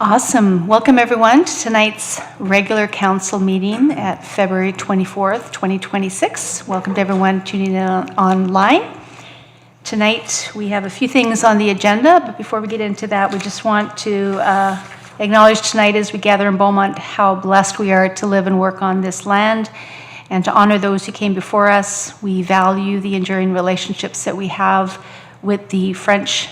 Awesome. Welcome everyone to tonight's regular council meeting at February 24th, 2026. Welcome to everyone tuning in online. Tonight we have a few things on the agenda, but before we get into that, we just want to acknowledge tonight as we gather in Beaumont how blessed we are to live and work on this land and to honor those who came before us. We value the enduring relationships that we have with the French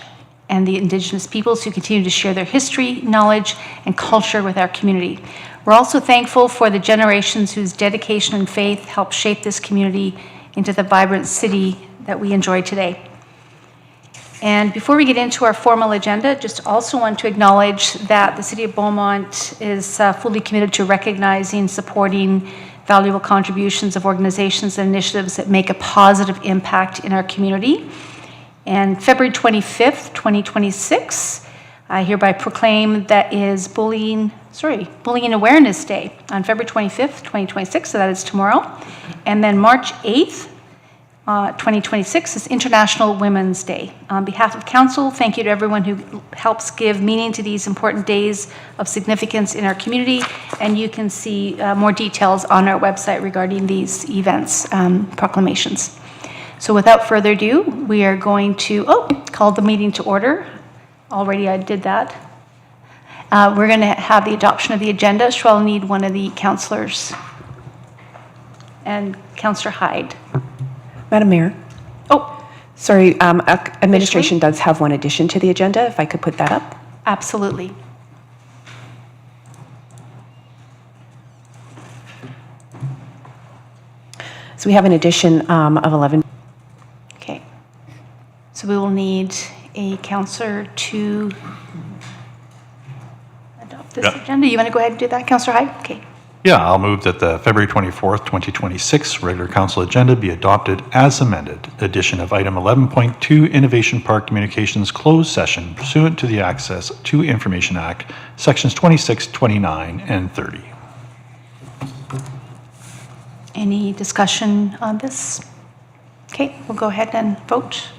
and the Indigenous peoples who continue to share their history, knowledge, and culture with our community. We're also thankful for the generations whose dedication and faith helped shape this community into the vibrant city that we enjoy today. And before we get into our formal agenda, just also want to acknowledge that the City of Beaumont is fully committed to recognizing, supporting valuable contributions of organizations and initiatives that make a positive impact in our community. And February 25th, 2026, I hereby proclaim that is Bullying Awareness Day on February 25th, 2026, so that is tomorrow. And then March 8th, 2026 is International Women's Day. On behalf of Council, thank you to everyone who helps give meaning to these important days of significance in our community, and you can see more details on our website regarding these events, proclamations. So without further ado, we are going to call the meeting to order. Already I did that. We're going to have the adoption of the agenda. So I'll need one of the councillors. And Councillor Hyde. Madam Mayor. Oh. Sorry, administration does have one addition to the agenda, if I could put that up. Absolutely. So we have an addition of 11. Okay. So we will need a councillor to adopt this agenda. You want to go ahead and do that, Councillor Hyde? Okay. Yeah, I'll move that the February 24th, 2026 regular council agenda be adopted as amended. Addition of item 11.2, Innovation Park Communications closed session pursuant to the Access to Information Act, sections 26, 29, and 30. Any discussion on this? Okay, we'll go ahead and vote.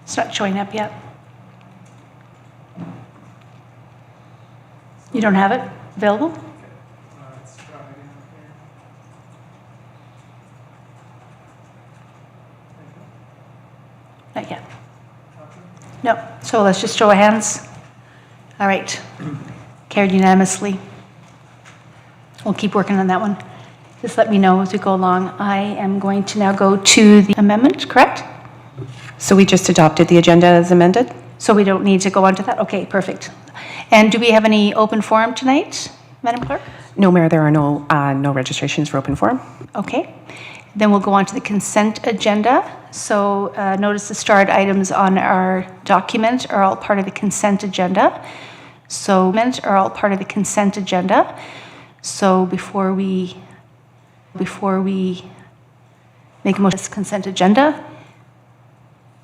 It's not showing up yet. You don't have it available? Not yet. No. So let's just show of hands. All right. Carried unanimously. We'll keep working on that one. Just let me know as we go along. I am going to now go to the amendment, correct? So we just adopted the agenda as amended? So we don't need to go on to that? Okay, perfect. And do we have any open forum tonight, Madam Clerk? No, Mayor, there are no registrations for open forum. Okay. Then we'll go on to the consent agenda. So notice the starred items on our document are all part of the consent agenda. So are all part of the consent agenda. So before we make a motion to this consent agenda,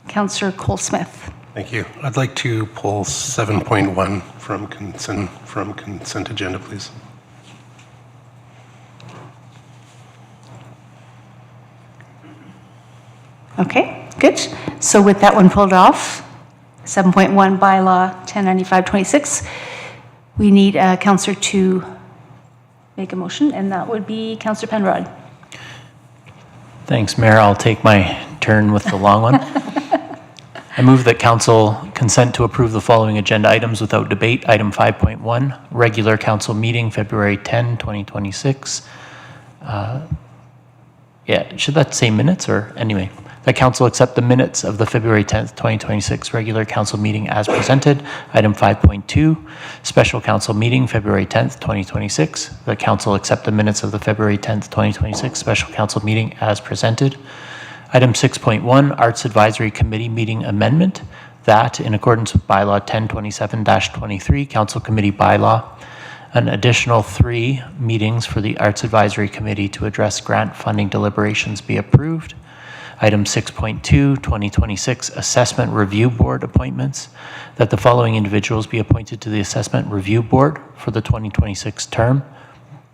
Councillor Cole-Smith. Thank you. I'd like to pull 7.1 from consent agenda, please. Okay, good. So with that one pulled off, 7.1 bylaw 1095-26, we need a councillor to make a motion, and that would be Councillor Penrod. Thanks, Mayor. I'll take my turn with the long one. I move that council consent to approve the following agenda items without debate. Item 5.1, regular council meeting, February 10, 2026. Should that say minutes or anyway? That council accept the minutes of the February 10th, 2026 regular council meeting as presented. Item 5.2, special council meeting, February 10th, 2026. The council accept the minutes of the February 10th, 2026 special council meeting as presented. Item 6.1, Arts Advisory Committee meeting amendment. That, in accordance with bylaw 1027-23, council committee bylaw, an additional 3 meetings for the Arts Advisory Committee to address grant funding deliberations be approved. Item 6.2, 2026 Assessment Review Board appointments, that the following individuals be appointed to the Assessment Review Board for the 2026 term.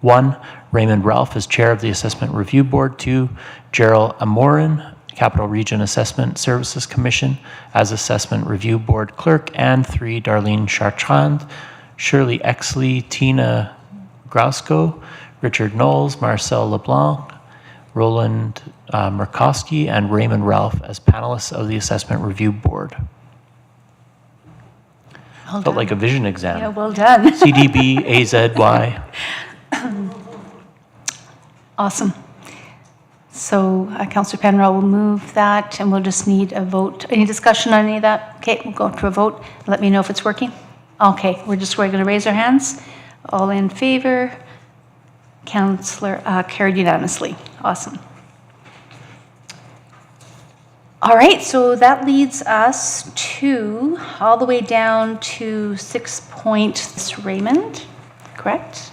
1, Raymond Ralph as Chair of the Assessment Review Board. 2, Gerald Amorin, Capital Region Assessment Services Commission as Assessment Review Board Clerk. And 3, Darlene Chartrand, Shirley Exley, Tina Grausco, Richard Knowles, Marcel LeBlanc, Roland Murkowski, and Raymond Ralph as panelists of the Assessment Review Board. Well Felt done. like a vision exam. Yeah, well done. CDB, AZY. Awesome. So Councillor Penrell will move that, and we'll just need a vote. Any discussion on any of that? Okay, we'll go to a vote. Let me know if it's working. Okay, we're going to raise our hands. All in favor? Councillor, carried unanimously. Awesome. All right, so that leads us to all the way down to 6 point Raymond, correct?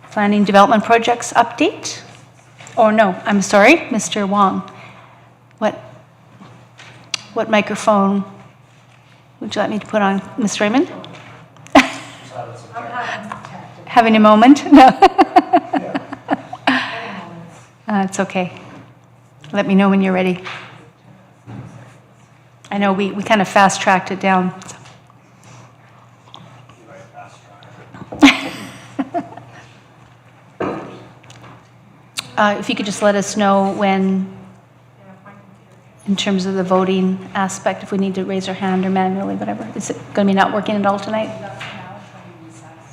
Planning Development Projects update? Or no, I'm sorry, Mr. Wong. What microphone would you like me to put on, Ms. Raymond? Having a moment? No. It's okay. Let me know when you're ready. I know we kind of fast-tracked it down. If you could just let us know when, in terms of the voting aspect, if we need to raise our hand or manually, whatever. Is it going to be not working at all tonight?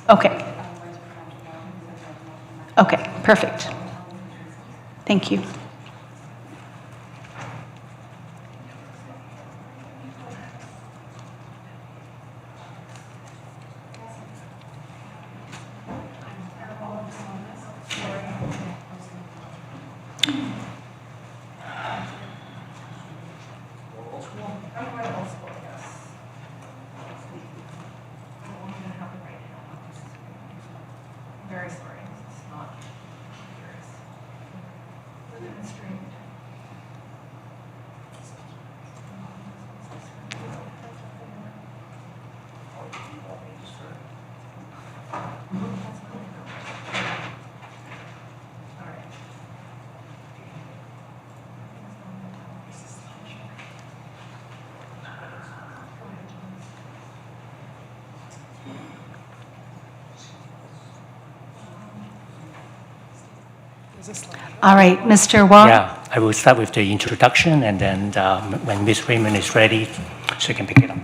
Okay. Okay, perfect. Thank you. Very sorry, it's not yours. All right, Mr. Wong? Yeah, I will start with the introduction, and then when Ms. Raymond is ready, she can pick it up.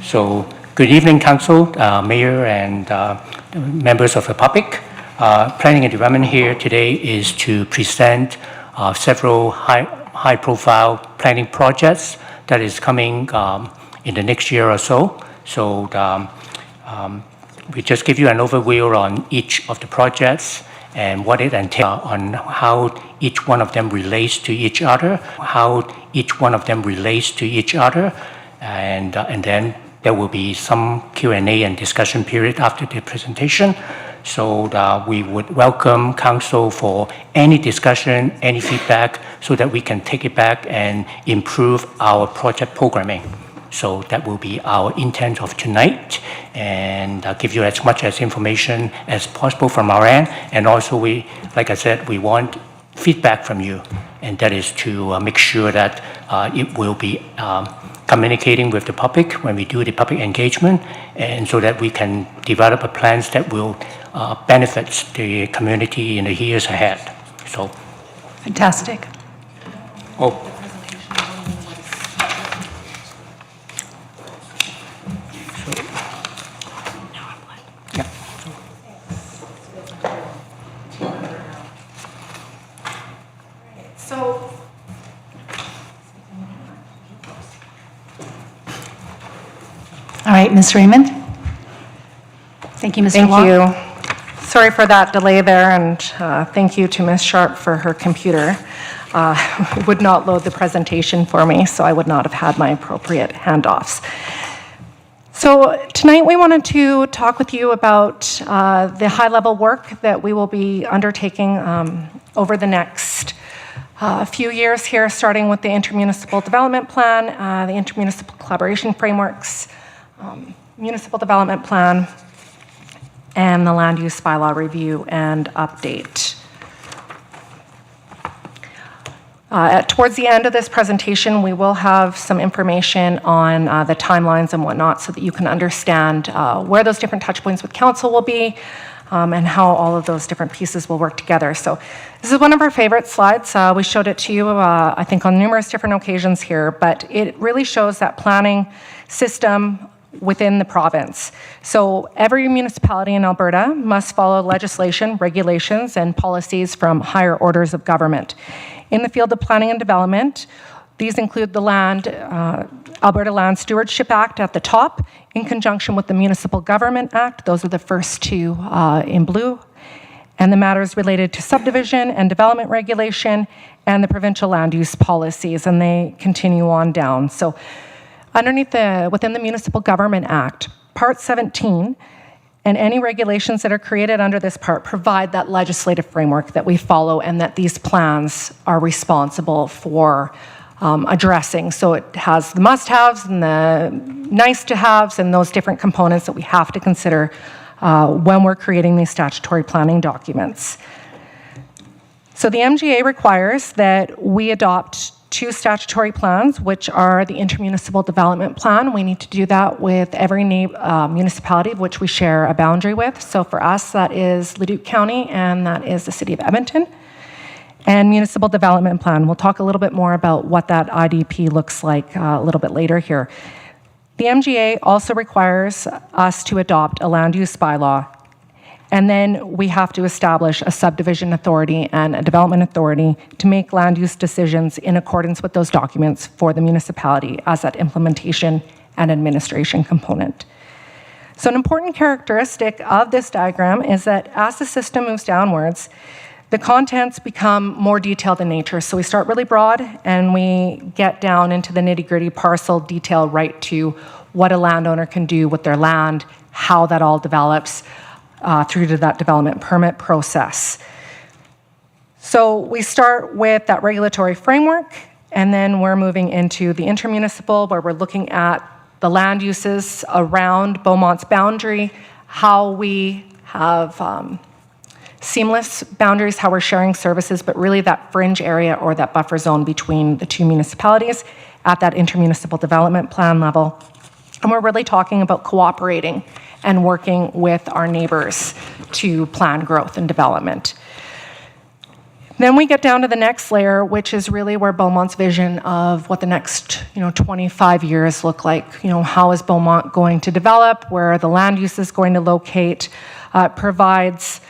So, good evening, Council, Mayor, and members of the public. Planning and Development here today is to present several high-profile planning projects that is coming in the next year or so. So, we just give you an overview on each of the projects and what it entails, on how each one of them relates to each other, and then there will be some Q&A and discussion period after the presentation. So we would welcome Council for any discussion, any feedback, so that we can take it back and improve our project programming. So that will be our intent of tonight, and give you as much as information as possible from our end. And also, like I said, we want feedback from you, and that is to make sure that it will be communicating with the public when we do the public engagement, and so that we can develop a plans that will benefit the community in the years ahead. So, Fantastic. oh. All right, Ms. Raymond? Thank you, Mr. Wong. Thank you. Sorry for that delay there, and thank you to Ms. Sharp for her computer. Would not load the presentation for me, so I would not have had my appropriate handoffs. So tonight we wanted to talk with you about the high-level work that we will be undertaking over the next few years here, starting with the Intermunicipal Development Plan, the Intermunicipal Collaboration Frameworks, Municipal Development Plan, and the land use bylaw review and update. Towards the end of this presentation, we will have some information on the timelines and whatnot so that you can understand where those different touch points with council will be and how all of those different pieces will work together. So this is one of our favorite slides. We showed it to you, I think, on numerous different occasions here, but it really shows that planning system within the province. So every municipality in Alberta must follow legislation, regulations, and policies from higher orders of government. In the field of planning and development, these include the Alberta Land Stewardship Act at the top, in conjunction with the Municipal Government Act. Those are the first two in blue. And the matters related to subdivision and development regulation and the provincial land use policies, and they continue on down. So within the Municipal Government Act, Part 17, and any regulations that are created under this part provide that legislative framework that we follow and that these plans are responsible for addressing. So it has the must-haves and the nice-to-haves and those different components that we have to consider when we're creating these statutory planning documents. So the MGA requires that we adopt 2 statutory plans, which are the intermunicipal development plan. We need to do that with every municipality of which we share a boundary with. So for us, that is Leduc County, and that is the City of Edmonton. And municipal development plan. We'll talk a little bit more about what that IDP looks like a little bit later here. The MGA also requires us to adopt a land use bylaw, and then we have to establish a subdivision authority and a development authority to make land use decisions in accordance with those documents for the municipality as that implementation and administration component. So an important characteristic of this diagram is that as the system moves downwards, the contents become more detailed in nature. So we start really broad and we get down into the nitty-gritty parcel detail right to what a landowner can do with their land, how that all develops, through to that development permit process. So we start with that regulatory framework, and then we're moving into the intermunicipal, where we're looking at the land uses around Beaumont's boundary, how we have seamless boundaries, how we're sharing services, but really that fringe area or that buffer zone between the 2 municipalities at that intermunicipal development plan level. And we're really talking about cooperating and working with our neighbors to plan growth and development. Then we get down to the next layer, which is really where Beaumont's vision of what the next 25 years look like. How is Beaumont going to develop, where the land use is going to locate, provides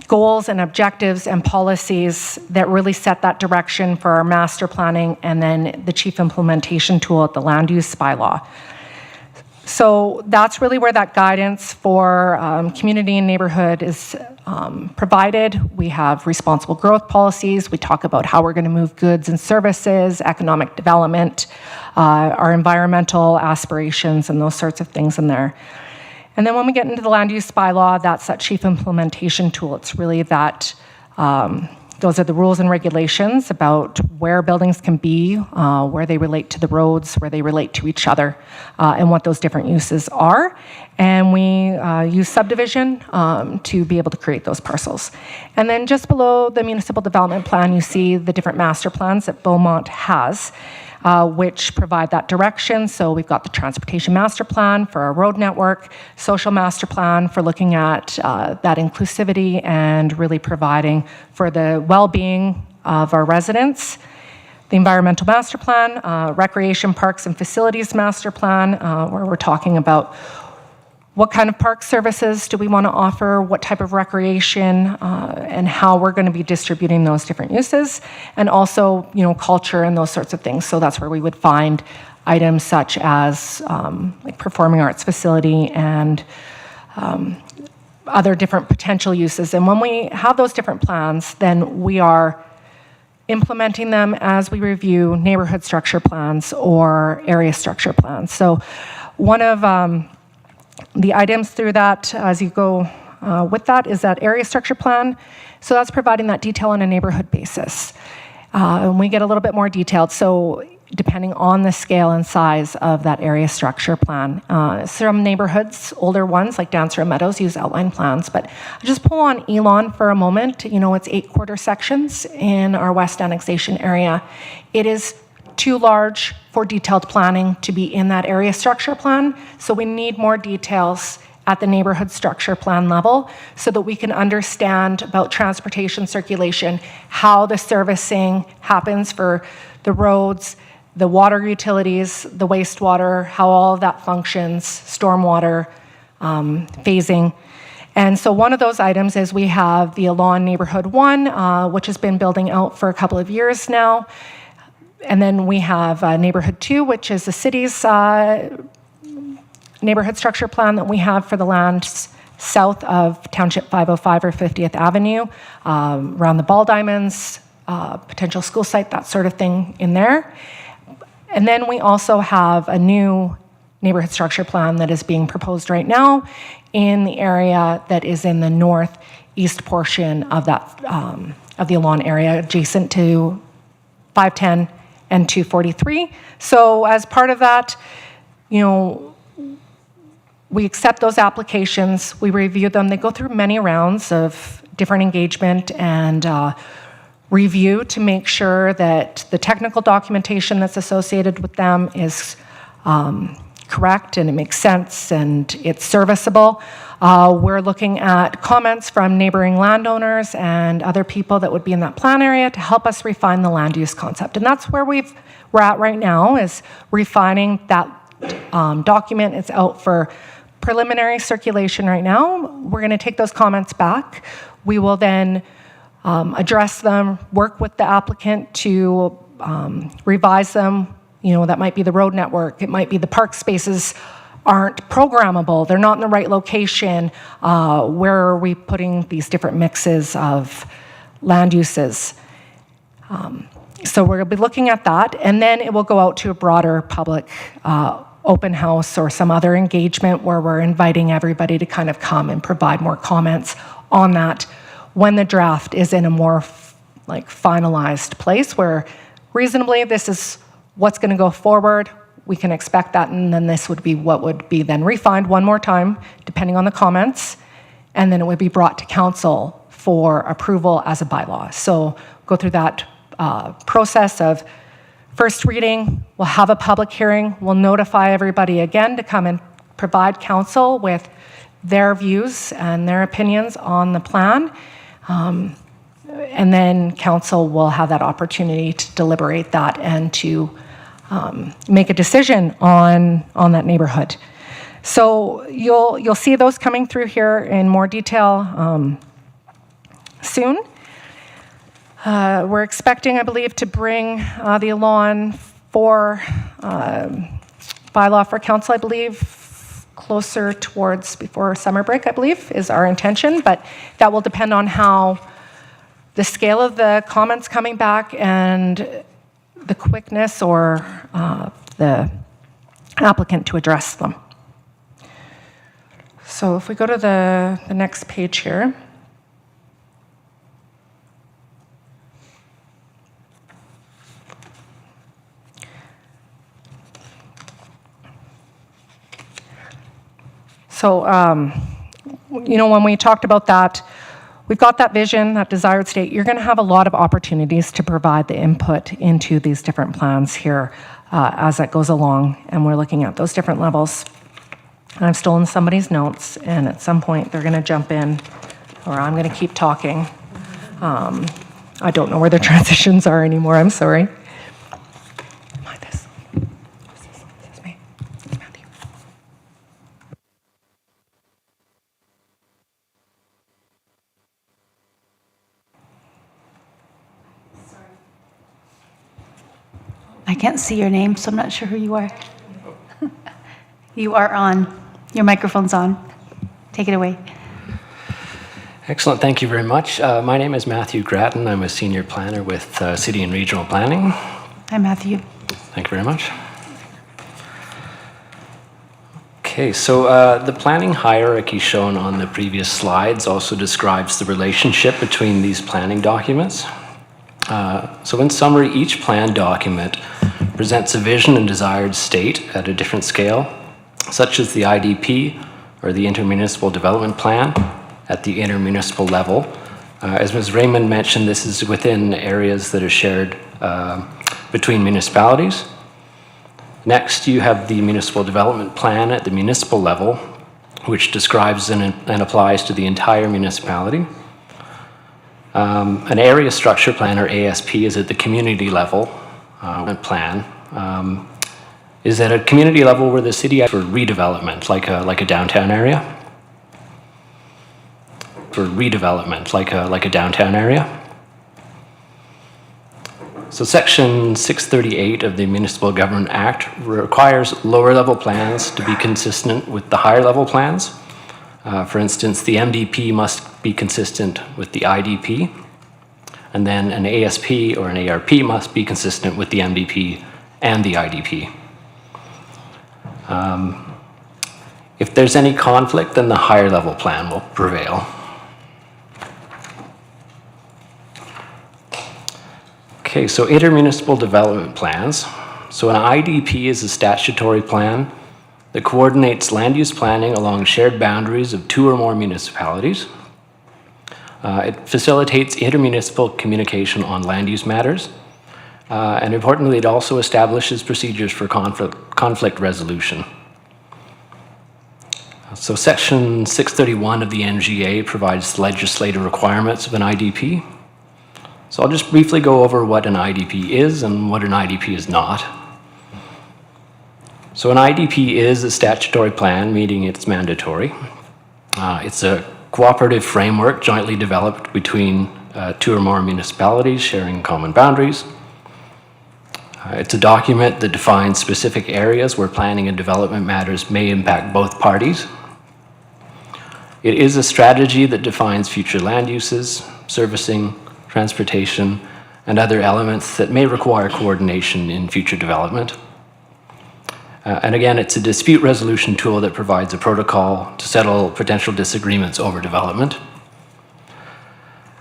goals and objectives and policies that really set that direction for our master planning, and then the chief implementation tool at the land use bylaw. So that's really where that guidance for community and neighborhood is provided. We have responsible growth policies. We talk about how we're going to move goods and services, economic development, our environmental aspirations, and those sorts of things in there. And then when we get into the land use bylaw, that's that chief implementation tool. It's really that those are the rules and regulations about where buildings can be, where they relate to the roads, where they relate to each other, and what those different uses are. And we use subdivision to be able to create those parcels. And then just below the municipal development plan, you see the different master plans that Beaumont has, which provide that direction. So we've got the transportation master plan for our road network, social master plan for looking at that inclusivity and really providing for the well-being of our residents, the environmental master plan, recreation parks and facilities master plan, where we're talking about what kind of park services do we want to offer, what type of recreation, and how we're going to be distributing those different uses, and also, culture and those sorts of things. So that's where we would find items such as like performing arts facility and other different potential uses. And when we have those different plans, then we are implementing them as we review neighborhood structure plans or area structure plans. So one of the items through that, as you go with that, is that area structure plan. So that's providing that detail on a neighborhood basis. And we get a little bit more detailed. So depending on the scale and size of that area structure plan. Some neighborhoods, older ones like Dancer Meadows, use outline plans, but I'll just pull on Elon for a moment. You know, it's 8 quarter sections in our West Annexation area. It is too large for detailed planning to be in that area structure plan, so we need more details at the neighborhood structure plan level so that we can understand about transportation circulation, how the servicing happens for the roads, the water utilities, the wastewater, how all of that functions, stormwater, phasing. And so one of those items is we have the Elan Neighborhood 1, which has been building out for a couple of years now. And then we have Neighborhood 2, which is the city's neighborhood structure plan that we have for the lands south of Township 505 or 50th Avenue, around the ball diamonds, potential school site, that sort of thing in there. And then we also have a new neighborhood structure plan that is being proposed right now in the area that is in the northeast portion of that of the Elan area, adjacent to 510 and 243. So as part of that, you know, we accept those applications, we review them. They go through many rounds of different engagement and review to make sure that the technical documentation that's associated with them is correct and it makes sense and it's serviceable. We're looking at comments from neighboring landowners and other people that would be in that plan area to help us refine the land use concept. And that's where we're at right now, is refining that document. It's out for preliminary circulation right now. We're going to take those comments back. We will then address them, work with the applicant to revise them. You know, that might be the road network. It might be the park spaces aren't programmable. They're not in the right location. Where are we putting these different mixes of land uses? So we're going to be looking at that, and then it will go out to a broader public open house or some other engagement where we're inviting everybody to kind of come and provide more comments on that when the draft is in a more finalized place where reasonably this is what's going to go forward. We can expect that, and then this would be what would be then refined one more time, depending on the comments, and then it would be brought to council for approval as a bylaw. So go through that process of first reading, we'll have a public hearing, we'll notify everybody again to come and provide council with their views and their opinions on the plan. And then council will have that opportunity to deliberate that and to make a decision on that neighborhood. So you'll see those coming through here in more detail soon. We're expecting, I believe, to bring the Elan 4 bylaw for council, I believe, closer towards before summer break, I believe, is our intention, but that will depend on how the scale of the comments coming back and the quickness or the applicant to address them. So if we go to the next page here. So, you know, when we talked about that, we've got that vision, that desired state. You're going to have a lot of opportunities to provide the input into these different plans here as it goes along, and we're looking at those different levels. I've stolen somebody's notes, and at some point they're going to jump in, or I'm going to keep talking. I don't know where the transitions are anymore. I'm sorry. Am I this? This is me. It's Matthew. I can't see your name, so I'm not sure who you are. You are on. Your microphone's on. Take it away. Excellent. Thank you very much. My name is Matthew Grattan. I'm a senior planner with City and Regional Planning. Hi, Matthew. Thank you very much. Okay, so the planning hierarchy shown on the previous slides also describes the relationship between these planning documents. So in summary, each plan document presents a vision and desired state at a different scale, such as the IDP or the Intermunicipal Development Plan at the intermunicipal level. As Ms. Raymond mentioned, this is within areas that are shared between municipalities. Next, you have the Municipal Development Plan at the municipal level, which describes and applies to the entire municipality. An Area Structure Plan, or ASP, is at the community level. Plan is at a community level where the city for redevelopment, like a downtown area. For redevelopment, like a downtown area. So Section 638 of the Municipal Government Act requires lower level plans to be consistent with the higher level plans. For instance, the MDP must be consistent with the IDP, and then an ASP or an ARP must be consistent with the MDP and the IDP. If there's any conflict, then the higher level plan will prevail. Okay, so intermunicipal development plans. So an IDP is a statutory plan that coordinates land use planning along shared boundaries of 2 or more municipalities. It facilitates intermunicipal communication on land use matters. And importantly, it also establishes procedures for conflict resolution. So Section 631 of the NGA provides legislative requirements of an IDP. So I'll just briefly go over what an IDP is and what an IDP is not. So an IDP is a statutory plan, meaning it's mandatory. It's a cooperative framework jointly developed between 2 or more municipalities sharing common boundaries. It's a document that defines specific areas where planning and development matters may impact both parties. It is a strategy that defines future land uses, servicing, transportation, and other elements that may require coordination in future development. And again, it's a dispute resolution tool that provides a protocol to settle potential disagreements over development.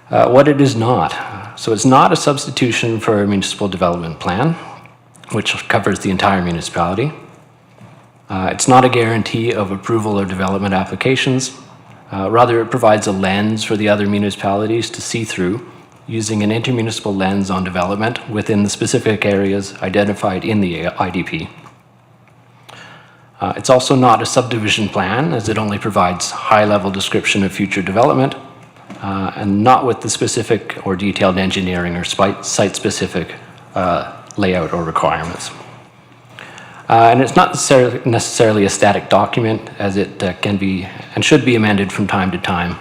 What it is not. So it's not a substitution for a municipal development plan, which covers the entire municipality. It's not a guarantee of approval of development applications. Rather, it provides a lens for the other municipalities to see through, using an intermunicipal lens on development within the specific areas identified in the IDP. It's also not a subdivision plan, as it only provides high-level description of future development, and not with the specific or detailed engineering or site-specific layout or requirements. And it's not necessarily a static document, as it can be and should be amended from time to time.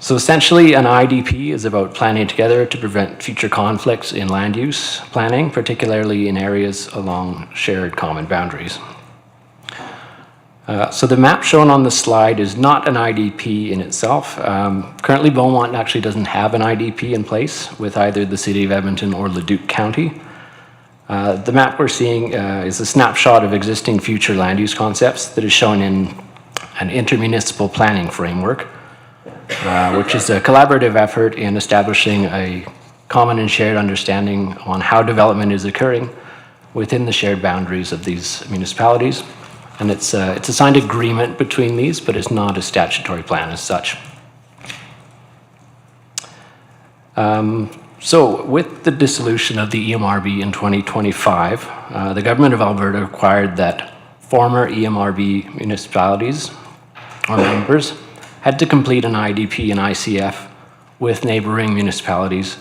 So essentially, an IDP is about planning together to prevent future conflicts in land use planning, particularly in areas along shared common boundaries. So the map shown on the slide is not an IDP in itself. Currently, Beaumont actually doesn't have an IDP in place with either the City of Edmonton or Leduc County. The map we're seeing is a snapshot of existing future land use concepts that is shown in an intermunicipal planning framework, which is a collaborative effort in establishing a common and shared understanding on how development is occurring within the shared boundaries of these municipalities. And it's a signed agreement between these, but it's not a statutory plan as such. So with the dissolution of the EMRB in 2025, the government of Alberta required that former EMRB municipalities or members had to complete an IDP and ICF with neighboring municipalities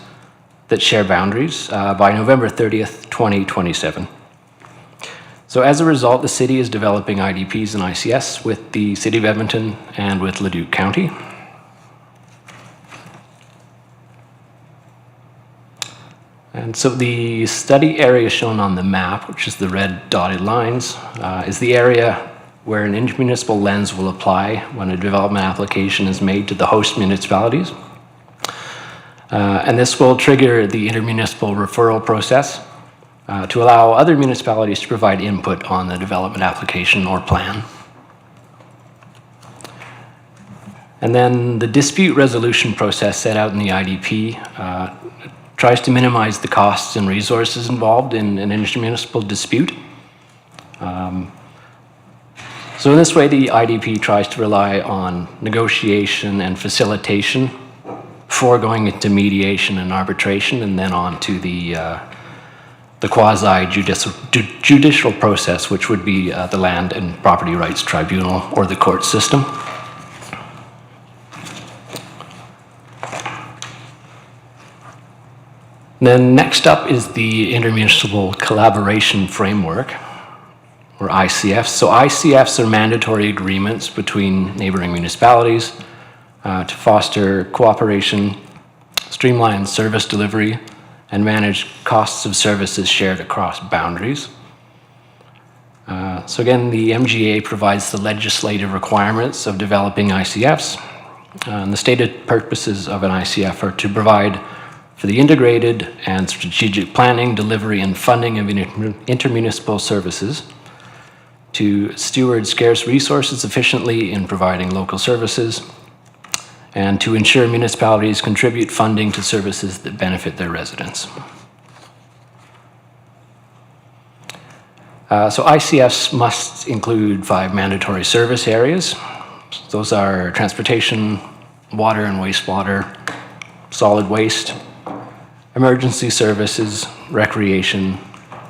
that share boundaries by November 30th, 2027. So as a result, the city is developing IDPs and ICS with the City of Edmonton and with Leduc County. And so the study area shown on the map, which is the red dotted lines, is the area where an intermunicipal lens will apply when a development application is made to the host municipalities. And this will trigger the intermunicipal referral process to allow other municipalities to provide input on the development application or plan. And then the dispute resolution process set out in the IDP tries to minimize the costs and resources involved in an intermunicipal dispute. So in this way, the IDP tries to rely on negotiation and facilitation before going into mediation and arbitration, and then on to the quasi-judicial process, which would be the Land and Property Rights Tribunal or the court system. Then next up is the Intermunicipal Collaboration Framework, or ICFs. So ICFs are mandatory agreements between neighboring municipalities to foster cooperation, streamline service delivery, and manage costs of services shared across boundaries. So again, the MGA provides the legislative requirements of developing ICFs. And the stated purposes of an ICF are to provide for the integrated and strategic planning, delivery, and funding of intermunicipal services, to steward scarce resources efficiently in providing local services, and to ensure municipalities contribute funding to services that benefit their residents. So ICFs must include 5 mandatory service areas. Those are transportation, water and wastewater, solid waste, emergency services, recreation,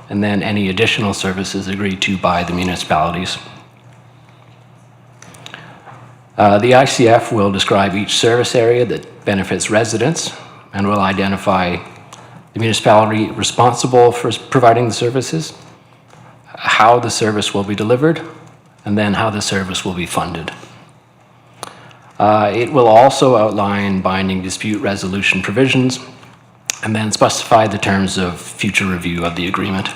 and then any additional services agreed to by the municipalities. The ICF will describe each service area that benefits residents and will identify the municipality responsible for providing the services, how the service will be delivered, and then how the service will be funded. It will also outline binding dispute resolution provisions and then specify the terms of future review of the agreement.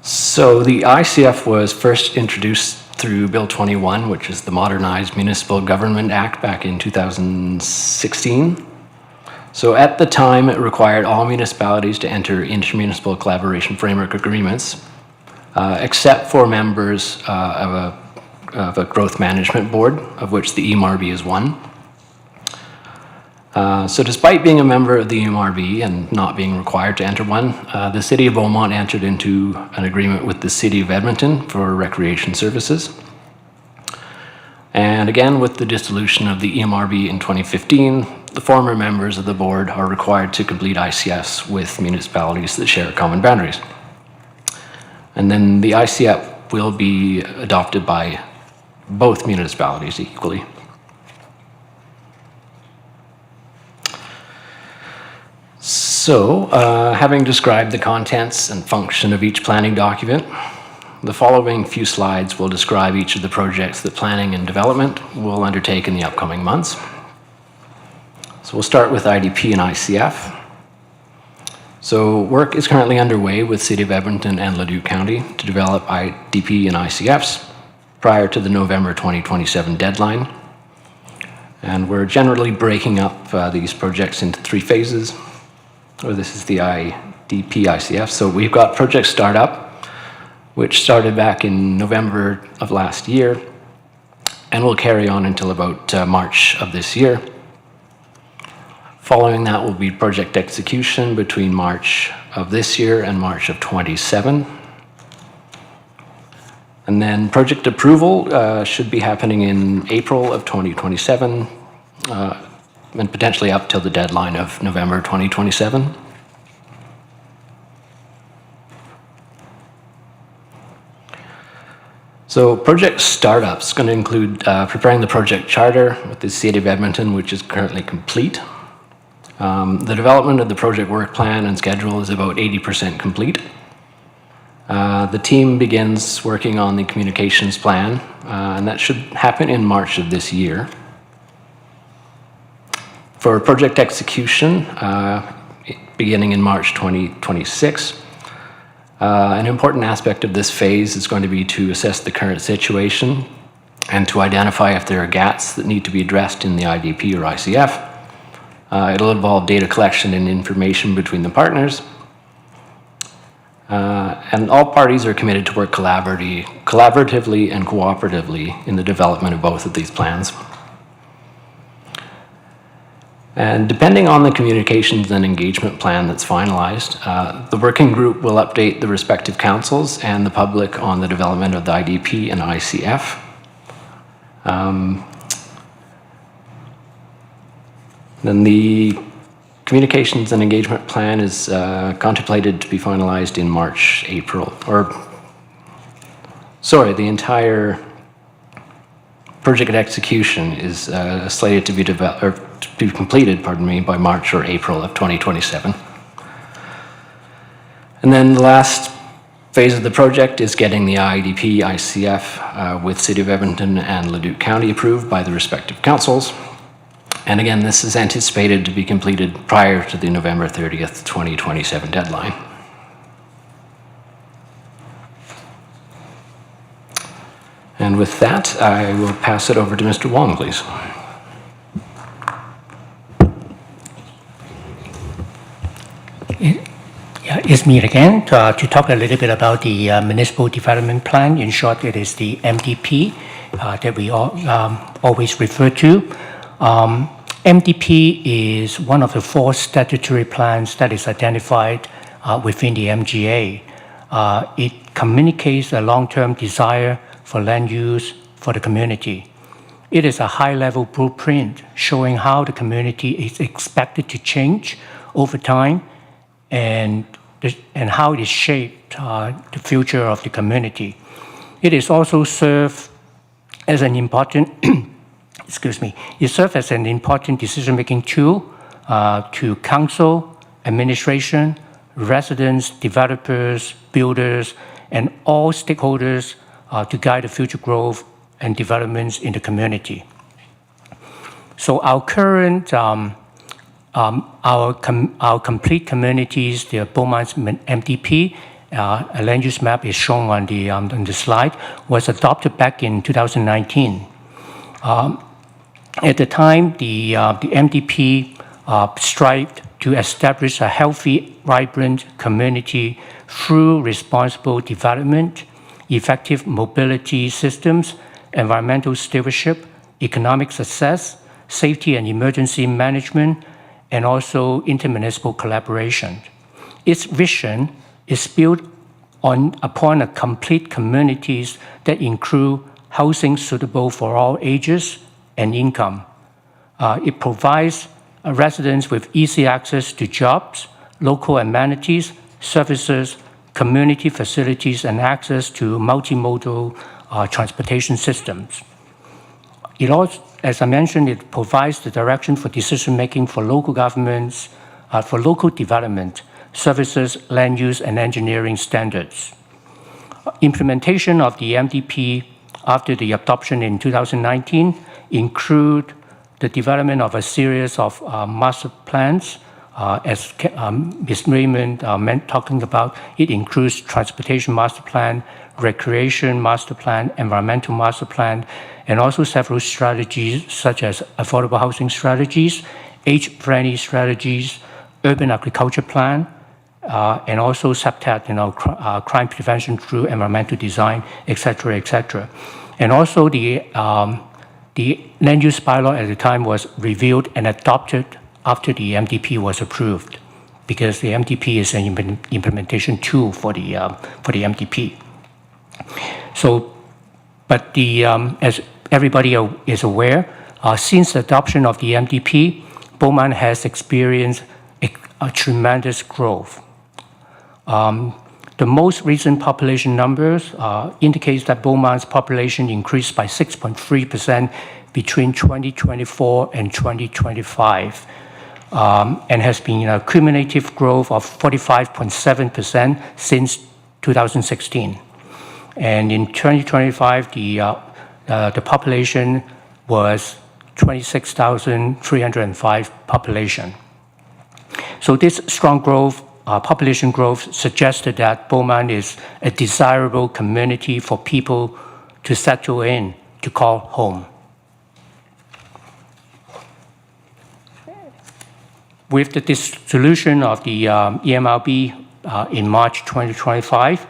So the ICF was first introduced through Bill 21, which is the Modernized Municipal Government Act back in 2016. So at the time, it required all municipalities to enter intermunicipal collaboration framework agreements, except for members of a growth management board, of which the EMRB is one. So despite being a member of the EMRB and not being required to enter one, the City of Beaumont entered into an agreement with the City of Edmonton for recreation services. And again, with the dissolution of the EMRB in 2015, the former members of the board are required to complete ICFs with municipalities that share common boundaries. And then the ICF will be adopted by both municipalities equally. So, having described the contents and function of each planning document, the following few slides will describe each of the projects that planning and development will undertake in the upcoming months. So we'll start with IDP and ICF. So work is currently underway with City of Edmonton and Leduc County to develop IDP and ICFs prior to the November 2027 deadline. And we're generally breaking up these projects into 3 phases. This is the IDP ICF. So we've got Project Startup, which started back in November of last year and will carry on until about March of this year. Following that will be Project Execution between March of this year and March of 27. And then Project Approval should be happening in April of 2027 and potentially up till the deadline of November 2027. So Project Startup's going to include preparing the project charter with the City of Edmonton, which is currently complete. The development of the project work plan and schedule is about 80% complete. The team begins working on the communications plan, and that should happen in March of this year. For project execution, beginning in March 2026, an important aspect of this phase is going to be to assess the current situation and to identify if there are gaps that need to be addressed in the IDP or ICF. It'll involve data collection and information between the partners. And all parties are committed to work collaboratively and cooperatively in the development of both of these plans. And depending on the communications and engagement plan that's finalized, the working group will update the respective councils and the public on the development of the IDP and ICF. Then the communications and engagement plan is contemplated to be finalized in March, April, the entire project execution is slated to be completed, by March or April of 2027. And then the last phase of the project is getting the IDP, ICF with City of Edmonton and Leduc County approved by the respective councils. And again, this is anticipated to be completed prior to the November 30th, 2027 deadline. And with that, I will pass it over to Mr. Wong, please. Yeah, it's me again to talk a little bit about the Municipal Development Plan. In short, it is the MDP that we all, always refer to. MDP is one of the 4 statutory plans that is identified within the MGA. It communicates a long-term desire for land use for the community. It is a high-level blueprint showing how the community is expected to change over time and how it shaped the future of the community. It is also served as an important it serves as an important decision-making tool to council, administration, residents, developers, builders, and all stakeholders to guide the future growth and developments in the community. So our current, our complete communities, the Beaumont's MDP, a land use map is shown on the slide, was adopted back in 2019. At the time, the MDP strived to establish a healthy, vibrant community through responsible development, effective mobility systems, environmental stewardship, economic success, safety and emergency management, and also intermunicipal collaboration. Its vision is built upon a complete communities that include housing suitable for all ages and income. It provides residents with easy access to jobs, local amenities, services, community facilities, and access to multimodal transportation systems. It also, as I mentioned, it provides the direction for decision-making for local governments, for local development, services, land use, and engineering standards. Implementation of the MDP after the adoption in 2019 include the development of a series of master plans. As Ms. Raymond talking about, it includes transportation master plan, recreation master plan, environmental master plan, and also several strategies such as affordable housing strategies, age-friendly strategies, urban agriculture plan, and also SEPTED, crime prevention through environmental design, et cetera, et cetera. And also the land use bylaw at the time was reviewed and adopted after the MDP was approved, because the MDP is an implementation tool for the MDP. So, but as everybody is aware, since the adoption of the MDP, Beaumont has experienced a tremendous growth. The most recent population numbers indicates that Beaumont's population increased by 6.3% between 2024 and 2025, and has been a cumulative growth of 45.7% since 2016. And in 2025, the population was 26,305 population. So this strong growth, population growth, suggested that Beaumont is a desirable community for people to settle in, to call home. With the dissolution of the EMRB in March 2025,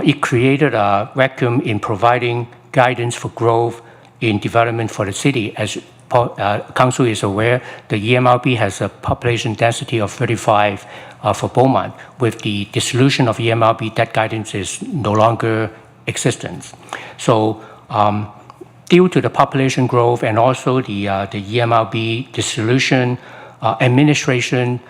it created a vacuum in providing guidance for growth in development for the city. As council is aware, the EMRB has a population density of 35 for Beaumont. With the dissolution of EMRB, that guidance is no longer existent. So due to the population growth and also the EMRB dissolution, administration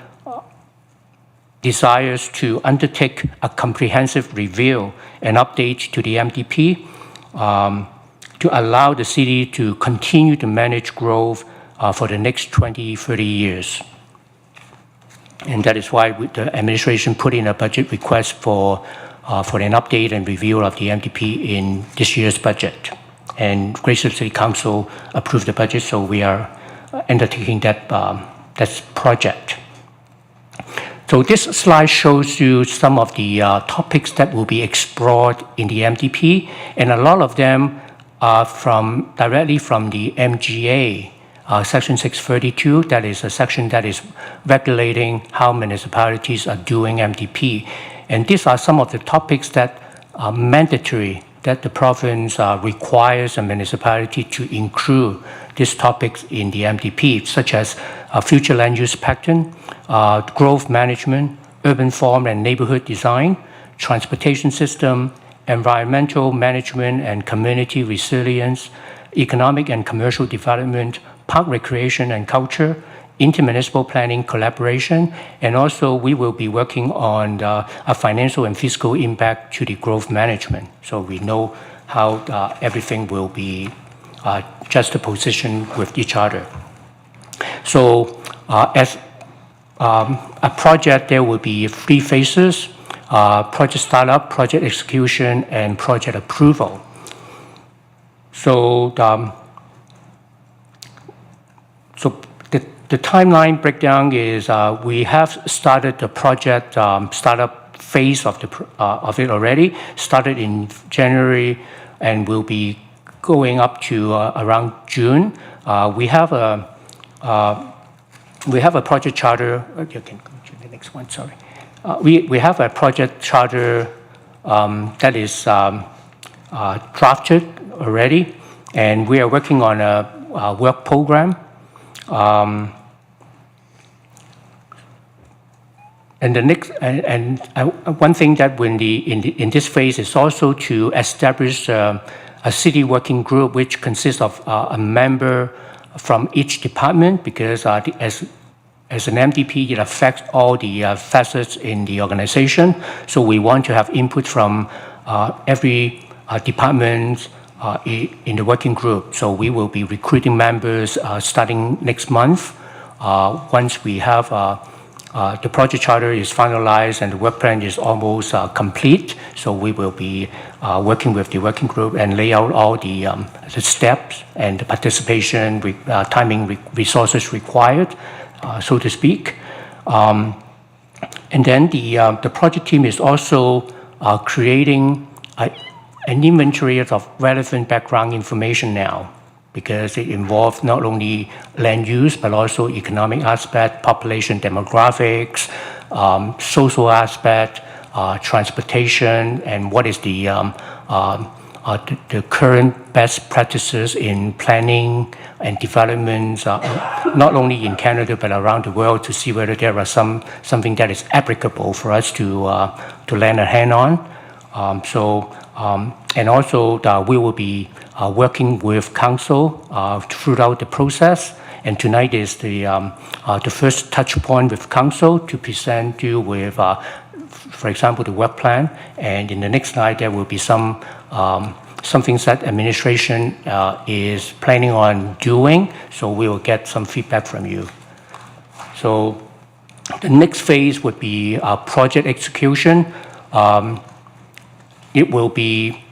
desires to undertake a comprehensive review and update to the MDP to allow the city to continue to manage growth for the next 20, 30 years. And that is why the administration put in a budget request for an update and review of the MDP in this year's budget. And graciously, Council approved the budget, so we are undertaking that project. So this slide shows you some of the topics that will be explored in the MDP, and a lot of them are directly from the MGA, Section 632. That is a section that is regulating how municipalities are doing MDP. And these are some of the topics that are mandatory, that the province requires a municipality to include these topics in the MDP, such as future land use pattern, growth management, urban form and neighborhood design, transportation system, environmental management and community resilience, economic and commercial development, park recreation and culture, intermunicipal planning collaboration, and also we will be working on a financial and fiscal impact to the growth management. So we know how everything will be juxtaposition with each other. So as a project, there will be 3 phases: project startup, project execution, and project approval. So the timeline breakdown is we have started the project startup phase of it already. Started in January and will be going up to around June. We have a project charter. You can go to the next one. Sorry. We have a project charter that is drafted already, and we are working on a work program. And the next, one thing that in this phase is also to establish a city working group, which consists of a member from each department, because as an MDP, it affects all the facets in the organization. So we want to have input from every department in the working group. So we will be recruiting members starting next month. Once we have the project charter is finalized and the work plan is almost complete, so we will be working with the working group and lay out all the steps and the participation, timing, resources required, so to speak. And then the project team is also creating an inventory of relevant background information now, because it involves not only land use, but also economic aspect, population demographics, social aspect, transportation, and what is the current best practices in planning and development, not only in Canada, but around the world, to see whether there are something that is applicable for us to lend a hand on. And also we will be working with council throughout the process. And tonight is the first touch point with council to present you with, for example, the work plan. And in the next slide, there will be some things that administration is planning on doing. So we will get some feedback from you. So the next phase would be project execution. It will be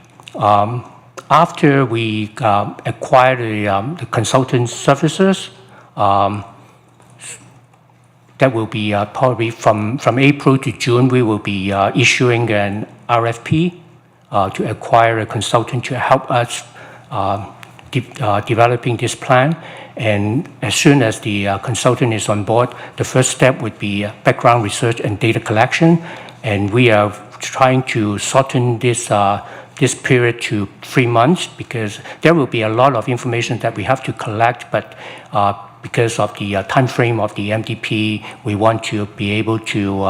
after we acquire the consultant services. That will be probably from April to June. We will be issuing an RFP to acquire a consultant to help us developing this plan. And as soon as the consultant is on board, the first step would be background research and data collection. And we are trying to shorten this this period to 3 months because there will be a lot of information that we have to collect, but because of the time frame of the MDP, we want to be able to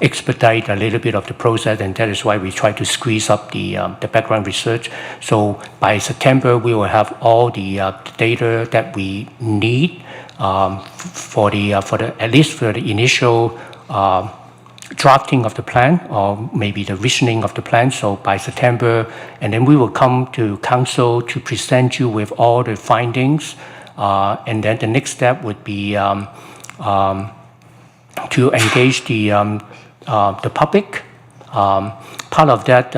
expedite a little bit of the process, and that is why we try to squeeze up the background research. So by September, we will have all the data that we need for the at least for the initial drafting of the plan, or maybe the visioning of the plan. So by September, and then we will come to council to present you with all the findings. And then the next step would be to engage the public. Part of that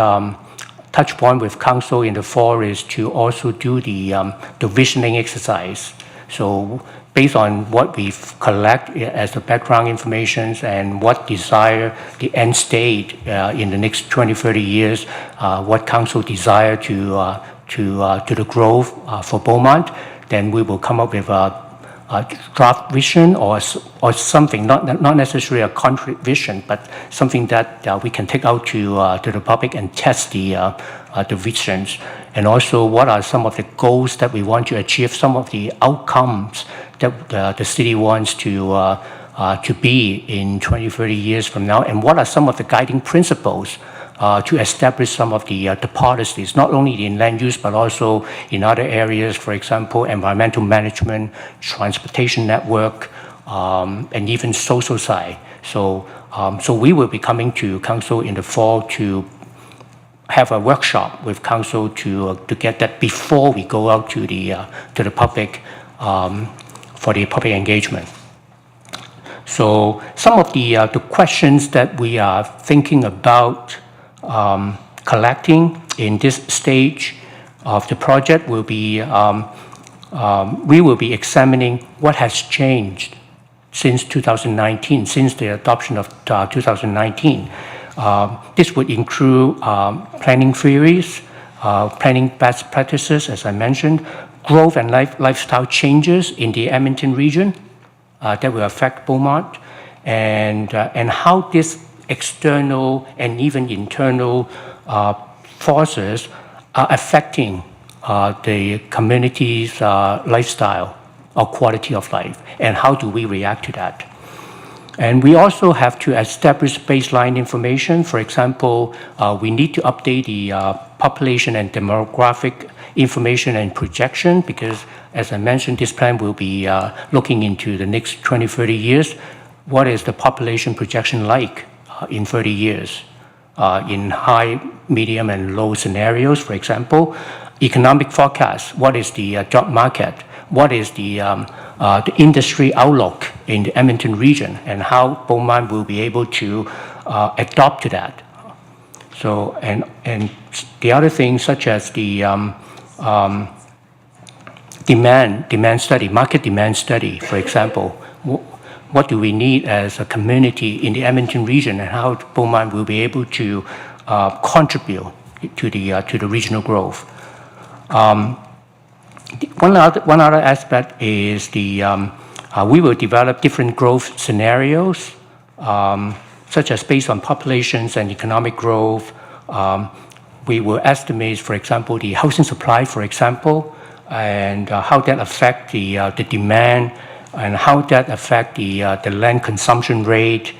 touch point with council in the fall is to also do the visioning exercise. So based on what we collect as the background information and what desire the end state in the next 20, 30 years, what council desire to the growth for Beaumont, then we will come up with a draft vision or something, not necessarily a concrete vision, but something that we can take out to the public and test the visions. And also, what are some of the goals that we want to achieve, some of the outcomes that the city wants to be in 20, 30 years from now, and what are some of the guiding principles to establish some of the policies, not only in land use, but also in other areas, for example, environmental management, transportation network, and even social side. So we will be coming to council in the fall to have a workshop with council to get that before we go out to the public for the public engagement. So some of the questions that we are thinking about collecting in this stage of the project will be, we will be examining what has changed since 2019, since the adoption of 2019. This would include planning theories, planning best practices, as I mentioned, growth and lifestyle changes in the Edmonton region that will affect Beaumont, and how this external and even internal forces are affecting the community's lifestyle or quality of life, and how do we react to that. And we also have to establish baseline information. For example, we need to update the population and demographic information and projection, because as I mentioned, this plan will be looking into the next 20, 30 years. What is the population projection like in 30 years, in high, medium, and low scenarios, for example? Economic forecast, what is the job market? What is the industry outlook in the Edmonton region, and how Beaumont will be able to adapt to that? So, and the other things such as the demand study, market demand study, for example. What do we need as a community in the Edmonton region, and how Beaumont will be able to contribute to the regional growth. One other aspect is we will develop different growth scenarios, such as based on populations and economic growth. We will estimate, for example, the housing supply, for example, and how that affect the demand, and how that affect the land consumption rate,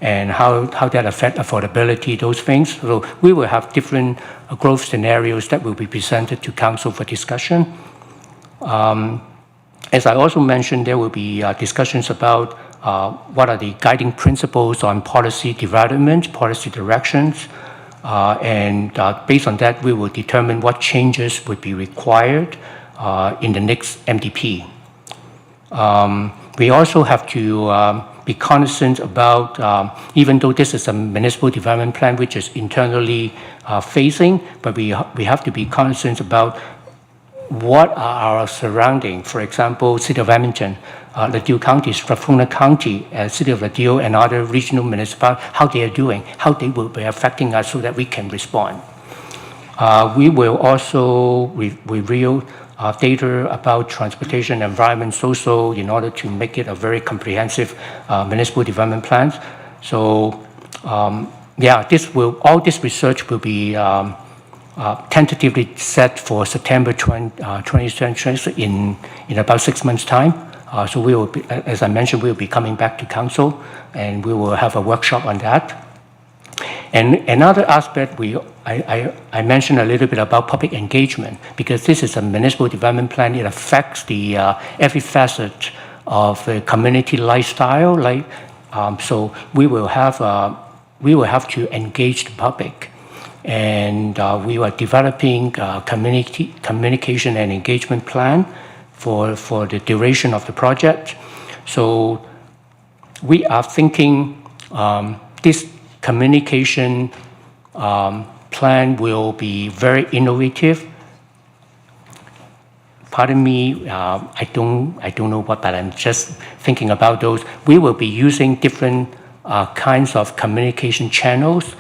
and how that affect affordability, those things. So we will have different growth scenarios that will be presented to council for discussion. As I also mentioned, there will be discussions about what are the guiding principles on policy development, policy directions, and based on that, we will determine what changes would be required in the next MDP. We also have to be cognizant about, even though this is a municipal development plan which is internally facing, but we have to be cognizant about what are our surroundings. For example, City of Edmonton, Ladue County, Strathcona County, City of Ladue, and other regional municipalities, how they are doing, how they will be affecting us so that we can respond. We will also reveal data about transportation, environment, social, in order to make it a very comprehensive municipal development plan. So all this research will be tentatively set for September 2020 in about 6 months' time. So we will be, as I mentioned, we will be coming back to council, and we will have a workshop on that. And another aspect, I mentioned a little bit about public engagement, because this is a municipal development plan. It affects the every facet of the community lifestyle. So we will have to engage the public, and we are developing a communication and engagement plan for the duration of the project. So we are thinking this communication plan will be very innovative. Pardon me, I don't know what, but I'm just thinking about those. We will be using different kinds of communication channels,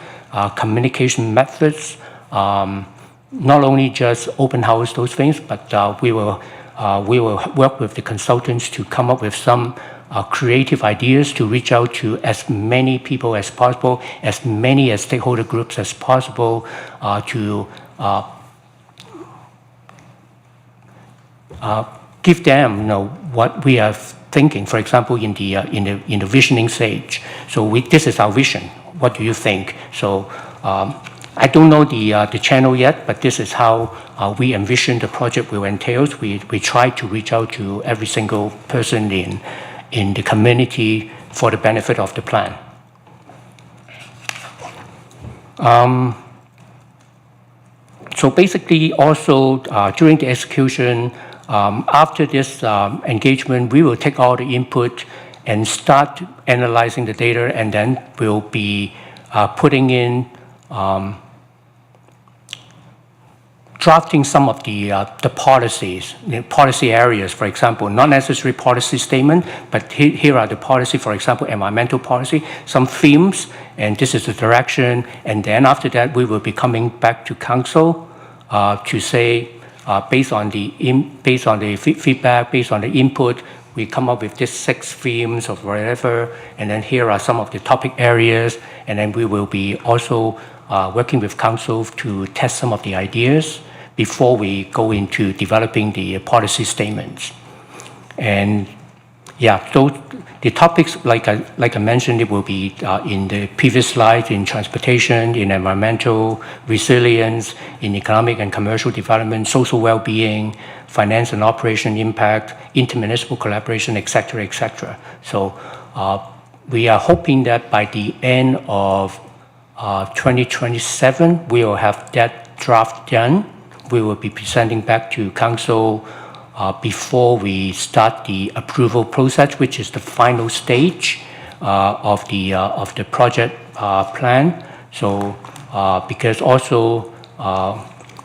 communication methods, not only just open house, those things, but we will work with the consultants to come up with some creative ideas to reach out to as many people as possible, as many as stakeholder groups as possible, to give them, what we are thinking. For example, in the visioning stage. So this is our vision. What do you think? So I don't know the channel yet, but this is how we envision the project will entail. We try to reach out to every single person in the community for the benefit of the plan. So basically, also during the execution, after this engagement, we will take all the input and start analyzing the data, and then we'll be putting in, drafting some of the policies, policy areas, for example, not necessarily policy statement, but here are the policy, for example, environmental policy, some themes, and this is the direction, and then after that, we will be coming back to council to say, based on the feedback, based on the input, we come up with these 6 themes or whatever, and then here are some of the topic areas, and then we will be also working with council to test some of the ideas before we go into developing the policy statements. And yeah, so the topics, like I mentioned, it will be in the previous slide, in transportation, in environmental resilience, in economic and commercial development, social well-being, finance and operation impact, intermunicipal collaboration, et cetera, et cetera. So we are hoping that by the end of 2027, we will have that draft done. We will be presenting back to council before we start the approval process, which is the final stage of the project plan. So because also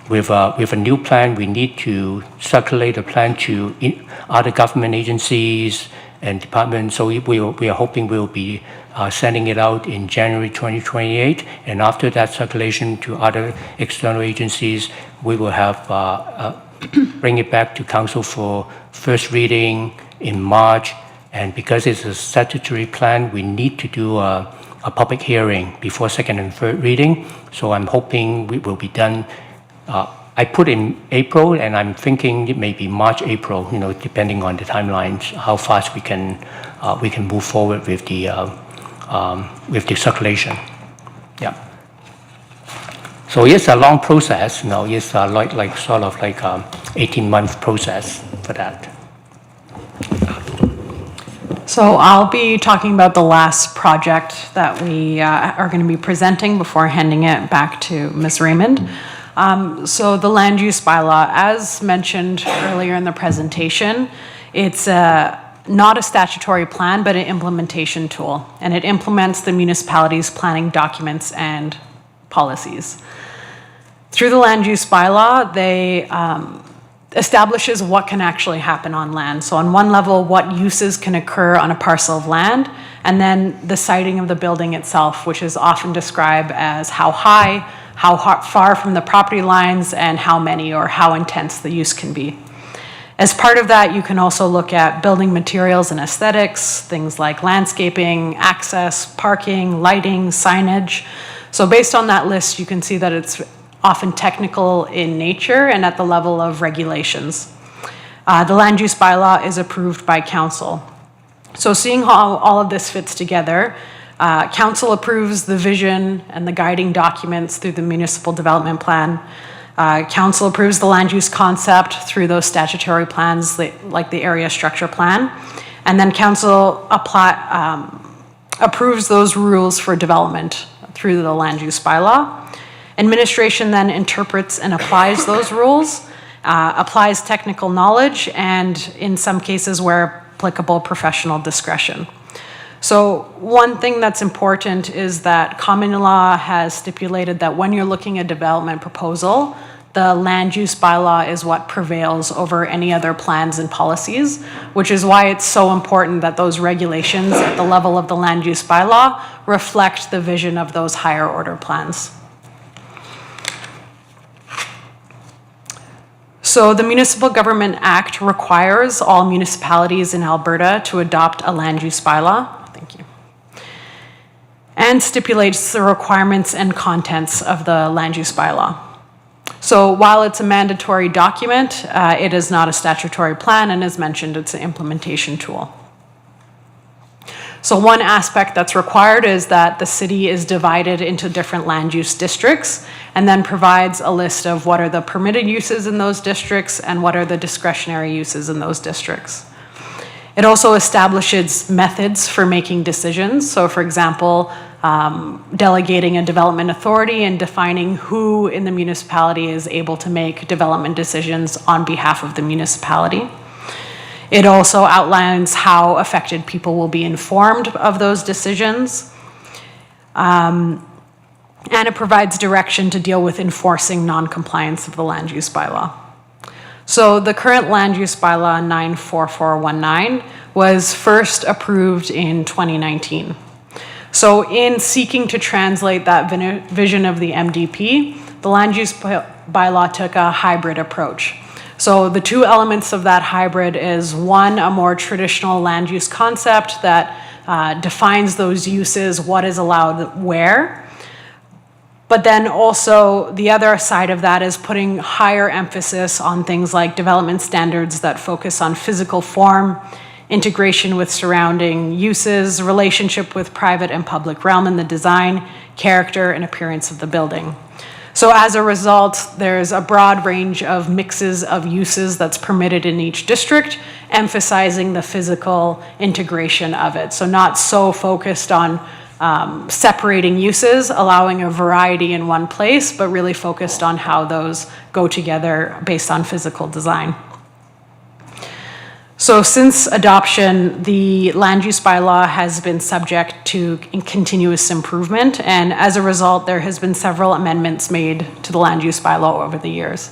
with a new plan, we need to circulate the plan to other government agencies and departments. So we are hoping we'll be sending it out in January 2028. And after that circulation to other external agencies, we will have bring it back to council for first reading in March. And because it's a statutory plan, we need to do a public hearing before second and third reading. So I'm hoping we will be done. I put in April, and I'm thinking it may be March, April, depending on the timelines, how fast we can move forward with the circulation. Yeah. So it's a long process. It's like sort of like 18-month process for that. So I'll be talking about the last project that we are going to be presenting before handing it back to Ms. Raymond. So the land use bylaw, as mentioned earlier in the presentation, it's not a statutory plan, but an implementation tool, and it implements the municipality's planning documents and policies. Through the land use bylaw, they establishes what can actually happen on land. So on one level, what uses can occur on a parcel of land, and then the siting of the building itself, which is often described as how high, how far from the property lines, and how many or how intense the use can be. As part of that, you can also look at building materials and aesthetics, things like landscaping, access, parking, lighting, signage. So based on that list, you can see that it's often technical in nature and at the level of regulations. The land use bylaw is approved by council. So seeing how all of this fits together, council approves the vision and the guiding documents through the municipal development plan. Council approves the land use concept through those statutory plans like the area structure plan. And then council approves those rules for development through the land use bylaw. Administration then interprets and applies those rules, applies technical knowledge, and in some cases where applicable, professional discretion. So one thing that's important is that common law has stipulated that when you're looking at development proposal, the land use bylaw is what prevails over any other plans and policies, which is why it's so important that those regulations at the level of the land use bylaw reflect the vision of those higher order plans. So the Municipal Government Act requires all municipalities in Alberta to adopt a land use bylaw. Thank you. And stipulates the requirements and contents of the land use bylaw. So while it's a mandatory document, it is not a statutory plan, and as mentioned, it's an implementation tool. So one aspect that's required is that the city is divided into different land use districts and then provides a list of what are the permitted uses in those districts and what are the discretionary uses in those districts. It also establishes methods for making decisions. So for example, delegating a development authority and defining who in the municipality is able to make development decisions on behalf of the municipality. It also outlines how affected people will be informed of those decisions. And it provides direction to deal with enforcing non-compliance of the land use bylaw. So the current land use bylaw 94419 was first approved in 2019. So in seeking to translate that vision of the MDP, the land use bylaw took a hybrid approach. So the two elements of that hybrid is one, a more traditional land use concept that defines those uses, what is allowed where. But then also the other side of that is putting higher emphasis on things like development standards that focus on physical form, integration with surrounding uses, relationship with private and public realm in the design, character, and appearance of the building. So as a result, there's a broad range of mixes of uses that's permitted in each district, emphasizing the physical integration of it. So not so focused on separating uses, allowing a variety in one place, but really focused on how those go together based on physical design. So since adoption, the land use bylaw has been subject to continuous improvement, and as a result, there has been several amendments made to the land use bylaw over the years.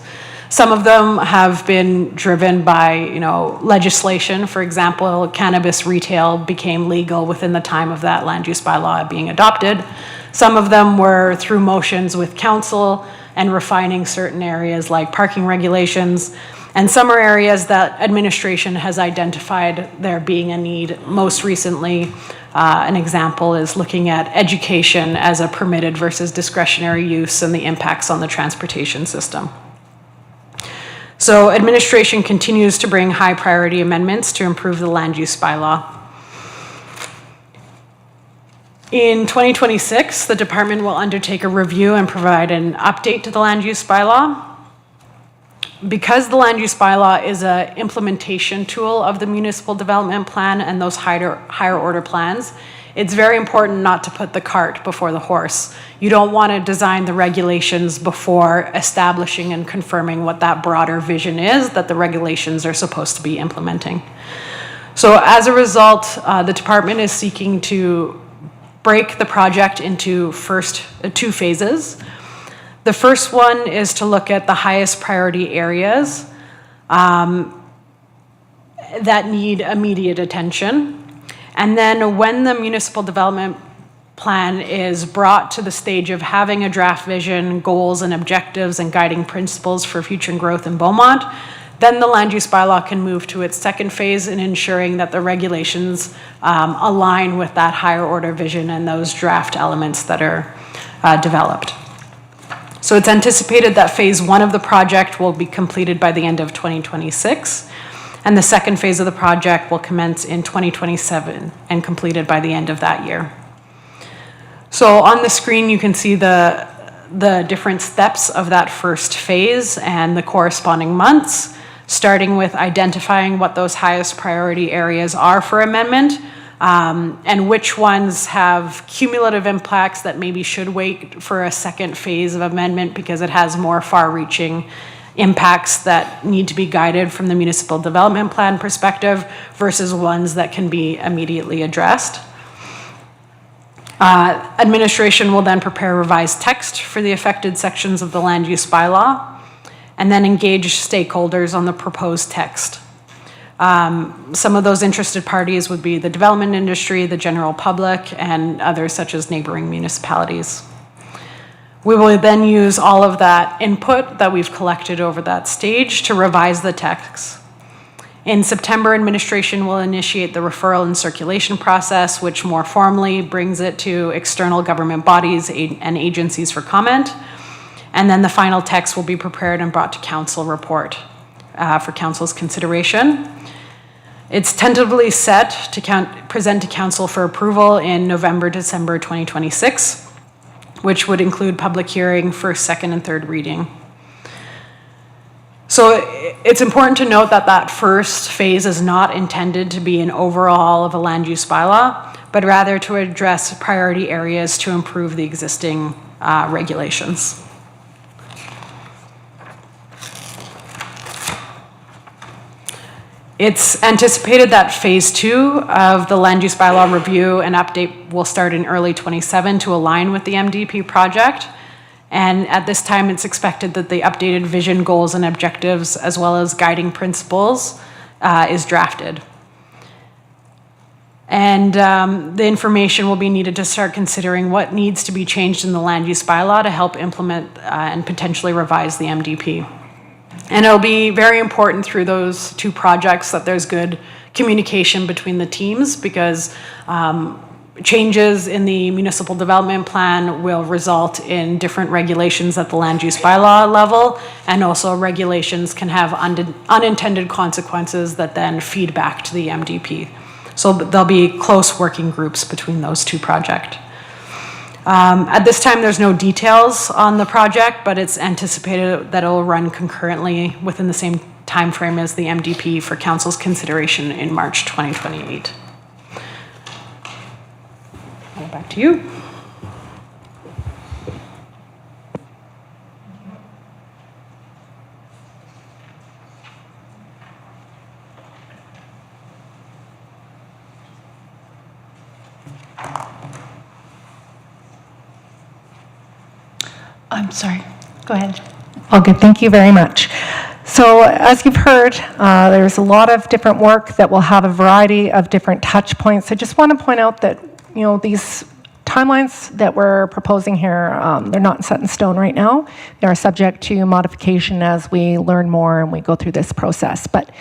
Some of them have been driven by, legislation. For example, cannabis retail became legal within the time of that land use bylaw being adopted. Some of them were through motions with council and refining certain areas like parking regulations. And some are areas that administration has identified there being a need. Most recently, an example is looking at education as a permitted versus discretionary use and the impacts on the transportation system. So administration continues to bring high priority amendments to improve the land use bylaw. In 2026, the department will undertake a review and provide an update to the land use bylaw. Because the land use bylaw is an implementation tool of the municipal development plan and those higher order plans, it's very important not to put the cart before the horse. You don't want to design the regulations before establishing and confirming what that broader vision is that the regulations are supposed to be implementing. So as a result, the department is seeking to break the project into two phases. The first one is to look at the highest priority areas that need immediate attention. And then when the municipal development plan is brought to the stage of having a draft vision, goals and objectives and guiding principles for future growth in Beaumont, then the land use bylaw can move to its second phase in ensuring that the regulations align with that higher order vision and those draft elements that are developed. So it's anticipated that phase 1 of the project will be completed by the end of 2026, and the second phase of the project will commence in 2027 and completed by the end of that year. So on the screen, you can see the different steps of that first phase and the corresponding months, starting with identifying what those highest priority areas are for amendment, and which ones have cumulative impacts that maybe should wait for a second phase of amendment because it has more far-reaching impacts that need to be guided from the municipal development plan perspective versus ones that can be immediately addressed. Administration will then prepare revised text for the affected sections of the land use bylaw and then engage stakeholders on the proposed text. Some of those interested parties would be the development industry, the general public, and others such as neighboring municipalities. We will then use all of that input that we've collected over that stage to revise the text. In September, administration will initiate the referral and circulation process, which more formally brings it to external government bodies and agencies for comment. And then the final text will be prepared and brought to council report for council's consideration. It's tentatively set to present to council for approval in November, December 2026, which would include public hearing, first, second, and third reading. So it's important to note that that first phase is not intended to be an overhaul of a land use bylaw, but rather to address priority areas to improve the existing regulations. It's anticipated that phase 2 of the land use bylaw review and update will start in early 27 to align with the MDP project. And at this time, it's expected that the updated vision, goals, and objectives, as well as guiding principles, is drafted. And the information will be needed to start considering what needs to be changed in the land use bylaw to help implement and potentially revise the MDP. And it'll be very important through those two projects that there's good communication between the teams because changes in the municipal development plan will result in different regulations at the land use bylaw level, and also regulations can have unintended consequences that then feed back to the MDP. So there'll be close working groups between those two projects. At this time, there's no details on the project, but it's anticipated that it will run concurrently within the same time frame as the MDP for council's consideration in March 2028. Back to you. I'm sorry. Go ahead. All good, thank you very much. So as you've heard, there's a lot of different work that will have a variety of different touch points. I just want to point out that, you know, these timelines that we're proposing here, they're not set in stone right now. They are subject to modification as we learn more and we go through this process. But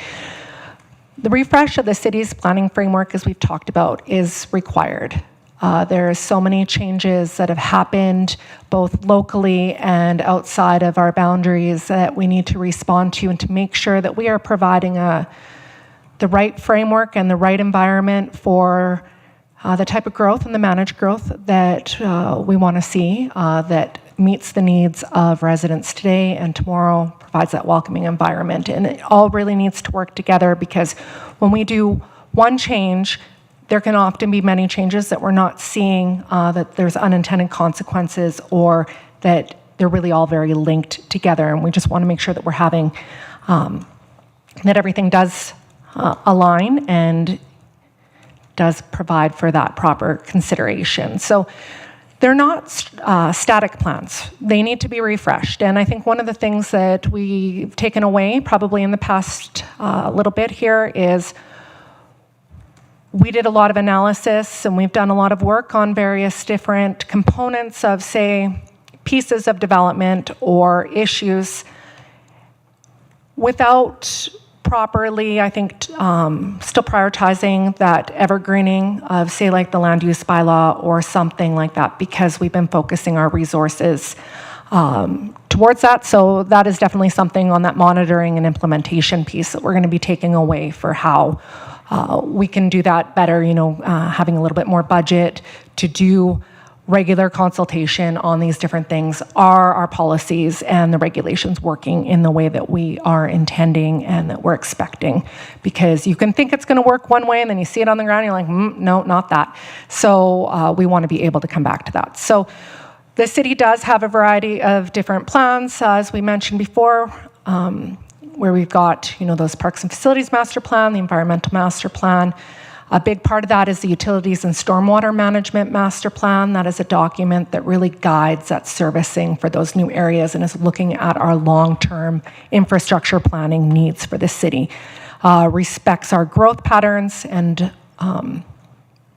the refresh of the city's planning framework, as we've talked about, is required. There are so many changes that have happened both locally and outside of our boundaries that we need to respond to and to make sure that we are providing the right framework and the right environment for the type of growth and the managed growth that we want to see that meets the needs of residents today and tomorrow, provides that welcoming environment. And it all really needs to work together because when we do one change, there can often be many changes that we're not seeing, that there's unintended consequences or that they're really all very linked together. And we just want to make sure that we're having, that everything does align and does provide for that proper consideration. So they're not static plans. They need to be refreshed. And I think one of the things that we've taken away probably in the past little bit here is we did a lot of analysis and we've done a lot of work on various different components of, say, pieces of development or issues without properly, I think still prioritizing that evergreening of, say, like the land use bylaw or something like that, because we've been focusing our resources towards that. So that is definitely something on that monitoring and implementation piece that we're going to be taking away for how we can do that better, having a little bit more budget to do regular consultation on these different things. Are our policies and the regulations working in the way that we are intending and that we're expecting? Because you can think it's going to work one way and then you see it on the ground and you're like, no, not that. So we want to be able to come back to that. So the city does have a variety of different plans, as we mentioned before, where we've got, those parks and facilities master plan, the environmental master plan. A big part of that is the utilities and stormwater management master plan. That is a document that really guides that servicing for those new areas and is looking at our long-term infrastructure planning needs for the city. Respects our growth patterns and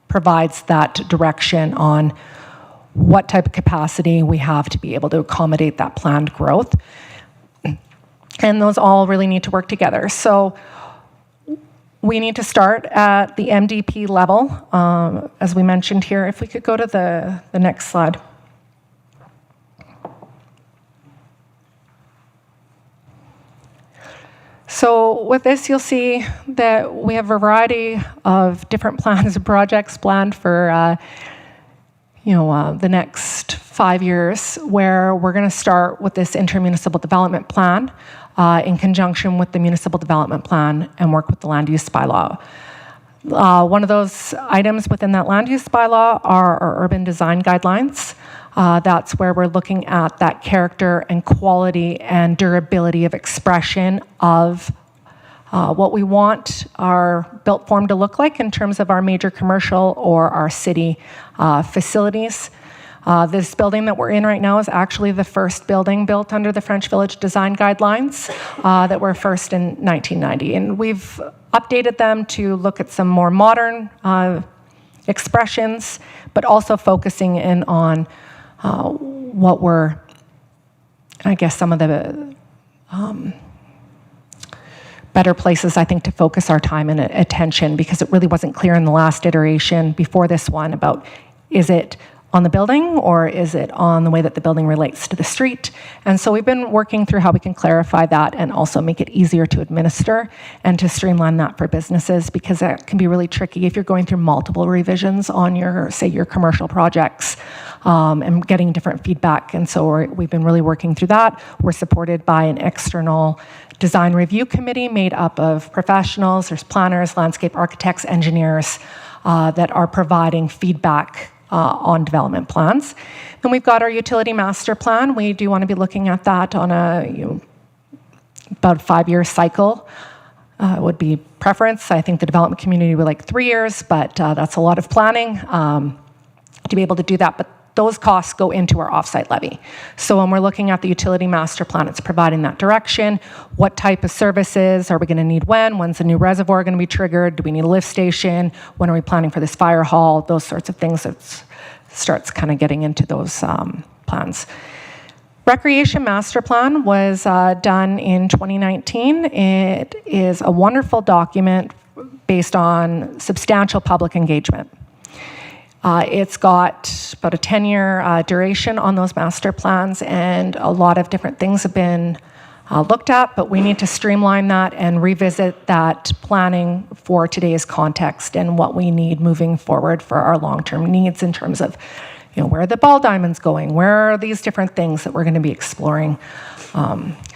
provides that direction on what type of capacity we have to be able to accommodate that planned growth. And those all really need to work together. So we need to start at the MDP level, as we mentioned here. If we could go to the next slide. So with this, you'll see that we have a variety of different plans and projects planned for the next 5 years, where we're going to start with this intermunicipal development plan in conjunction with the municipal development plan and work with the land use bylaw. One of those items within that land use bylaw are our urban design guidelines. That's where we're looking at that character and quality and durability of expression of what we want our built form to look like in terms of our major commercial or our city facilities. This building that we're in right now is actually the first building built under the French Village Design Guidelines that were first in 1990. And we've updated them to look at some more modern expressions, but also focusing in on what were, I guess, some of the better places, I think, to focus our time and attention, because it really wasn't clear in the last iteration before this one about, is it on the building or is it on the way that the building relates to the street? And so we've been working through how we can clarify that and also make it easier to administer and to streamline that for businesses, because that can be really tricky if you're going through multiple revisions on your, say, your commercial projects and getting different feedback. And so we've been really working through that. We're supported by an external design review committee made up of professionals. There's planners, landscape architects, engineers that are providing feedback on development plans. Then we've got our utility master plan. We do want to be looking at that on a about a 5-year cycle. Would be preference. I think the development community would like 3 years, but that's a lot of planning to be able to do that. But those costs go into our offsite levy. So when we're looking at the utility master plan, it's providing that direction. What type of services are we going to need when? When's the new reservoir going to be triggered? Do we need a lift station? When are we planning for this fire hall? Those sorts of things. It starts kind of getting into those plans. Recreation Master Plan was done in 2019. It is a wonderful document based on substantial public engagement. It's got about a 10-year duration on those master plans, and a lot of different things have been looked at, but we need to streamline that and revisit that planning for today's context and what we need moving forward for our long-term needs in terms of, where are the ball diamonds going? Where are these different things that we're going to be exploring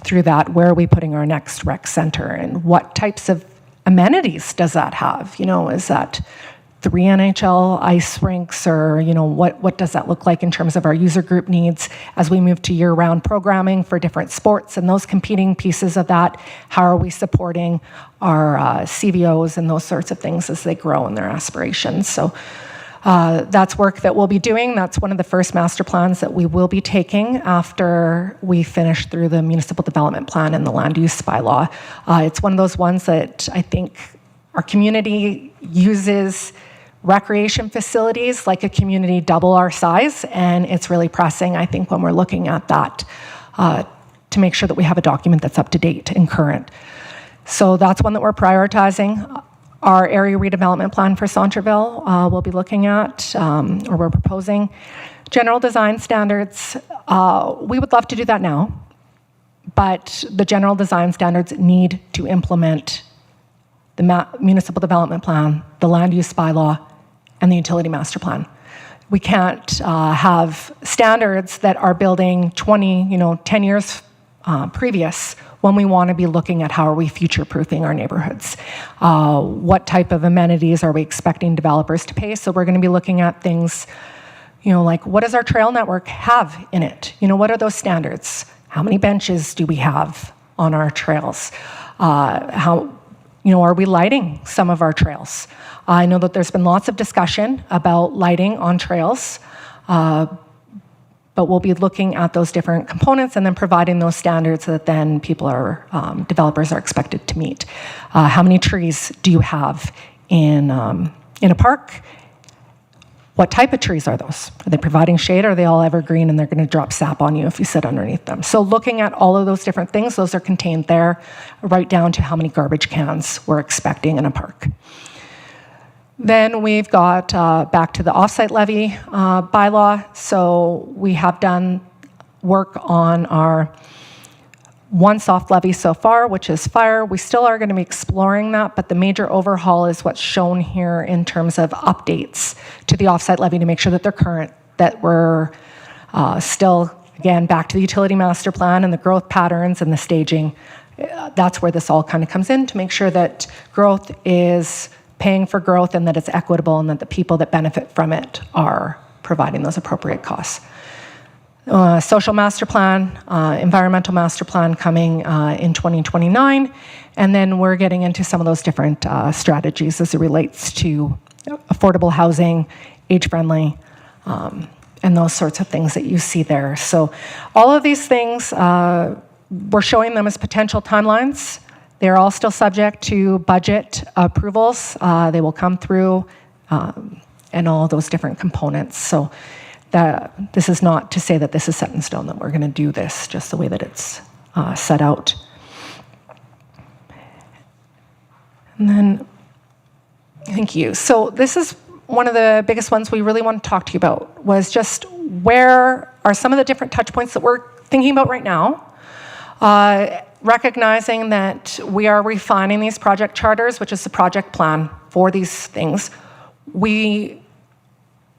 through that? Where are we putting our next rec center, and what types of amenities does that have? Is that 3 NHL ice rinks, or what does that look like in terms of our user group needs as we move to year-round programming for different sports and those competing pieces of that? How are we supporting our CVOs and those sorts of things as they grow in their aspirations? So that's work that we'll be doing. That's one of the first master plans that we will be taking after we finish through the municipal development plan and the land use bylaw. It's one of those ones that I think our community uses recreation facilities like a community double our size, and it's really pressing, I think, when we're looking at that to make sure that we have a document that's up to date and current. So that's one that we're prioritizing. Our area redevelopment plan for Centreville, we'll be looking at, or we're proposing. General design standards, we would love to do that now, but the general design standards need to implement the municipal development plan, the land use bylaw, and the utility master plan. We can't have standards that are building 10 years previous when we want to be looking at how are we future-proofing our neighborhoods. What type of amenities are we expecting developers to pay? So we're going to be looking at things, like what does our trail network have in it? What are those standards? How many benches do we have on our trails? Are we lighting some of our trails? I know that there's been lots of discussion about lighting on trails, but we'll be looking at those different components and then providing those standards that then developers are expected to meet. How many trees do you have in a park? What type of trees are those? Are they providing shade, or are they all evergreen and they're going to drop sap on you if you sit underneath them? So looking at all of those different things, those are contained there, right down to how many garbage cans we're expecting in a park. Then we've got back to the offsite levy bylaw. So we have done work on our one soft levy so far, which is fire. We still are going to be exploring that, but the major overhaul is what's shown here in terms of updates to the offsite levy to make sure that they're current, that we're still, again, back to the utility master plan and the growth patterns and the staging. That's where this all kind of comes in, to make sure that growth is paying for growth and that it's equitable and that the people that benefit from it are providing those appropriate costs. Social master plan, environmental master plan coming in 2029, and then we're getting into some of those different strategies as it relates to affordable housing, age-friendly, and those sorts of things that you see there. So all of these things, we're showing them as potential timelines. They're all still subject to budget approvals. They will come through, and all those different components. So this is not to say that this is set in stone, that we're going to do this just the way that it's set out. And then, thank you. So this is one of the biggest ones we really want to talk to you about, was just where are some of the different touch points that we're thinking about right now, recognizing that we are refining these project charters, which is the project plan for these things. We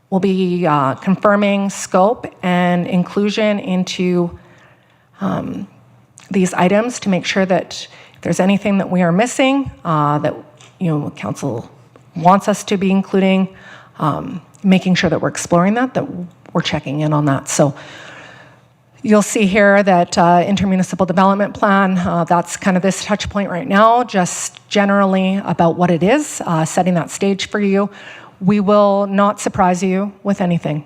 will be confirming scope and inclusion into these items to make sure that if there's anything that we are missing, that council wants us to be including, making sure that we're exploring that we're checking in on that. So you'll see here that intermunicipal development plan, that's kind of this touch point right now, just generally about what it is, setting that stage for you. We will not surprise you with anything.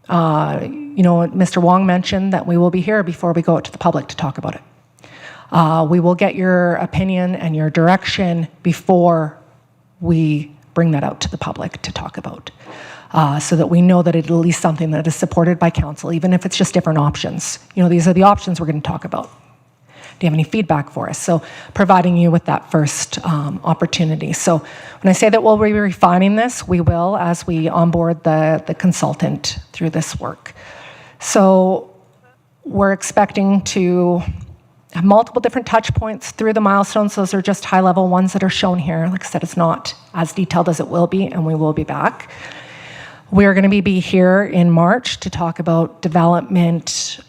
Mr. Wong mentioned that we will be here before we go out to the public to talk about it. We will get your opinion and your direction before we bring that out to the public to talk about, so that we know that it's at least something that is supported by council, even if it's just different options. These are the options we're going to talk about. Do you have any feedback for us? So providing you with that first opportunity. So when I say that we'll be refining this, we will as we onboard the consultant through this work. So we're expecting to have multiple different touch points through the milestones. Those are just high-level ones that are shown here. Like I said, it's not as detailed as it will be, and we will be back. We're going to be here in March to talk about development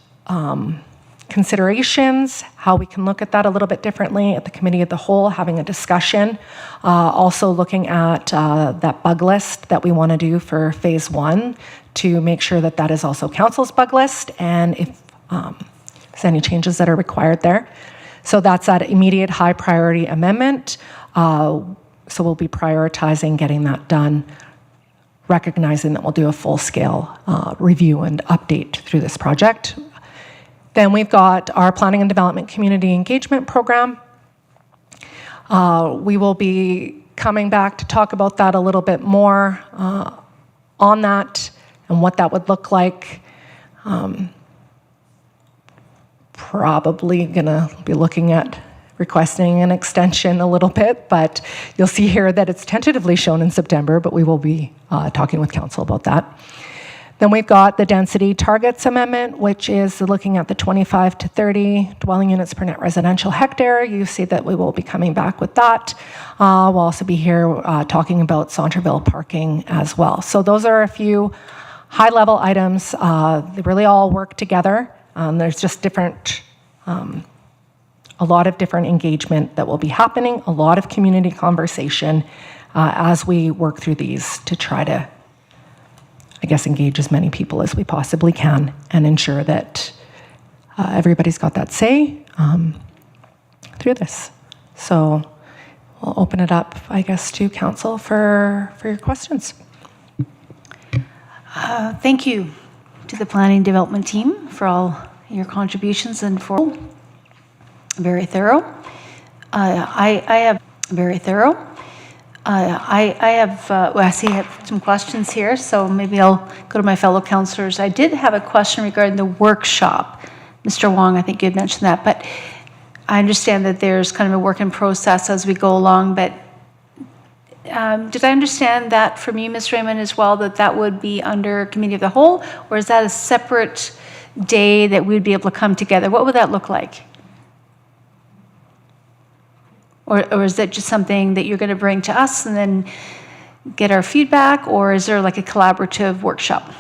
considerations, how we can look at that a little bit differently at the committee of the whole, having a discussion. Also looking at that bug list that we want to do for phase 1 to make sure that that is also council's bug list, and if there's any changes that are required there. So that's that immediate high priority amendment. So we'll be prioritizing getting that done, recognizing that we'll do a full-scale review and update through this project. Then we've got our planning and development community engagement program. We will be coming back to talk about that a little bit more on that and what that would look like. Probably gonna be looking at requesting an extension a little bit, but you'll see here that it's tentatively shown in September, but we will be talking with council about that. Then we've got the density targets amendment, which is looking at the 25 to 30 dwelling units per net residential hectare. You see that we will be coming back with that. We'll also be here talking about Centerville parking as well. So those are a few high-level items. They really all work together. There's just different, a lot of different engagement that will be happening, a lot of community conversation as we work through these to try to, I guess, engage as many people as we possibly can and ensure that everybody's got that say through this. So we'll open it up, I guess, to council for your questions. Thank you to the planning development team for all your contributions and for very thorough. I have very thorough. Well, I see I have some questions here, so maybe I'll go to my fellow councillors. I did have a question regarding the workshop. Mr. Wong, I think you had mentioned that, but I understand that there's kind of a work in process as we go along, but did I understand that from you, Ms. Raymond, as well, that that would be under Committee of the Whole, or is that a separate day that we'd be able to come together? What would that look like? Or is that just something that you're going to bring to us and then get our feedback, or is there like a collaborative workshop?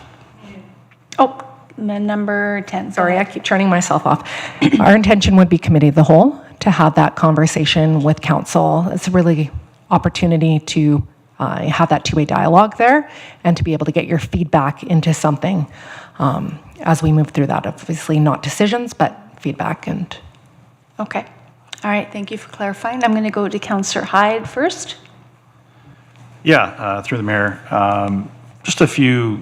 Oh, number 10. Sorry, I keep turning myself off. Our intention would be Committee of the Whole to have that conversation with council. It's a really opportunity to have that two-way dialogue there and to be able to get your feedback into something as we move through that. Obviously not decisions, but feedback and... Okay. All right, thank you for clarifying. I'm going to go to Councillor Hyde first. Yeah, through the mayor. Just a few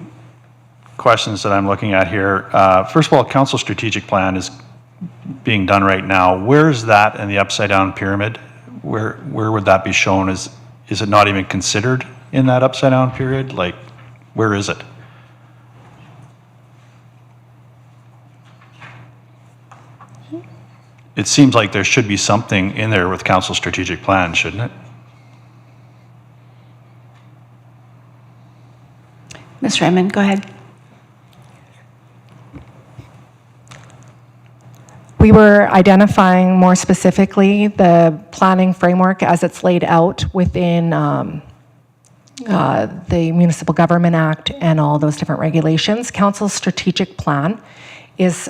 questions that I'm looking at here. First of all, council strategic plan is being done right now. Where is that in the upside down pyramid? Where would that be shown? Is it not even considered in that upside down period? Like, where is it? It seems like there should be something in there with council strategic plan, shouldn't it? Ms. Raymond, go ahead. We were identifying more specifically the planning framework as it's laid out within the Municipal Government Act and all those different regulations. Council's strategic plan is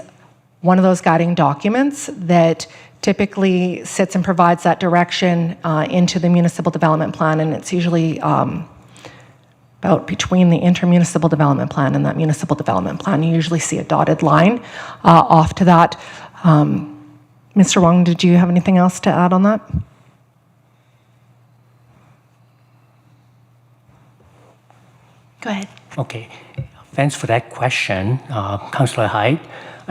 one of those guiding documents that typically sits and provides that direction into the municipal development plan, and it's usually about between the intermunicipal development plan and that municipal development plan. You usually see a dotted line off to that. Mr. Wong, did you have anything else to add on that? Go ahead. Okay, thanks for that question, Councillor Hyde.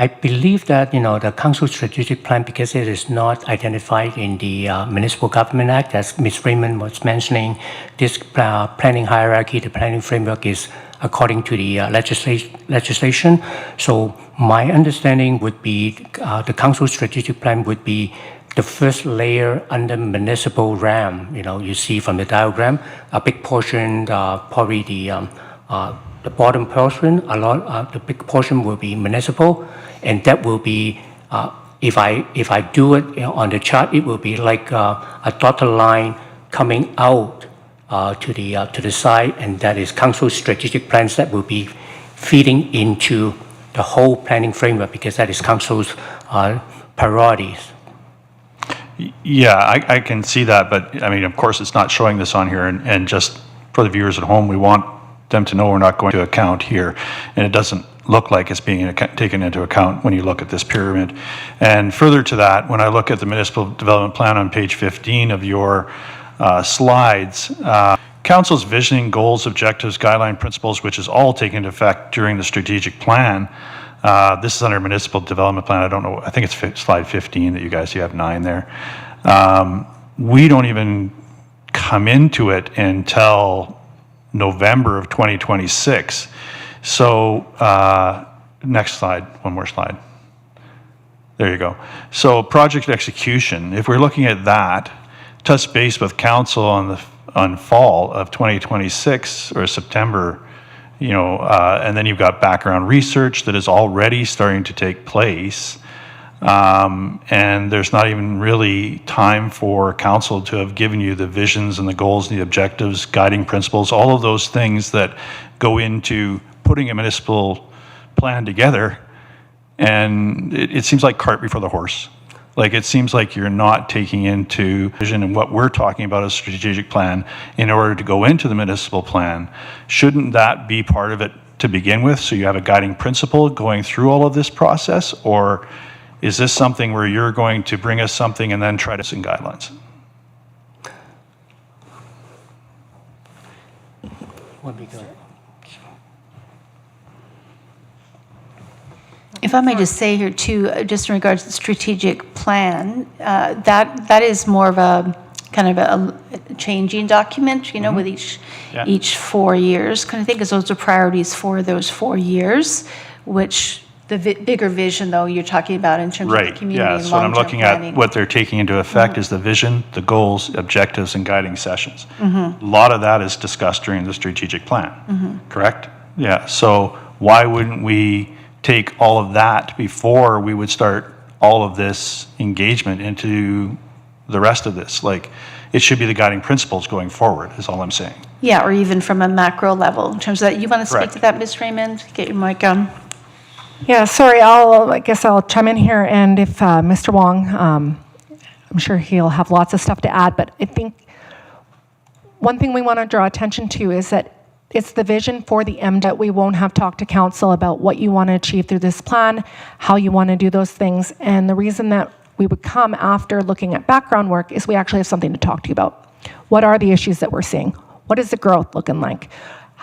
I believe that, the council strategic plan, because it is not identified in the Municipal Government Act, as Ms. Raymond was mentioning, this planning hierarchy, the planning framework is according to the legislation. So my understanding would be the council strategic plan would be the first layer under municipal realm. You see from the diagram, a big portion, probably the bottom portion, the big portion will be municipal, and that will be, if I do it on the chart, it will be like a dotted line coming out to the side, and that is council strategic plans that will be feeding into the whole planning framework, because that is council's priorities. Yeah, I can see that, but I mean, of course, it's not showing this on here, and just for the viewers at home, we want them to know we're not going to account here, and it doesn't look like it's being taken into account when you look at this pyramid. And further to that, when I look at the municipal development plan on page 15 of your slides, council's visioning, goals, objectives, guideline principles, which is all taken into effect during the strategic plan. This is under municipal development plan. I don't know, I think it's slide 15 that you guys, you have 9 there. We don't even come into it until November of 2026. So next slide, one more slide. There you go. So project execution, if we're looking at that, touch base with council on fall of 2026 or September, and then you've got background research that is already starting to take place. And there's not even really time for council to have given you the visions and the goals and the objectives, guiding principles, all of those things that go into putting a municipal plan together. And it seems like cart before the horse. Like, it seems like you're not taking into vision and what we're talking about as strategic plan in order to go into the municipal plan. Shouldn't that be part of it to begin with? So you have a guiding principle going through all of this process? Or is this something where you're going to bring us something and then try to set guidelines? Would be good. If I may just say here too, just in regards to the strategic plan, that is more of a kind of a changing document, with each 4 years. Kind of think as those are priorities for those 4 years, which the bigger vision though you're talking about in terms of the community and So I'm long-term looking planning. at what they're taking into effect is the vision, the goals, objectives, and guiding sessions. A lot of that is discussed during the strategic plan, correct? Yeah, so why wouldn't we take all of that before we would start all of this engagement into the rest of this? Like, it should be the guiding principles going forward, is all I'm saying. Yeah, or even from a macro level in terms of that. You want to speak Correct. to that, Ms. Raymond? Get your mic on. Yeah, sorry, I guess I'll chime in here, and if Mr. Wong, I'm sure he'll have lots of stuff to add, but I think one thing we want to draw attention to is that it's the vision for the MD that we won't have talked to council about what you want to achieve through this plan, how you want to do those things, and the reason that we would come after looking at background work is we actually have something to talk to you about. What are the issues that we're seeing? What is the growth looking like?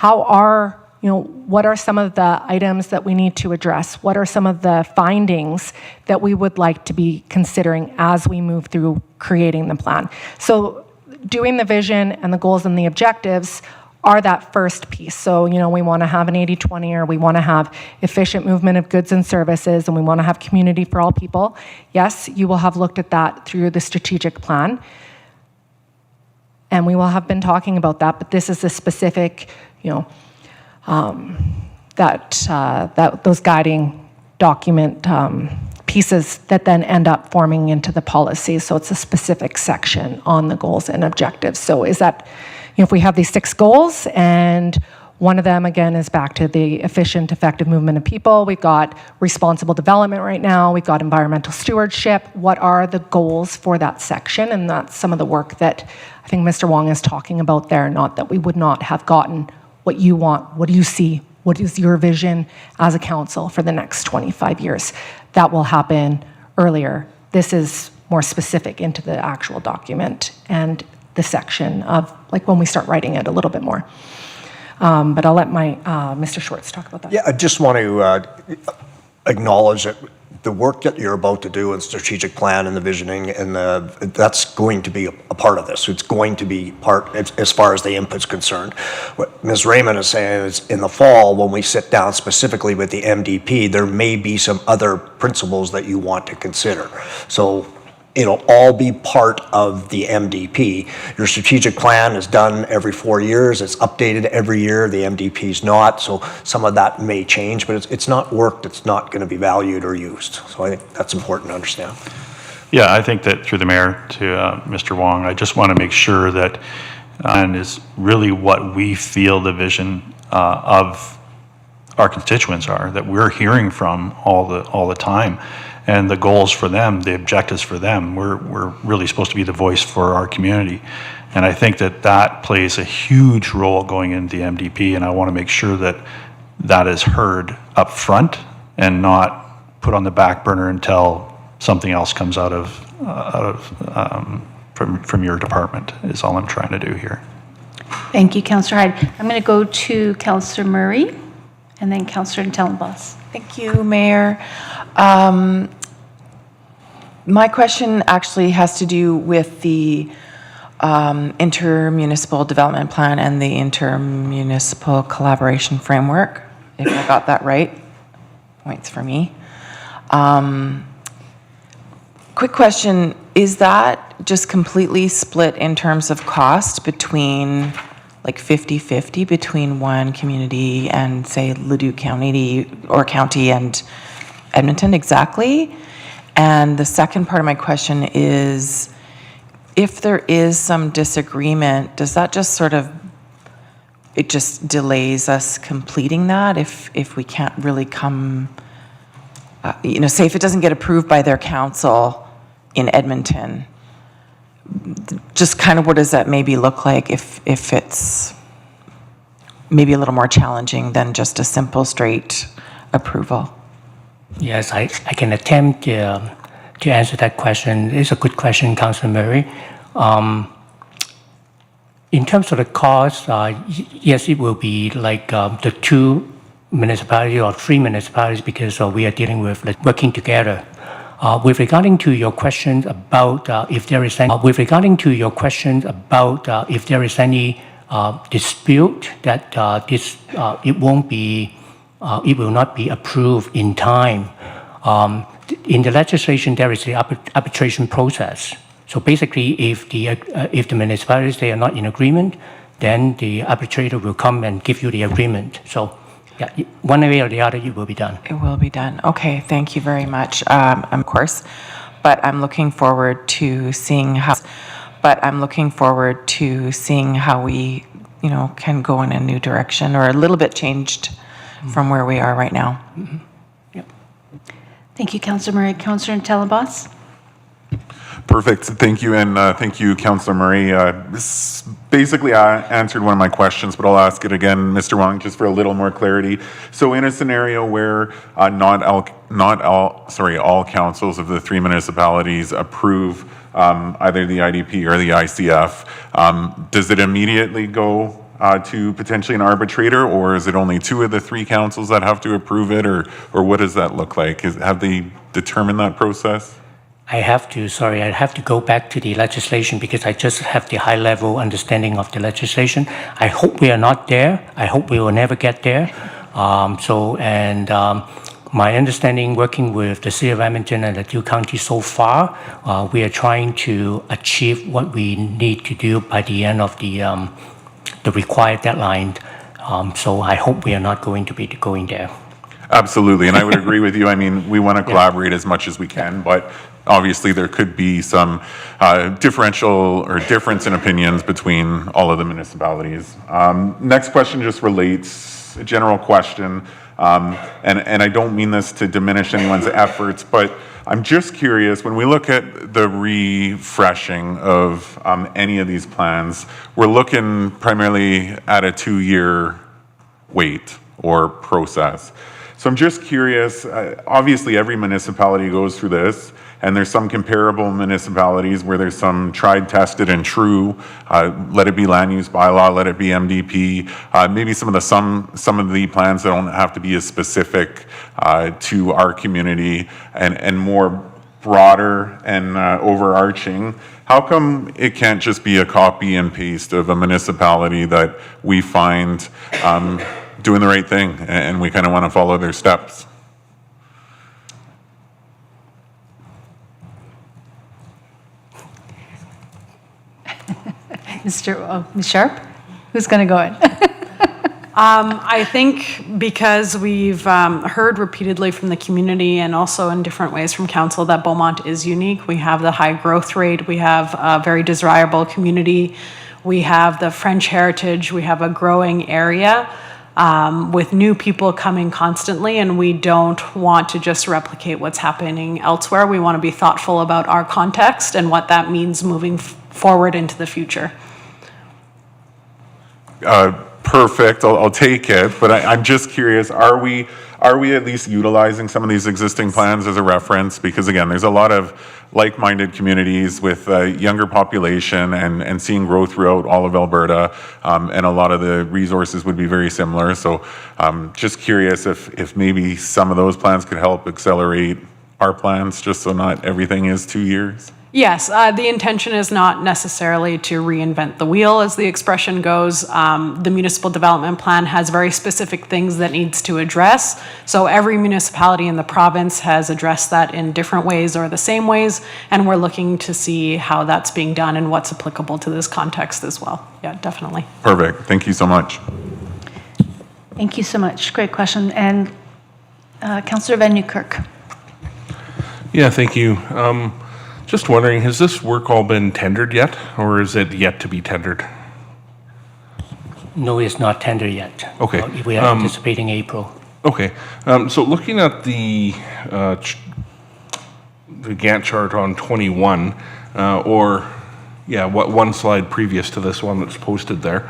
What are some of the items that we need to address? What are some of the findings that we would like to be considering as we move through creating the plan? So doing the vision and the goals and the objectives are that first piece. So, we want to have an 80-20, or we want to have efficient movement of goods and services, and we want to have community for all people. Yes, you will have looked at that through the strategic plan. And we will have been talking about that, but this is a specific, those guiding document pieces that then end up forming into the policy. So it's a specific section on the goals and objectives. So is that, if we have these 6 goals, and one of them, again, is back to the efficient, effective movement of people. We've got responsible development right now. We've got environmental stewardship. What are the goals for that section? And that's some of the work that I think Mr. Wong is talking about there, not that we would not have gotten what you want. What do you see? What is your vision as a council for the next 25 years? That will happen earlier. This is more specific into the actual document and the section of, like, when we start writing it a little bit more. But I'll let my Mr. Schwartz talk about that. Yeah, I just want to acknowledge that the work that you're about to do in strategic plan and the visioning, and that's going to be a part of this. It's going to be part as far as the input's concerned. What Ms. Raymond is saying is in the fall, when we sit down specifically with the MDP, there may be some other principles that you want to consider. So it'll all be part of the MDP. Your strategic plan is done every 4 years. It's updated every year. The MDP's not, so some of that may change, but it's not work that's not going to be valued or used. So I think that's important to understand. Yeah, I think that through the mayor to Mr. Wong, I just want to make sure that and is really what we feel the vision of our constituents are, that we're hearing from all the time. And the goals for them, the objectives for them, we're really supposed to be the voice for our community. And I think that plays a huge role going into the MDP, and I want to make sure that that is heard up front and not put on the back burner until something else comes out of from your department, is all I'm trying to do here. Thank you, Councillor Hyde. I'm going to go to Councillor Murray and then Councillor Tellenbos. Thank you, Mayor. My question actually has to do with the intermunicipal development plan and the intermunicipal collaboration framework, if I got that right. Points for me. Quick question, is that just completely split in terms of cost between, like 50-50 between one community and say Leduc County or county and Edmonton exactly? And the second part of my question is, if there is some disagreement, does that just sort of, it just delays us completing that if we can't really come, say if it doesn't get approved by their council in Edmonton, just kind of what does that maybe look like if it's maybe a little more challenging than just a simple straight approval? Yes, I can attempt to answer that question. It's a good question, Councillor Murray. In terms of the cost, yes, it will be like the two municipalities or three municipalities because we are dealing with working together. With regarding to your questions about if there is any, dispute that it will not be approved in time. In the legislation, there is the arbitration process. So basically, if the municipalities they are not in agreement, then the arbitrator will come and give you the agreement. So, yeah, one way or the other, it will be done. It will be done. Okay, thank you very much. Of course, but I'm looking forward to seeing how. We, can go in a new direction or a little bit changed from where we are right now. Mm-hmm. Yep. Thank you, Councillor Murray. Councillor Telebos? Perfect. Thank you, and thank you, Councillor Murray. This basically answered one of my questions, but I'll ask it again, Mr. Wong, just for a little more clarity. So, in a scenario where all councils of the three municipalities approve either the IDP or the ICF, does it immediately go to potentially an arbitrator, or is it only two of the three councils that have to approve it, or what does that look like? Have they determined that process? I have to go back to the legislation because I just have the high level understanding of the legislation. I hope we are not there. I hope we will never get there. My understanding working with the City of Edmonton and the Leduc County so far, we are trying to achieve what we need to do by the end of the required deadline. So I hope we are not going to be going there. Absolutely, and I would agree with you. I mean, we want to collaborate as much as we can, but obviously there could be some differential or difference in opinions between all of the municipalities. Next question just relates, a general question, and I don't mean this to diminish anyone's efforts, but I'm just curious, when we look at the refreshing of any of these plans, we're looking primarily at a 2-year wait or process. So I'm just curious, obviously every municipality goes through this, and there's some comparable municipalities where there's some tried, tested, and true, let it be land use bylaw, let it be MDP, maybe some of the plans that don't have to be as specific to our community and more broader and overarching. How come it can't just be a copy and paste of a municipality that we find doing the right thing and we kind of want to follow their steps? Ms. Sharp? Who's going to go in? I think because we've heard repeatedly from the community and also in different ways from council that Beaumont is unique. We have the high growth rate. We have a very desirable community. We have the French heritage. We have a growing area with new people coming constantly, and we don't want to just replicate what's happening elsewhere. We want to be thoughtful about our context and what that means moving forward into the future. Perfect, I'll take it, but I'm just curious, are we at least utilizing some of these existing plans as a reference? Because again, there's a lot of like-minded communities with a younger population and seeing growth throughout all of Alberta, and a lot of the resources would be very similar. So just curious if maybe some of those plans could help accelerate our plans, just so not everything is 2 years. Yes, the intention is not necessarily to reinvent the wheel, as the expression goes. The municipal development plan has very specific things that needs to address. So every municipality in the province has addressed that in different ways or the same ways, and we're looking to see how that's being done and what's applicable to this context as well. Yeah, definitely. Perfect. Thank you so much. Thank you so much. Great question. And Councillor Van Newkirk. Yeah, thank you. Just wondering, has this work all been tendered yet, or is it yet to be tendered? No, it's not tender yet. Okay. We are anticipating April. Okay. So looking at the Gantt chart on 21, one slide previous to this one that's posted there,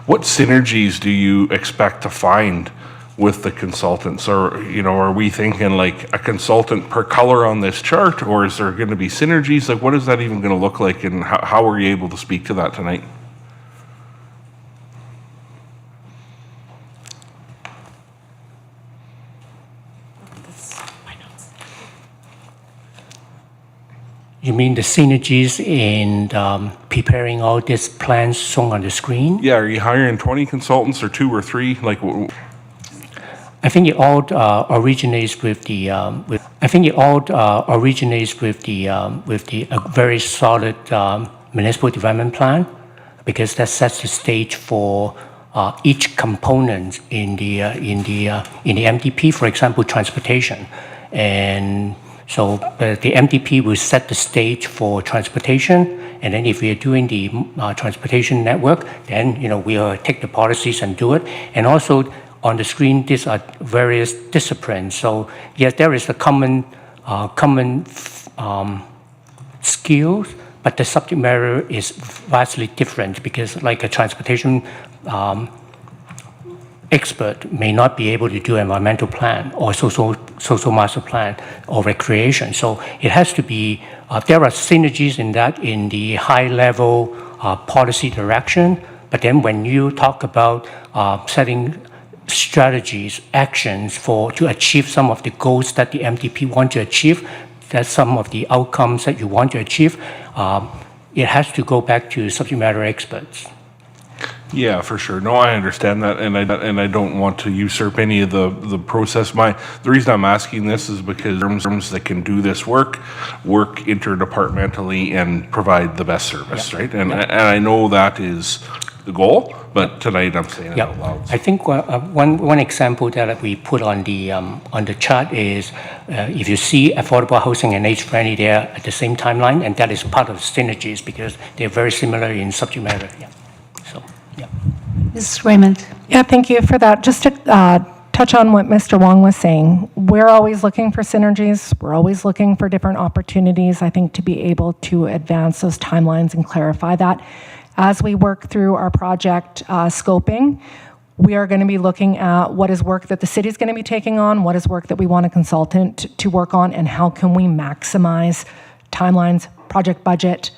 what synergies do you expect to find with the consultants? Or, are we thinking like a consultant per color on this chart, or is there going to be synergies? Like, what is that even going to look like, and how were you able to speak to that tonight? You mean the synergies in preparing all these plans shown on the screen? Yeah, are you hiring 20 consultants or 2 or 3? Like, I think it all originates with the. With a very solid municipal development plan, because that sets the stage for each component in the MDP. For example, transportation, and so the MDP will set the stage for transportation. And then if we are doing the transportation network, then we'll take the policies and do it. And also, on the screen, these are various disciplines. So yes, there is a common skills, but the subject matter is vastly different, because like a transportation expert may not be able to do environmental plan or social master plan or recreation. So it has to be, there are synergies in that in the high level policy direction, but then when you talk about setting strategies, actions to achieve some of the goals that the MDP want to achieve, that's some of the outcomes that you want to achieve, it has to go back to subject matter experts. yeah, for sure. No, I understand that, and I don't want to usurp any of the process. The reason I'm asking this is because firms that can do this work interdepartmentally and provide the best service, right? And I know that is the goal, but tonight I'm saying it out loud. I think one example that we put on the chart is if you see affordable housing and age-friendly there at the same timeline, and that is part of synergies because they're very similar in subject matter. Yeah. So, yeah. Ms. Raymond. Yeah, thank you for that. Just to touch on what Mr. Wong was saying, we're always looking for synergies. We're always looking for different opportunities, I think, to be able to advance those timelines and clarify that. As we work through our project scoping, we are going to be looking at what is work that the city is going to be taking on, what is work that we want a consultant to work on, and how can we maximize timelines, project budget,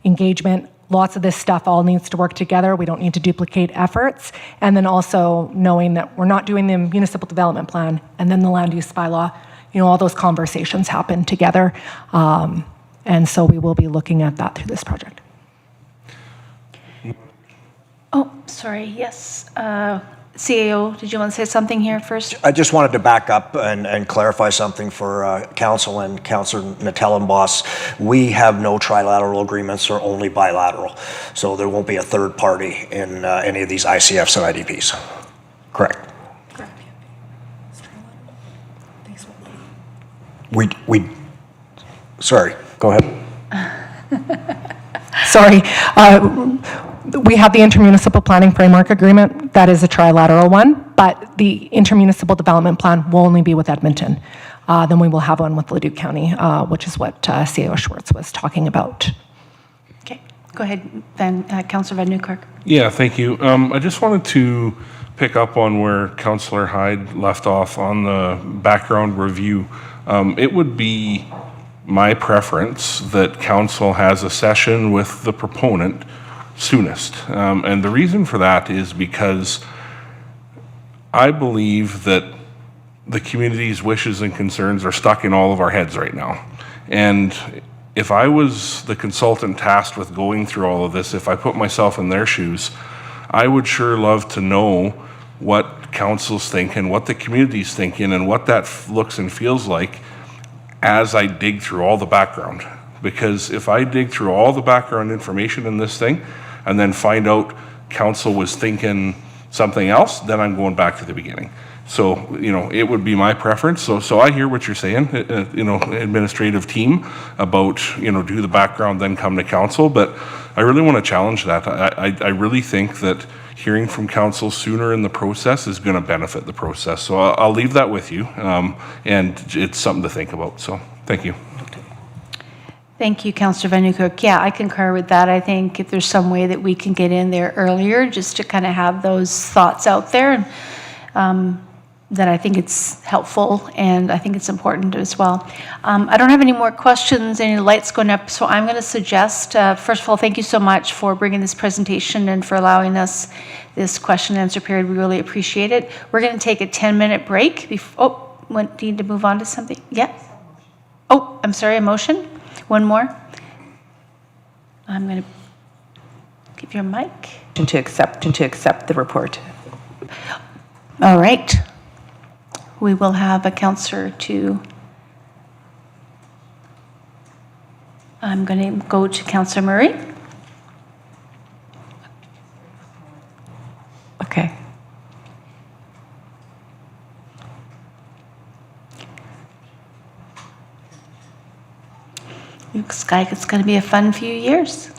engagement. Lots of this stuff all needs to work together. We don't need to duplicate efforts. And then also knowing that we're not doing the municipal development plan and then the land use bylaw, all those conversations happen together. And so we will be looking at that through this project. Oh, sorry, yes. CAO, did you want to say something here first? I just wanted to back up and clarify something for Council and Councillor Natellenboss. We have no trilateral agreements or only bilateral. So there won't be a third party in any of these ICFs and IDPs. Correct. Sorry, go ahead. Sorry. We have the intermunicipal planning framework agreement. That is a trilateral one, but the intermunicipal development plan will only be with Edmonton. Then we will have one with Leduc County, which is what CAO Schwartz was talking about. Okay, go ahead, Councillor Van Newkirk. Yeah, thank you. I just wanted to pick up on where Councillor Hyde left off on the background review. It would be my preference that council has a session with the proponent soonest. And the reason for that is because I believe that the community's wishes and concerns are stuck in all of our heads right now. And if I was the consultant tasked with going through all of this, if I put myself in their shoes, I would sure love to know what council's thinking, what the community's thinking, and what that looks and feels like as I dig through all the background. Because if I dig through all the background information in this thing and then find out council was thinking something else, then I'm going back to the beginning. So, you know, it would be my preference. So I hear what you're saying, you know, administrative team about, you know, do the background, then come to council. But I really want to challenge that. I really think that hearing from council sooner in the process is going to benefit the process. So I'll leave that with you. And it's something to think about. So thank you. Thank you, Councillor Van Nieuwkerk. Yeah, I concur with that. I think if there's some way that we can get in there earlier, just to kind of have those thoughts out there, then I think it's helpful, and I think it's important as well. I don't have any more questions, any lights going up, so I'm going to suggest, first of all, thank you so much for bringing this presentation and for allowing us this question and answer period. We really appreciate it. We're going to take a 10-minute break. Do you need to move on to something? Yeah? Oh, I'm sorry, a motion? One more. I'm going to give you a mic. To accept the report. All right. We will have a counselor to, I'm going to go to Councillor Murray. Okay. Looks like it's going to be a fun few years.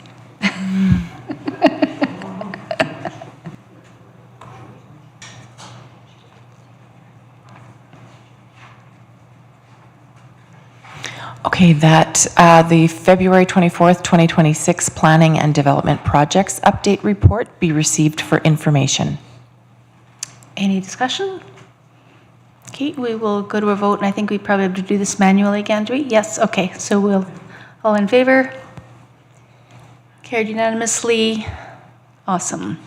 Okay, that the February 24th, 2026 Planning and Development Projects Update Report be received for information. Any discussion? Okay, we will go to a vote, and I think we probably have to do this manually again, do we? Yes, okay, so we'll, all in favor? Carried unanimously. Awesome,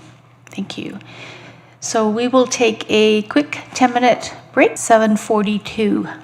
thank you. So we will take a quick 10-minute break, 7:42.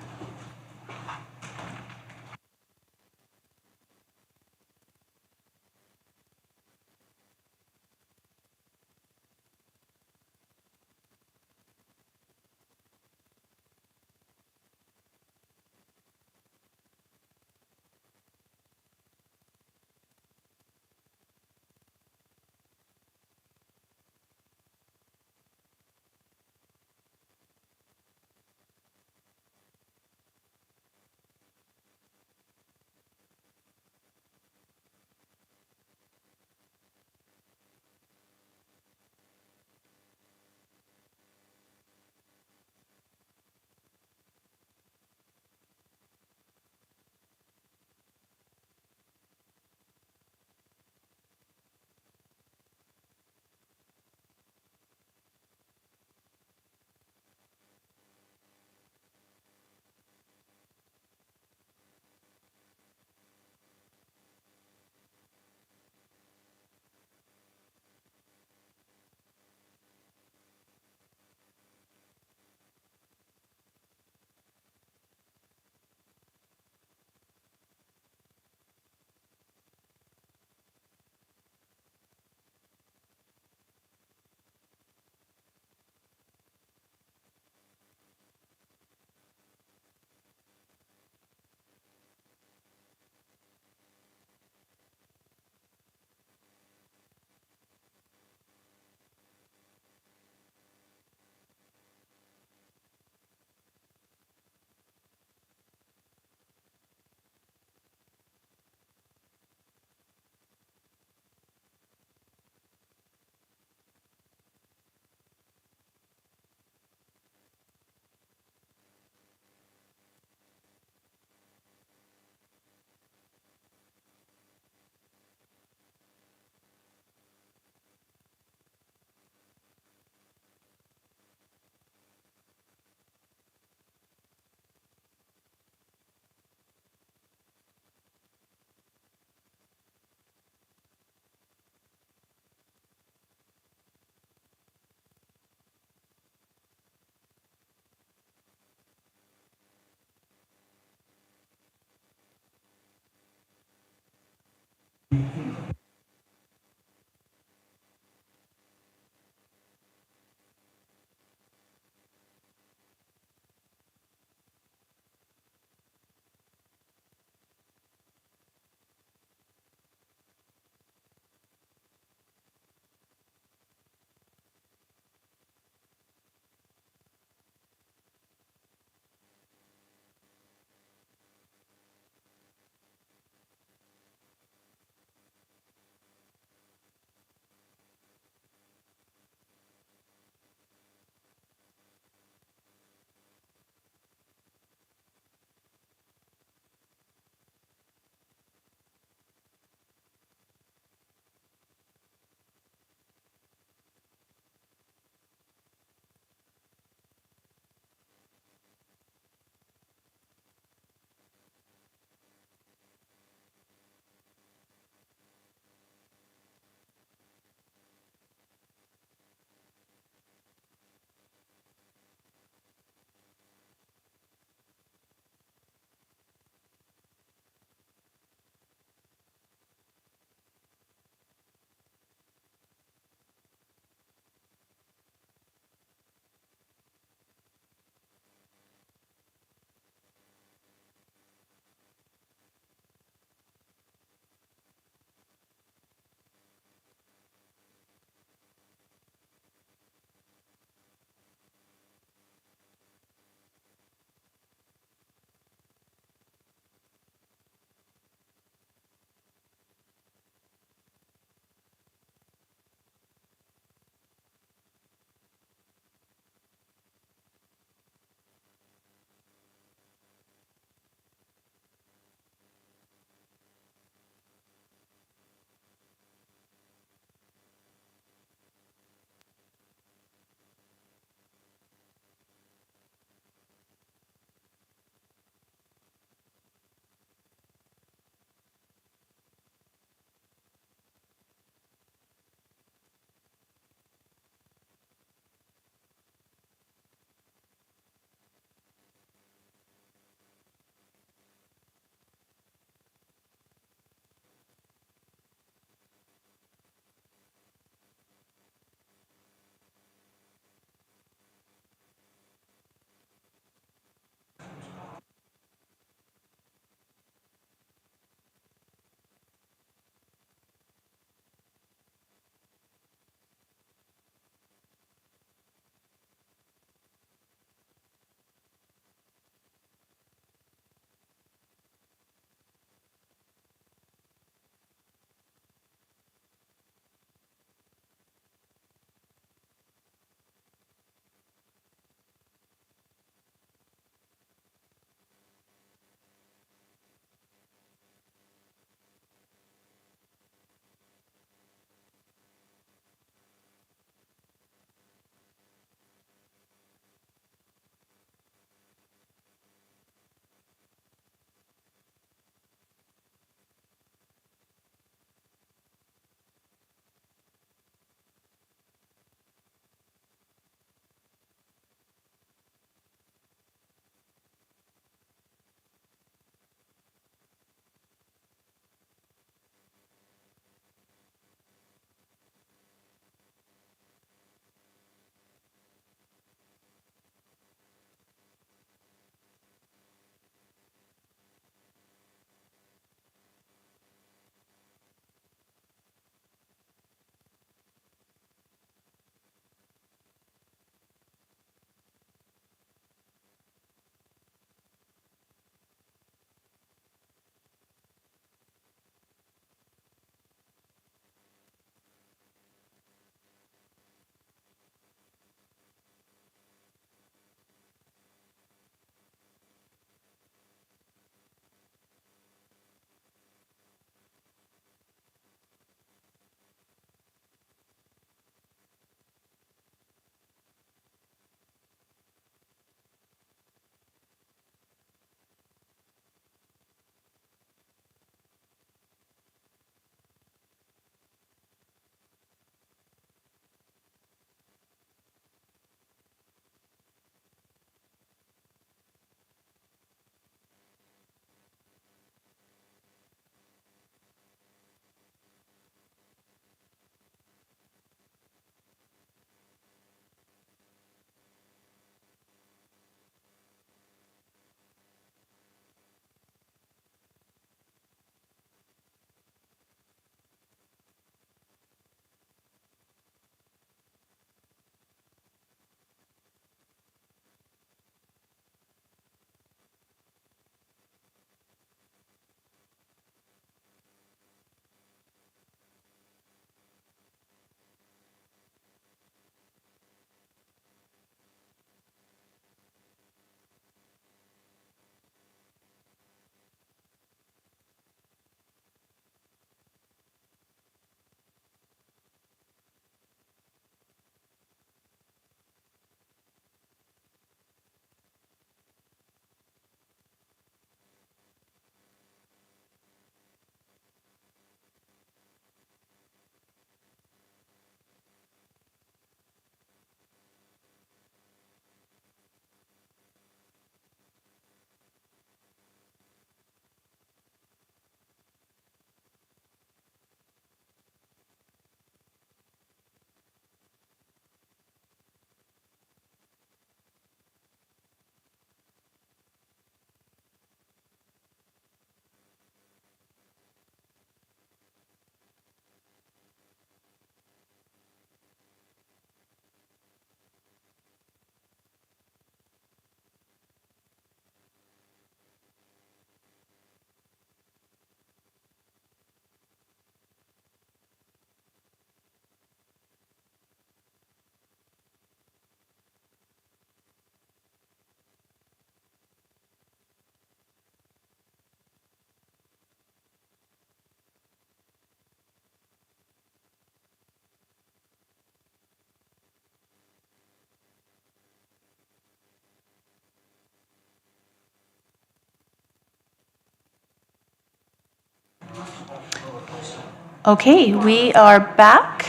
Okay, we are back.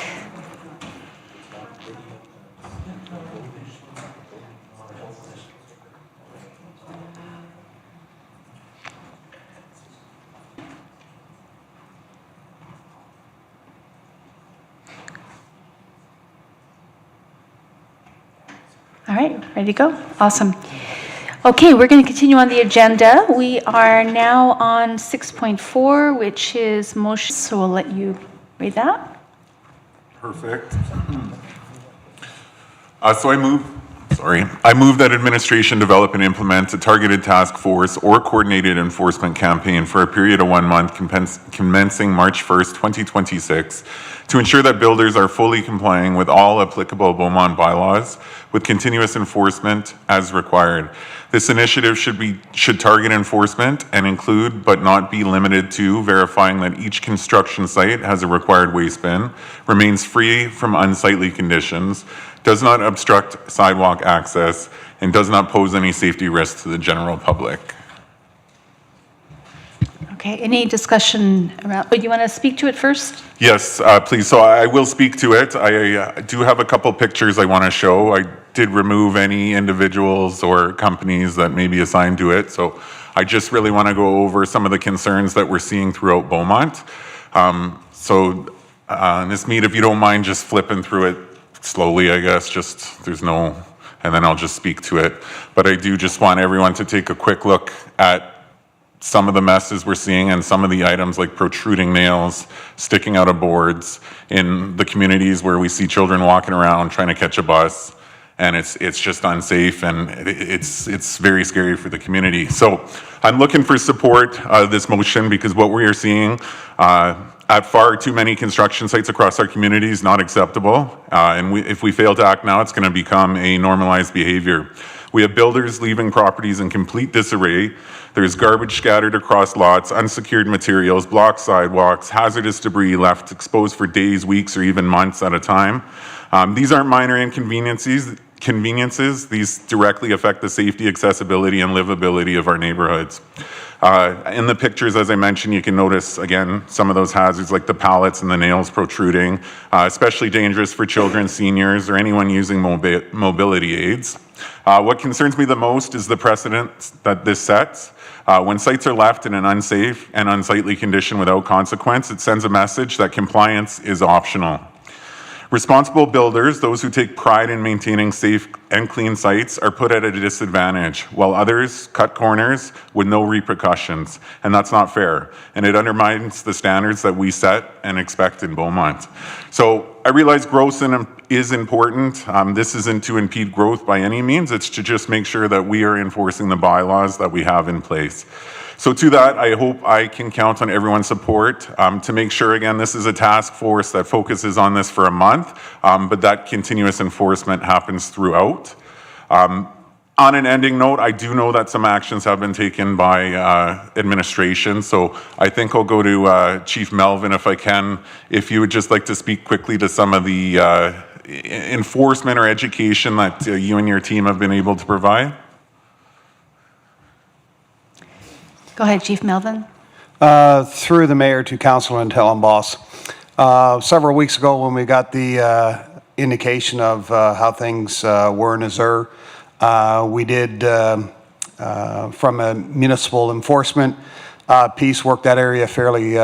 All right, ready to go? Awesome. Okay, we're going to continue on the agenda. We are now on 6.4, which is motion, so we'll let you read that. Perfect. So I move that administration develop and implement a targeted task force or coordinated enforcement campaign for a period of 1 month commencing March 1st, 2026, to ensure that builders are fully complying with all applicable Beaumont bylaws with continuous enforcement as required. This initiative should target enforcement and include, but not be limited to, verifying that each construction site has a required waste bin, remains free from unsightly conditions, does not obstruct sidewalk access, and does not pose any safety risk to the general public. Okay, any discussion around, but you want to speak to it first? Yes, please. So I will speak to it. I do have a couple pictures I want to show. I did remove any individuals or companies that may be assigned to it. So I just really want to go over some of the concerns that we're seeing throughout Beaumont. Ms. Mead, if you don't mind just flipping through it slowly, I guess, and then I'll just speak to it. But I do just want everyone to take a quick look at some of the messes we're seeing and some of the items like protruding nails, sticking out of boards in the communities where we see children walking around trying to catch a bus, and it's just unsafe, and it's very scary for the community. So I'm looking for support this motion, because what we are seeing at far too many construction sites across our community is not acceptable, and if we fail to act now, it's going to become a normalized behavior. We have builders leaving properties in complete disarray. There's garbage scattered across lots, unsecured materials, blocked sidewalks, hazardous debris left exposed for days, weeks, or even months at a time. These aren't minor inconveniences. These directly affect the safety, accessibility, and livability of our neighborhoods. In the pictures, as I mentioned, you can notice, again, some of those hazards like the pallets and the nails protruding, especially dangerous for children, seniors, or anyone using mobility aids. What concerns me the most is the precedent that this sets. When sites are left in an unsafe and unsightly condition without consequence, it sends a message that compliance is optional. Responsible builders, those who take pride in maintaining safe and clean sites, are put at a disadvantage, while others cut corners with no repercussions, and that's not fair, and it undermines the standards that we set and expect in Beaumont. So I realize growth is important. This isn't to impede growth by any means, it's to just make sure that we are enforcing the bylaws that we have in place. So to that, I hope I can count on everyone's support to make sure, again, this is a task force that focuses on this for a month, but that continuous enforcement happens throughout. On an ending note, I do know that some actions have been taken by administration, so I think I'll go to Chief Melvin if I can, if you would just like to speak quickly to some of the enforcement or education that you and your team have been able to provide. Go ahead, Chief Melvin. Through the mayor to Councilor Tellenboss. Several weeks ago, when we got the indication of how things were in Azure, we did, from a municipal enforcement piece, work that area fairly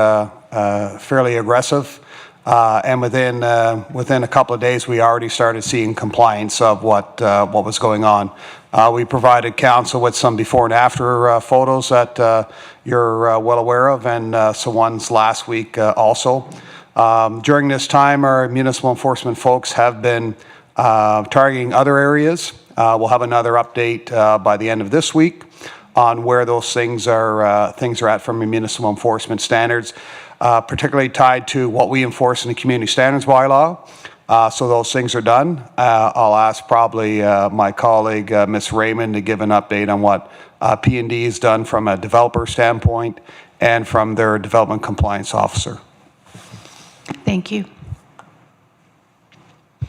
aggressive. And within a couple of days, we already started seeing compliance of what was going on. We provided council with some before and after photos that you're well aware of, and some ones last week also. During this time, our municipal enforcement folks have been targeting other areas. We'll have another update by the end of this week on where those things are at from a municipal enforcement standards, particularly tied to what we enforce in the community standards bylaw. So those things are done. I'll ask probably my colleague, Ms. Raymond, to give an update on what P&D has done from a developer standpoint and from their development compliance officer. Thank you. Go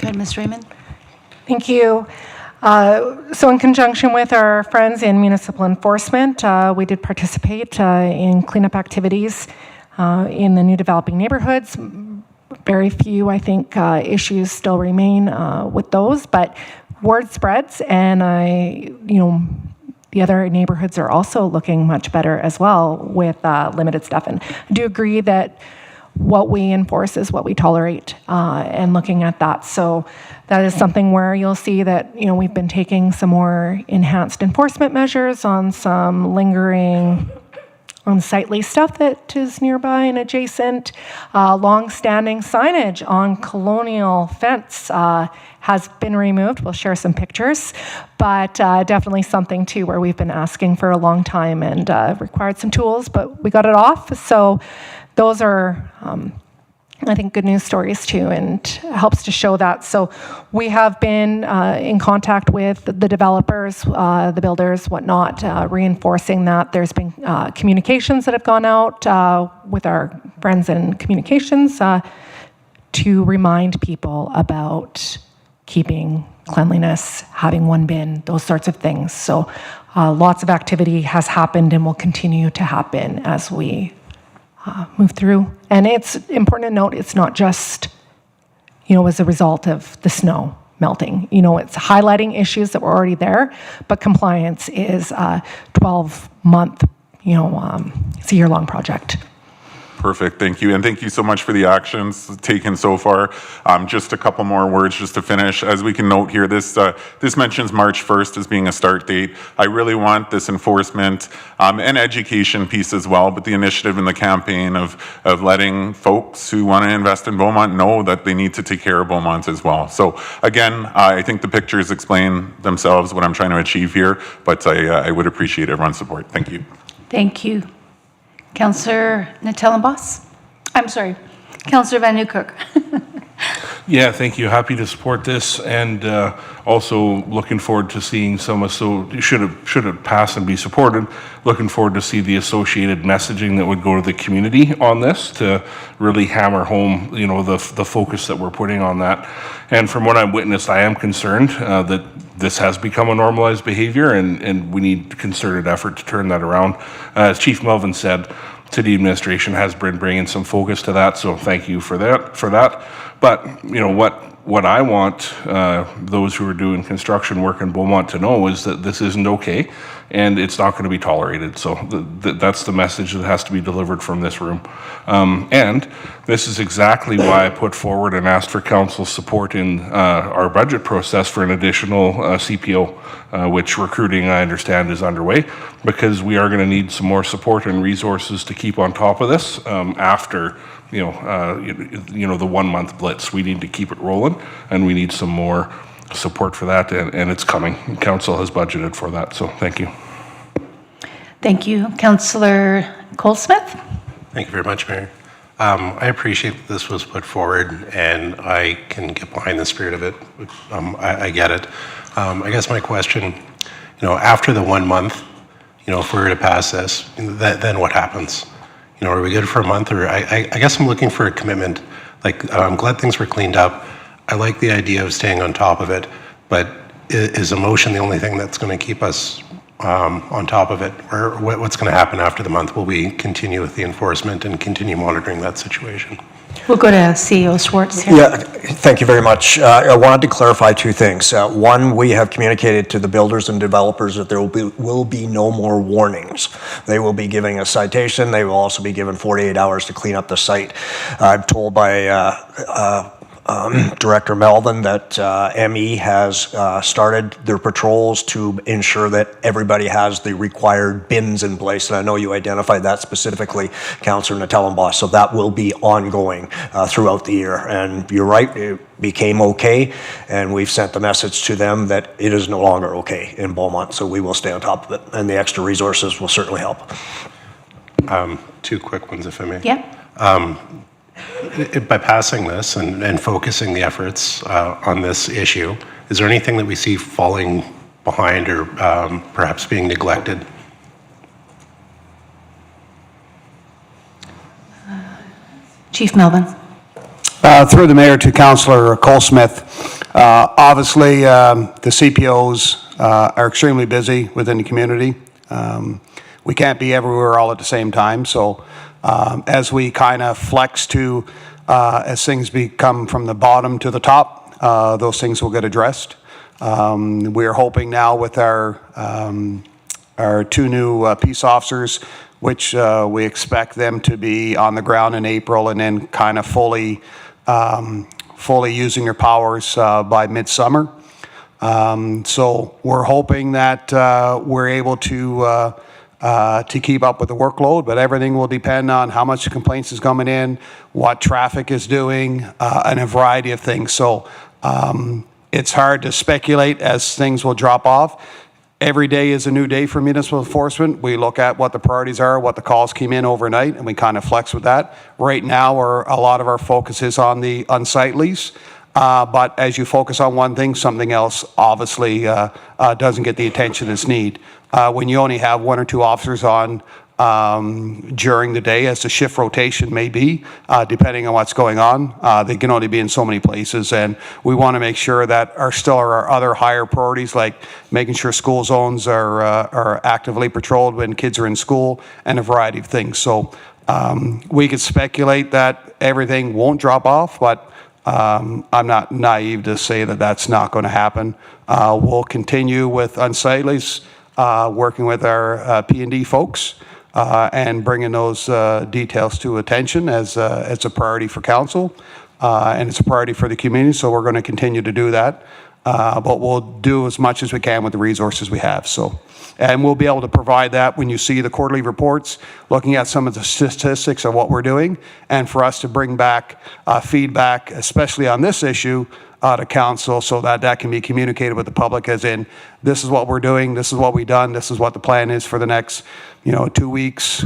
ahead, Ms. Raymond. Thank you. So in conjunction with our friends in municipal enforcement, we did participate in cleanup activities In the new developing neighborhoods, very few, I think, issues still remain with those, but word spreads, and the other neighborhoods are also looking much better as well with limited stuff. And I do agree that what we enforce is what we tolerate, and looking at that. So that is something where you'll see that, we've been taking some more enhanced enforcement measures on some lingering unsightly stuff that is nearby and adjacent. Long-standing signage on Colonial Fence has been removed. We'll share some pictures, but definitely something too where we've been asking for a long time and required some tools, but we got it off. So those are, I think, good news stories too, and helps to show that. So we have been in contact with the developers, the builders, whatnot, reinforcing that. There's been communications that have gone out with our friends in communications to remind people about keeping cleanliness, having one bin, those sorts of things. So lots of activity has happened and will continue to happen as we move through. And it's important to note, it's not just, as a result of the snow melting. It's highlighting issues that were already there, but compliance is a 12-month, it's a year-long project. Perfect, thank you. And thank you so much for the actions taken so far. Just a couple more words just to finish. As we can note here, this mentions March 1st as being a start date. I really want this enforcement and education piece as well, but the initiative and the campaign of letting folks who want to invest in Beaumont know that they need to take care of Beaumont as well. So again, I think the pictures explain themselves what I'm trying to achieve here, but I would appreciate everyone's support. Thank you. Thank you. Councillor Natellenbos? I'm sorry, Councillor Van Nieuwkerk. Yeah, thank you. Happy to support this, and also looking forward to seeing some. So should it pass and be supported, looking forward to see the associated messaging that would go to the community on this to really hammer home, the focus that we're putting on that. And from what I've witnessed, I am concerned that this has become a normalized behavior, and we need concerted effort to turn that around. As Chief Melvin said, city administration has been bringing some focus to that, so thank you for that. But what I want those who are doing construction work in Beaumont to know is that this isn't okay, and it's not going to be tolerated. So that's the message that has to be delivered from this room. And this is exactly why I put forward and asked for council's support in our budget process for an additional CPO, which recruiting, I understand, is underway, because we are going to need some more support and resources to keep on top of this after the 1 month blitz. We need to keep it rolling, and we need some more support for that, and it's coming. Council has budgeted for that, so thank you. Thank you. Councillor Colesmith? Thank you very much, Mayor. I appreciate that this was put forward, and I can get behind the spirit of it. I get it. I guess my question, after the 1 month, if we were to pass this, then what happens? Are we good for a month? Or I guess I'm looking for a commitment. I'm glad things were cleaned up. I like the idea of staying on top of it, but is emotion the only thing that's going to keep us on top of it? Or what's going to happen after the month? Will we continue with the enforcement and continue monitoring that situation? We'll go to CEO Schwartz here. Yeah, thank you very much. I wanted to clarify two things. One, we have communicated to the builders and developers that there will be no more warnings. They will be giving a citation. They will also be given 48 hours to clean up the site. I'm told by Director Melvin that ME has started their patrols to ensure that everybody has the required bins in place. And I know you identified that specifically, Councillor Natellenbos. So that will be ongoing throughout the year. And you're right, it became okay. And we've sent the message to them that it is no longer okay in Beaumont. So we will stay on top of it. And the extra resources will certainly help. Two quick ones, if I may. Yeah. By passing this and focusing the efforts on this issue, is there anything that we see falling behind or perhaps being neglected? Chief Melvin. Through the mayor to Councillor Colesmith, obviously the CPOs are extremely busy within the community. We can't be everywhere all at the same time, so As we kind of flex to, as things become from the bottom to the top, those things will get addressed. We are hoping now with our 2 new peace officers, which we expect them to be on the ground in April and then kind of fully using their powers by midsummer. So we're hoping that we're able to keep up with the workload, but everything will depend on how much complaints is coming in, what traffic is doing, and a variety of things. So it's hard to speculate as things will drop off. Every day is a new day for municipal enforcement. We look at what the priorities are, what the calls came in overnight, and we kind of flex with that. Right now, a lot of our focus is on the unsightlies. But as you focus on one thing, something else obviously doesn't get the attention it's need. When you only have 1 or 2 officers on during the day, as the shift rotation may be, depending on what's going on, they can only be in so many places. And we want to make sure that our other higher priorities, like making sure school zones are actively patrolled when kids are in school, and a variety of things. So we could speculate that everything won't drop off, but I'm not naive to say that that's not going to happen. We'll continue with unsightlies, working with our P&D folks, and bringing those details to attention as it's a priority for council, and it's a priority for the community, so we're going to continue to do that. But we'll do as much as we can with the resources we have. So, and we'll be able to provide that when you see the quarterly reports, looking at some of the statistics of what we're doing, and for us to bring back feedback, especially on this issue, to council, so that that can be communicated with the public, as in, this is what we're doing, this is what we've done, this is what the plan is for the next 2 weeks.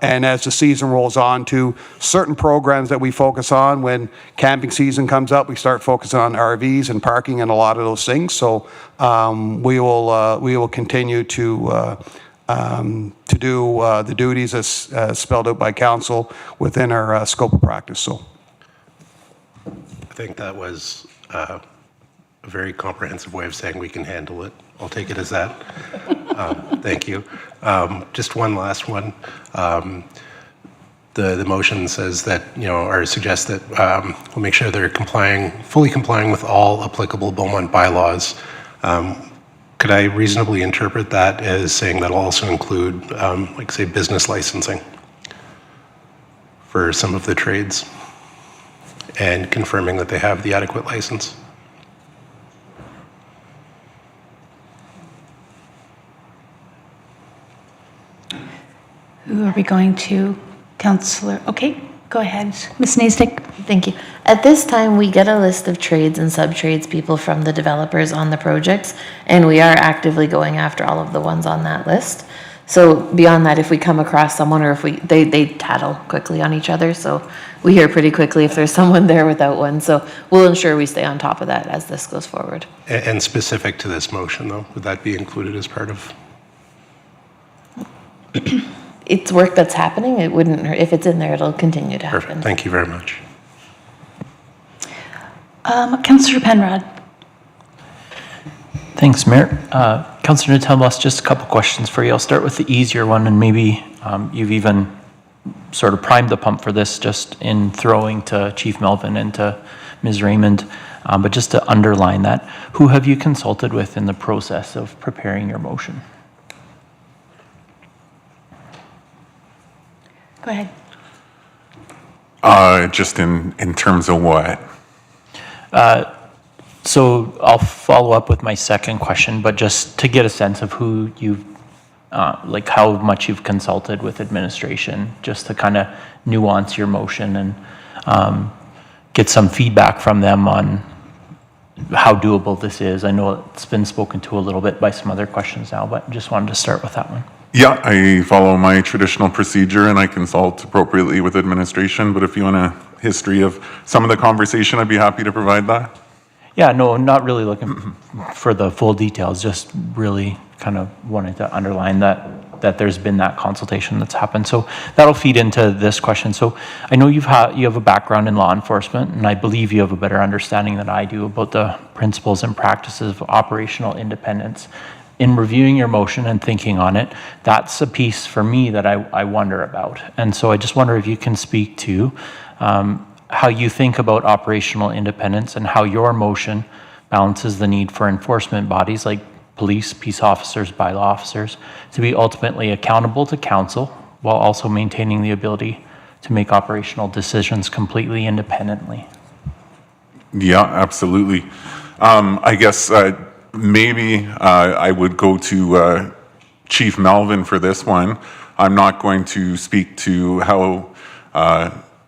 And as the season rolls on, to certain programs that we focus on, when camping season comes up, we start focusing on RVs and parking and a lot of those things. So we will continue to do the duties as spelled out by council within our scope of practice. So I think that was a very comprehensive way of saying we can handle it. I'll take it as that. Thank you. Just one last one. The motion says that, or suggests that we'll make sure they're fully complying with all applicable Beaumont bylaws. Could I reasonably interpret that as saying that'll also include, like, say, business licensing for some of the trades, and confirming that they have the adequate license? Who are we going to? Councillor, okay, go ahead. Ms. Nasdick. Thank you. At this time, we get a list of trades and sub-trades people from the developers on the projects, and we are actively going after all of the ones on that list. So beyond that, if we come across someone, or if they tattle quickly on each other, so we hear pretty quickly if there's someone there without one. So we'll ensure we stay on top of that as this goes forward. And specific to this motion, though, would that be included as part of? It's work that's happening. It wouldn't hurt. If it's in there, it'll continue to happen. Perfect. Thank you very much. Councillor Penrod. Thanks, Mayor. Councillor Natelbos, just a couple questions for you. I'll start with the easier one, and maybe you've even sort of primed the pump for this just in throwing to Chief Melvin and to Ms. Raymond. But just to underline that, who have you consulted with in the process of preparing your motion? Go ahead. Just in terms of what? So I'll follow up with my second question, but just to get a sense of who you've, like how much you've consulted with administration, just to kind of nuance your motion and get some feedback from them on how doable this is. I know it's been spoken to a little bit by some other questions now, but just wanted to start with that one. Yeah, I follow my traditional procedure and I consult appropriately with administration, but if you want a history of some of the conversation, I'd be happy to provide that. Yeah, no, not really looking for the full details, just really kind of wanted to underline that there's been that consultation that's happened. So that'll feed into this question. So I know you have a background in law enforcement, and I believe you have a better understanding than I do about the principles and practices of operational independence. in reviewing your motion and thinking on it, that's a piece for me that I wonder about. And so I just wonder if you can speak to how you think about operational independence and how your motion balances the need for enforcement bodies like police, peace officers, bylaw officers to be ultimately accountable to council while also maintaining the ability to make operational decisions completely independently. Yeah, absolutely. I guess maybe I would go to Chief Melvin for this one. I'm not going to speak to how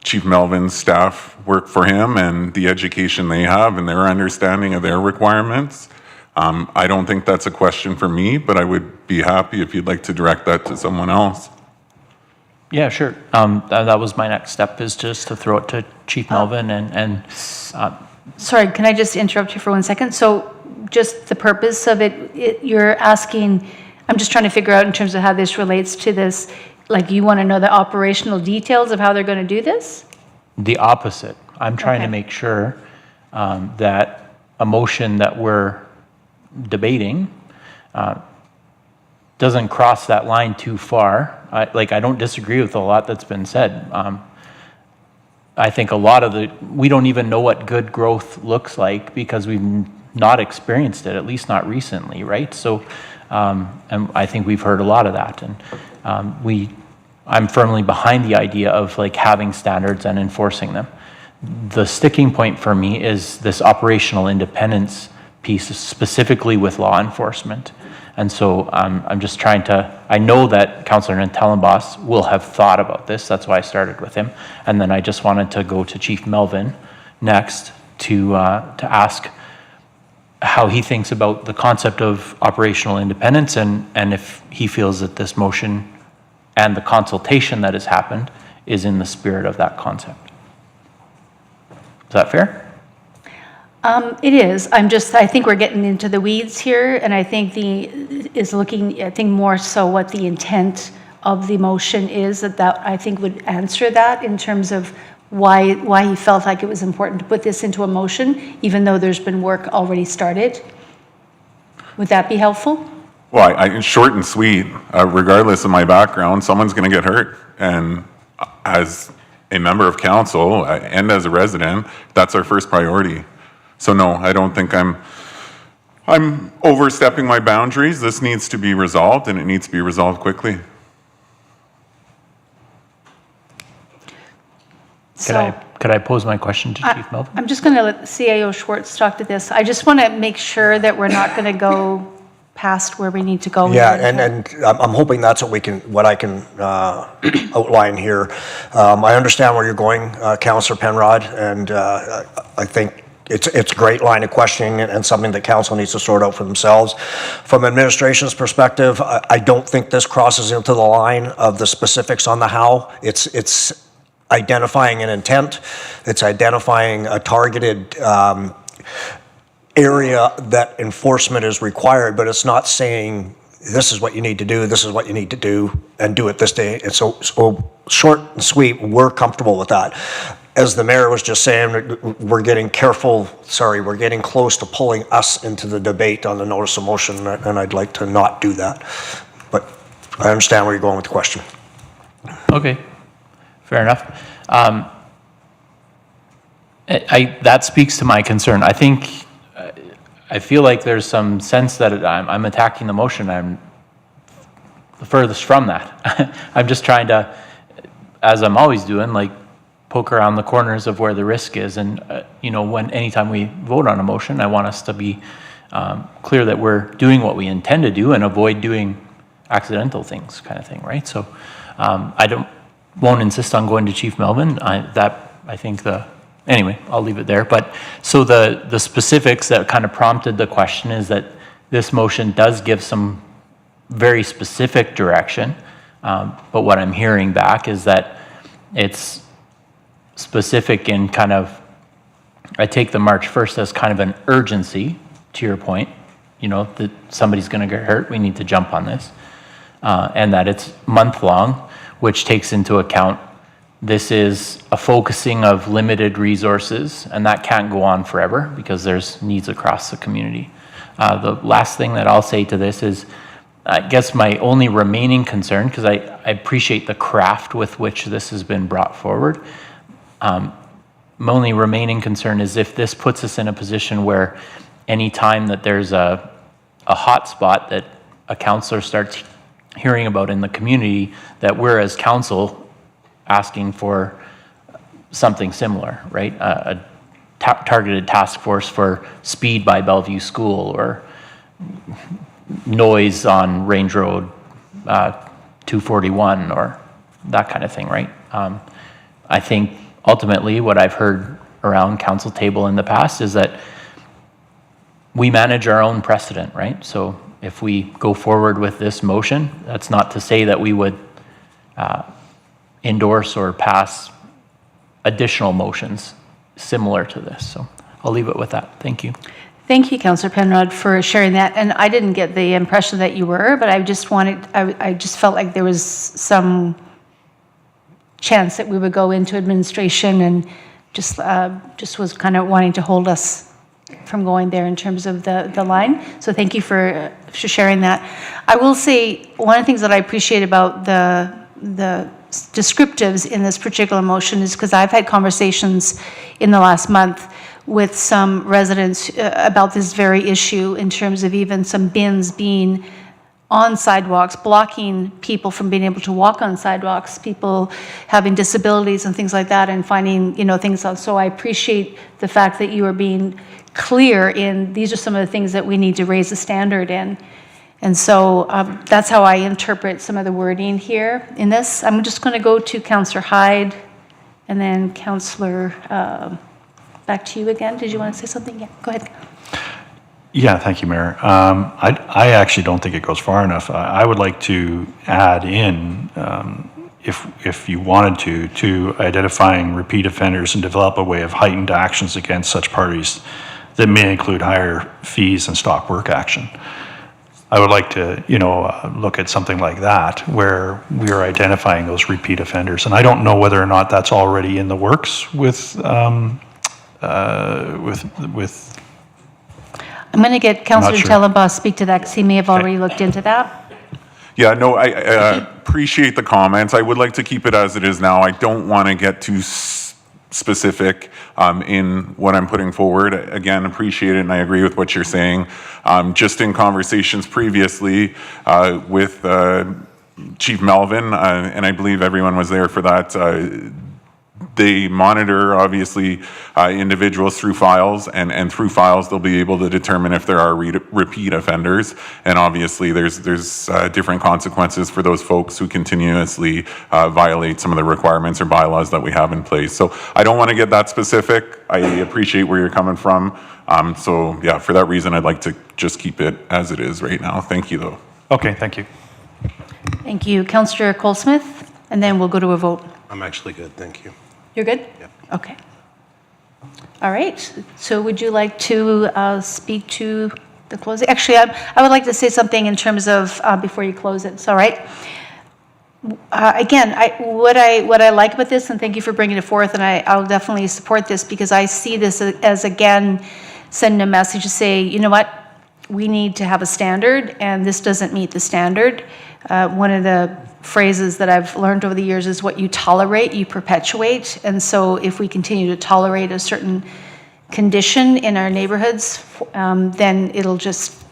Chief Melvin's staff work for him and the education they have and their understanding of their requirements. I don't think that's a question for me, but I would be happy if you'd like to direct that to someone else. Yeah, sure. That was my next step, is just to throw it to Chief Melvin and Sorry, can I just interrupt you for 1 second? So just the purpose of it, you're asking, I'm just trying to figure out in terms of how this relates to this, like you want to know the operational details of how they're going to do this? the opposite. I'm trying to Okay. make sure that a motion that we're debating doesn't cross that line too far. I don't disagree with a lot that's been said. I think a lot of we don't even know what good growth looks like because we've not experienced it, at least not recently, right? So, and I think we've heard a lot of that. And I'm firmly behind the idea of like having standards and enforcing them. The sticking point for me is this operational independence piece, specifically with law enforcement. And so I'm just trying to, I know that Councillor Nantellenbos will have thought about this. That's why I started with him. And then I just wanted to go to Chief Melvin next to ask how he thinks about the concept of operational independence and if he feels that this motion and the consultation that has happened is in the spirit of that concept. Is that fair? It is. I think we're getting into the weeds here, and I think I think more so what the intent of the motion is, that I think would answer that in terms of why he felt like it was important to put this into a motion, even though there's been work already started. Would that be helpful? Well, short and sweet, regardless of my background, someone's going to get hurt. And as a member of council and as a resident, that's our first priority. So no, I don't think I'm overstepping my boundaries. This needs to be resolved, and it needs to be resolved quickly. Could I pose my question to Chief Melvin? I'm just going to let CAO Schwartz talk to this. I just want to make sure that we're not going to go past where we need to go. Yeah, and I'm hoping that's what I can outline here. I understand where you're going, Councillor Penrod, and I think it's a great line of questioning and something that council needs to sort out for themselves. From administration's perspective, I don't think this crosses into the line of the specifics on the how. It's identifying an intent. It's identifying a targeted area that enforcement is required, but it's not saying this is what you need to do, this is what you need to do, and do it this day. And so short and sweet, we're comfortable with that. As the mayor was just saying, we're getting close to pulling us into the debate on the notice of motion, and I'd like to not do that. But I understand where you're going with the question. Okay, fair enough. That speaks to my concern. I feel like there's some sense that I'm attacking the motion. I'm the furthest from that. I'm just trying to, as I'm always doing, like poke around the corners of where the risk is. And anytime we vote on a motion, I want us to be clear that we're doing what we intend to do and avoid doing accidental things, kind of thing, right? So won't insist on going to Chief Melvin. Anyway, I'll leave it there. But so the specifics that kind of prompted the question is that this motion does give some very specific direction. But what I'm hearing back is that it's specific in kind of, I take the March 1st as kind of an urgency, to your point, that somebody's going to get hurt, we need to jump on this. And that it's month-long, which takes into account this is a focusing of limited resources, and that can't go on forever because there's needs across the community. The last thing that I'll say to this is, I guess my only remaining concern, because I appreciate the craft with which this has been brought forward. My only remaining concern is if this puts us in a position where any time that there's a hot spot that a councillor starts hearing about in the community, that we're as council asking for something similar, right? A targeted task force for speed by Bellevue School or noise on Range Road 241 or that kind of thing, right? I think ultimately what I've heard around council table in the past is that we manage our own precedent, right? So if we go forward with this motion, that's not to say that we would endorse or pass additional motions similar to this. So I'll leave it with that. Thank you. Thank you, Councillor Penrod, for sharing that. And I didn't get the impression that you were, but I just felt like there was some chance that we would go into administration and just was kind of wanting to hold us from going there in terms of the line. So thank you for sharing that. I will say one of the things that I appreciate about the descriptives in this particular motion is because I've had conversations in the last month with some residents about this very issue in terms of even some bins being on sidewalks, blocking people from being able to walk on sidewalks, people having disabilities and things like that, and finding, things out. So I appreciate the fact that you are being clear in these are some of the things that we need to raise the standard in. And so that's how I interpret some of the wording here in this. I'm just going to go to Councillor Hyde and then Councillor, back to you again. Did you want to say something? Yeah, go ahead. Yeah, thank you, Mayor. I actually don't think it goes far enough. I would like to add in, if you wanted to identifying repeat offenders and develop a way of heightened actions against such parties that may include higher fees and stop work action. I would like to, look at something like that where we are identifying those repeat offenders. And I don't know whether or not that's already in the works with I'm going to get Councillor Tellenbaugh speak to that because he may have already looked into that. Yeah, no, I appreciate the comments. I would like to keep it as it is now. I don't want to get too specific in what I'm putting forward. Again, appreciate it, and I agree with what you're saying. Just in conversations previously with Chief Melvin, and I believe everyone was there for that, they monitor, obviously, individuals through files, and through files they'll be able to determine if there are repeat offenders. And obviously there's different consequences for those folks who continuously violate some of the requirements or bylaws that we have in place. So I don't want to get that specific. I appreciate where you're coming from. So yeah, for that reason, I'd like to just keep it as it is right now. Thank you, though. Okay, thank you. Thank you. Councillor Colesmith, and then we'll go to a vote. I'm actually good, thank you. You're good? Yep. Okay. All right. So would you like to speak to the closing? Actually, I would like to say something in terms of, before you close it. It's all right. Again, what I like about this, and thank you for bringing it forth, and I'll definitely support this because I see this as, again, sending a message to say, you know what, we need to have a standard, and this doesn't meet the standard. One of the phrases that I've learned over the years is what you tolerate, you perpetuate. And so if we continue to tolerate a certain condition in our neighborhoods, then it'll just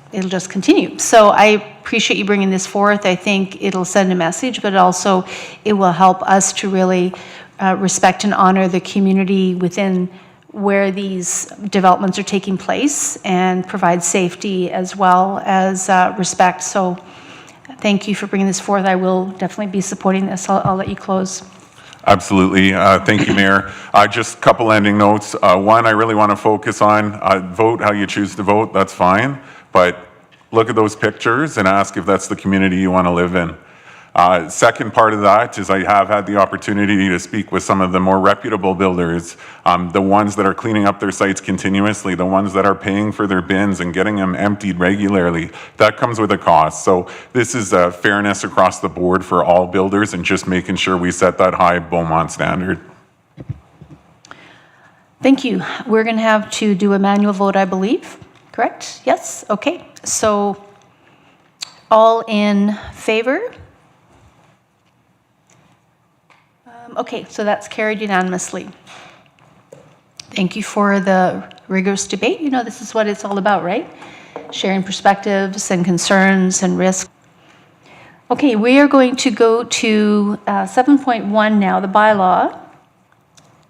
continue. So I appreciate you bringing this forth. I think it'll send a message, but also it will help us to really respect and honor the community within where these developments are taking place and provide safety as well as respect. So thank you for bringing this forth. I will definitely be supporting this. I'll let you close. Absolutely. Thank you, Mayor. Just a couple ending notes. One, I really want to focus on vote how you choose to vote. That's fine. But look at those pictures and ask if that's the community you want to live in. Second part of that is I have had the opportunity to speak with some of the more reputable builders, the ones that are cleaning up their sites continuously, the ones that are paying for their bins and getting them emptied regularly. That comes with a cost. So this is fairness across the board for all builders and just making sure we set that high Beaumont standard. Thank you. We're going to have to do a manual vote, I believe. correct? Yes, okay. So all in favor? Okay, so that's carried unanimously. Thank you for the rigorous debate. You know, this is what it's all about, right? Sharing perspectives and concerns and risks. Okay, we are going to go to 7.1 now, the bylaw,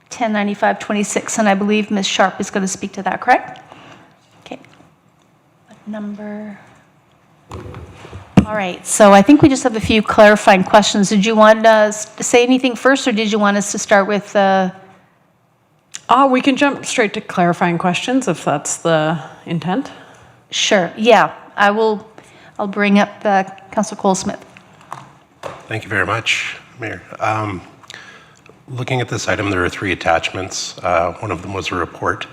1095-26, and I believe Ms. Sharp is going to speak to that, correct? Okay. What number? All right, so I think we just have a few clarifying questions. Did you want us to say anything first, or did you want us to start with We can jump straight to clarifying questions if that's the intent. Sure, yeah, I'll bring up Councillor Cole-Smith. Thank you very much, Mayor. Looking at this item, there are 3 attachments. One of them was a report.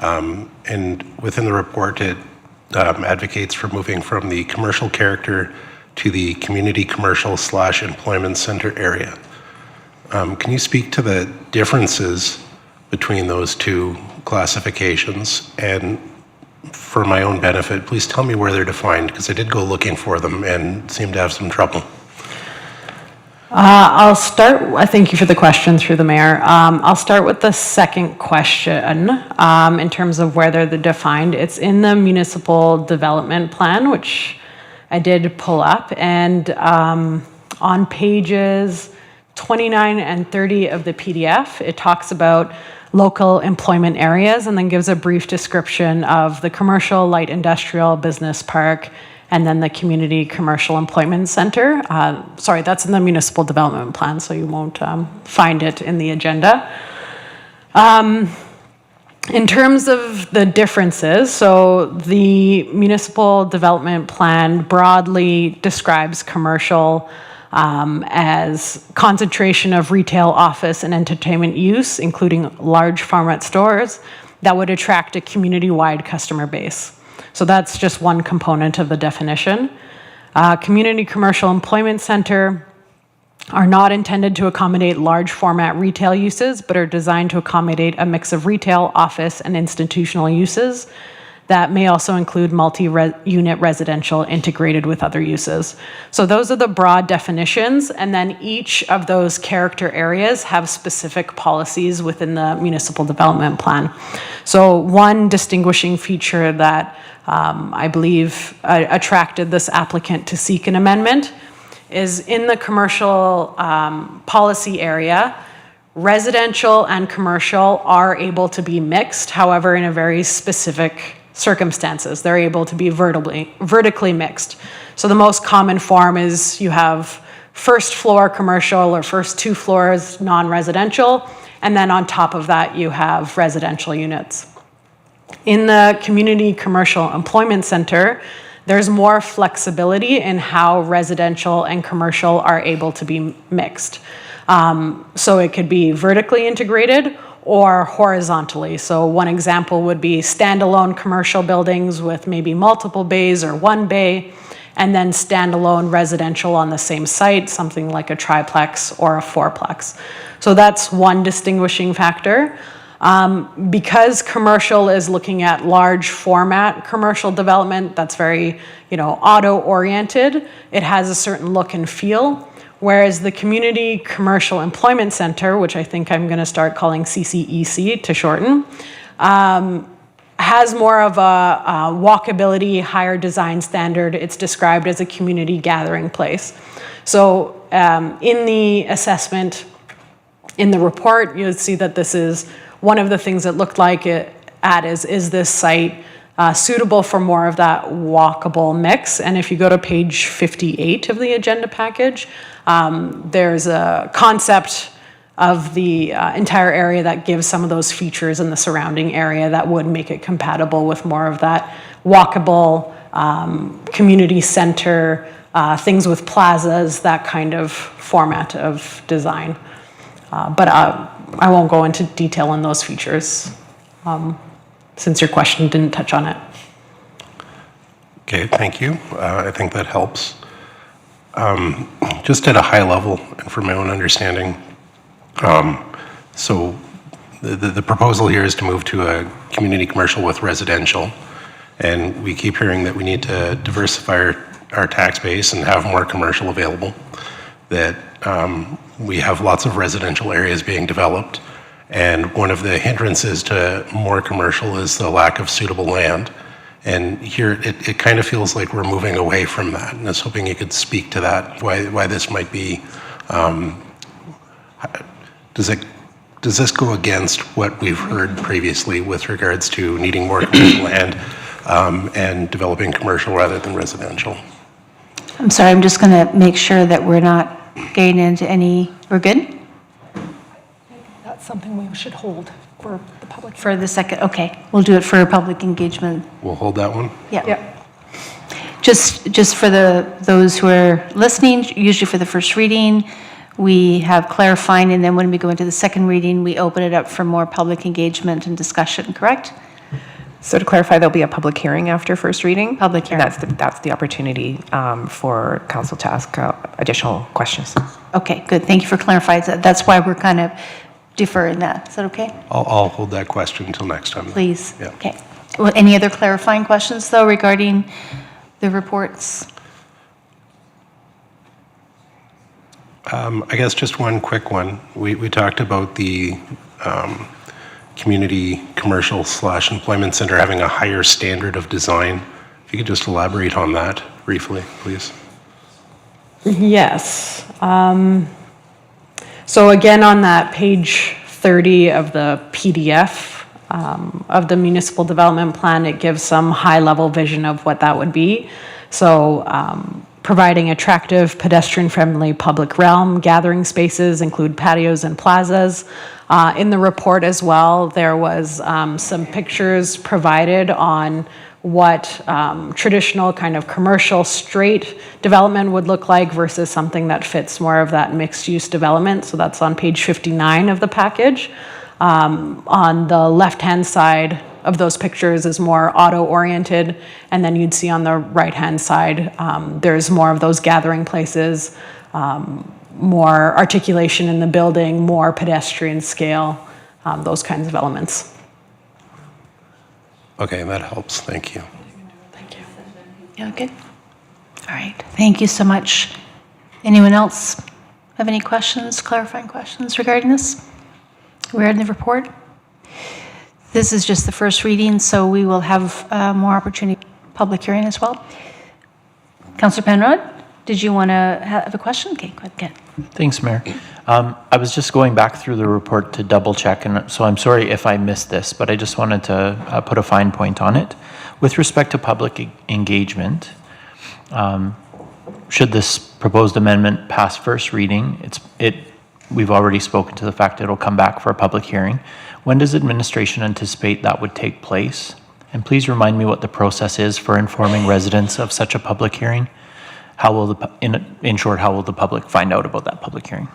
And within the report, it advocates for moving from the commercial character to the community commercial / employment center area. Can you speak to the differences between those 2 classifications? And for my own benefit, please tell me where they're defined, because I did go looking for them and seem to have some trouble. I'll start, thank you for the question through the mayor. I'll start with the second question in terms of where they're defined. It's in the municipal development plan, which I did pull up, and on pages 29 and 30 of the PDF, it talks about local employment areas and then gives a brief description of the commercial, light industrial, business park, and then the community commercial employment center. Sorry, that's in the municipal development plan, so you won't find it in the agenda. In terms of the differences, so the municipal development plan broadly describes commercial as concentration of retail, office, and entertainment use, including large format stores that would attract a community-wide customer base. So that's just one component of the definition. Community commercial employment center are not intended to accommodate large format retail uses, but are designed to accommodate a mix of retail, office, and institutional uses that may also include multi-unit residential integrated with other uses. So those are the broad definitions, and then each of those character areas have specific policies within the municipal development plan. So one distinguishing feature that I believe attracted this applicant to seek an amendment is in the commercial policy area, residential and commercial are able to be mixed, however, in a very specific circumstances. They're able to be vertically mixed. So the most common form is you have first floor commercial or first 2 floors non-residential, and then on top of that you have residential units. In the community commercial employment center, there's more flexibility in how residential and commercial are able to be mixed. So it could be vertically integrated or horizontally. So one example would be standalone commercial buildings with maybe multiple bays or 1 bay, and then standalone residential on the same site, something like a triplex or a fourplex. So that's one distinguishing factor. Because commercial is looking at large format commercial development that's very, auto-oriented, it has a certain look and feel. Whereas the Community Commercial Employment Center, which I think I'm going to start calling CCEC to shorten, has more of a walkability, higher design standard. It's described as a community gathering place. So in the assessment, in the report, you'll see that this is one of the things that looked like it is this site suitable for more of that walkable mix? And if you go to page 58 of the agenda package, there's a concept of the entire area that gives some of those features in the surrounding area that would make it compatible with more of that walkable community center, things with plazas, that kind of format of design. But I won't go into detail on those features since your question didn't touch on it. Okay, thank you. I think that helps. Just at a high level and from my own understanding, so the proposal here is to move to a community commercial with residential. And we keep hearing that we need to diversify our tax base and have more commercial available, that we have lots of residential areas being developed. And one of the hindrances to more commercial is the lack of suitable land. And here, it kind of feels like we're moving away from that. And I was hoping you could speak to that, why this might be. Does this go against what we've heard previously with regards to needing more commercial land and developing commercial rather than residential? I'm sorry, I'm just going to make sure that we're not getting into any, we're good? That's something we should hold for the public. For the second, okay, we'll do it for public engagement. We'll hold that one? Yeah. Just for those who are listening, usually for the first reading, we have clarifying, and then when we go into the second reading, we open it up for more public engagement and discussion, correct? So to clarify, there'll be a public hearing after first reading? Public hearing. And that's the opportunity for council to ask additional questions. Okay, good, thank you for clarifying that. That's why we're kind of deferring that. Is that okay? I'll hold that question until next time. Please. Yeah. Okay. Well, any other clarifying questions, though, regarding the reports? I guess just one quick one. We talked about the community commercial / employment center having a higher standard of design. If you could just elaborate on that briefly, please. Yes. So again, on that page 30 of the PDF of the municipal development plan, it gives some high-level vision of what that would be. So providing attractive pedestrian-friendly public realm, gathering spaces include patios and plazas. In the report as well, there was some pictures provided on what traditional kind of commercial straight development would look like versus something that fits more of that mixed-use development. So that's on page 59 of the package. On the left-hand side of those pictures is more auto-oriented, and then you'd see on the right-hand side, there's more of those gathering places, more articulation in the building, more pedestrian scale, those kinds of elements. Okay, that helps. Thank you. Thank you. Yeah, good. All right, thank you so much. Anyone else have any questions, clarifying questions regarding this? We're in the report. This is just the first reading, so we will have more opportunity, public hearing as well. Councillor Penrod, did you want to have a question? Okay, go ahead. Thanks, Mayor. I was just going back through the report to double check, and so I'm sorry if I missed this, but I just wanted to put a fine point on it. With respect to public engagement, should this proposed amendment pass first reading, we've already spoken to the fact it'll come back for a public hearing. When does administration anticipate that would take place? And please remind me what the process is for informing residents of such a public hearing. How will in short, how will the public find out about that public hearing?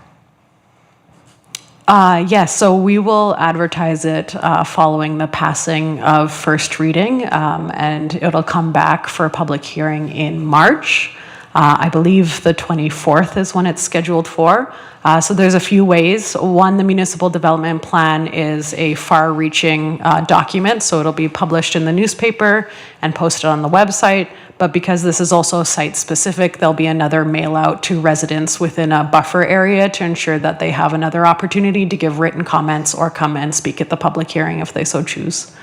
Yes, so we will advertise it following the passing of first reading, and it'll come back for a public hearing in March. I believe the 24th is when it's scheduled for. So there's a few ways. One, the municipal development plan is a far-reaching document, so it'll be published in the newspaper and posted on the website. But because this is also site-specific, there'll be another mail-out to residents within a buffer area to ensure that they have another opportunity to give written comments or come and speak at the public hearing if they so choose.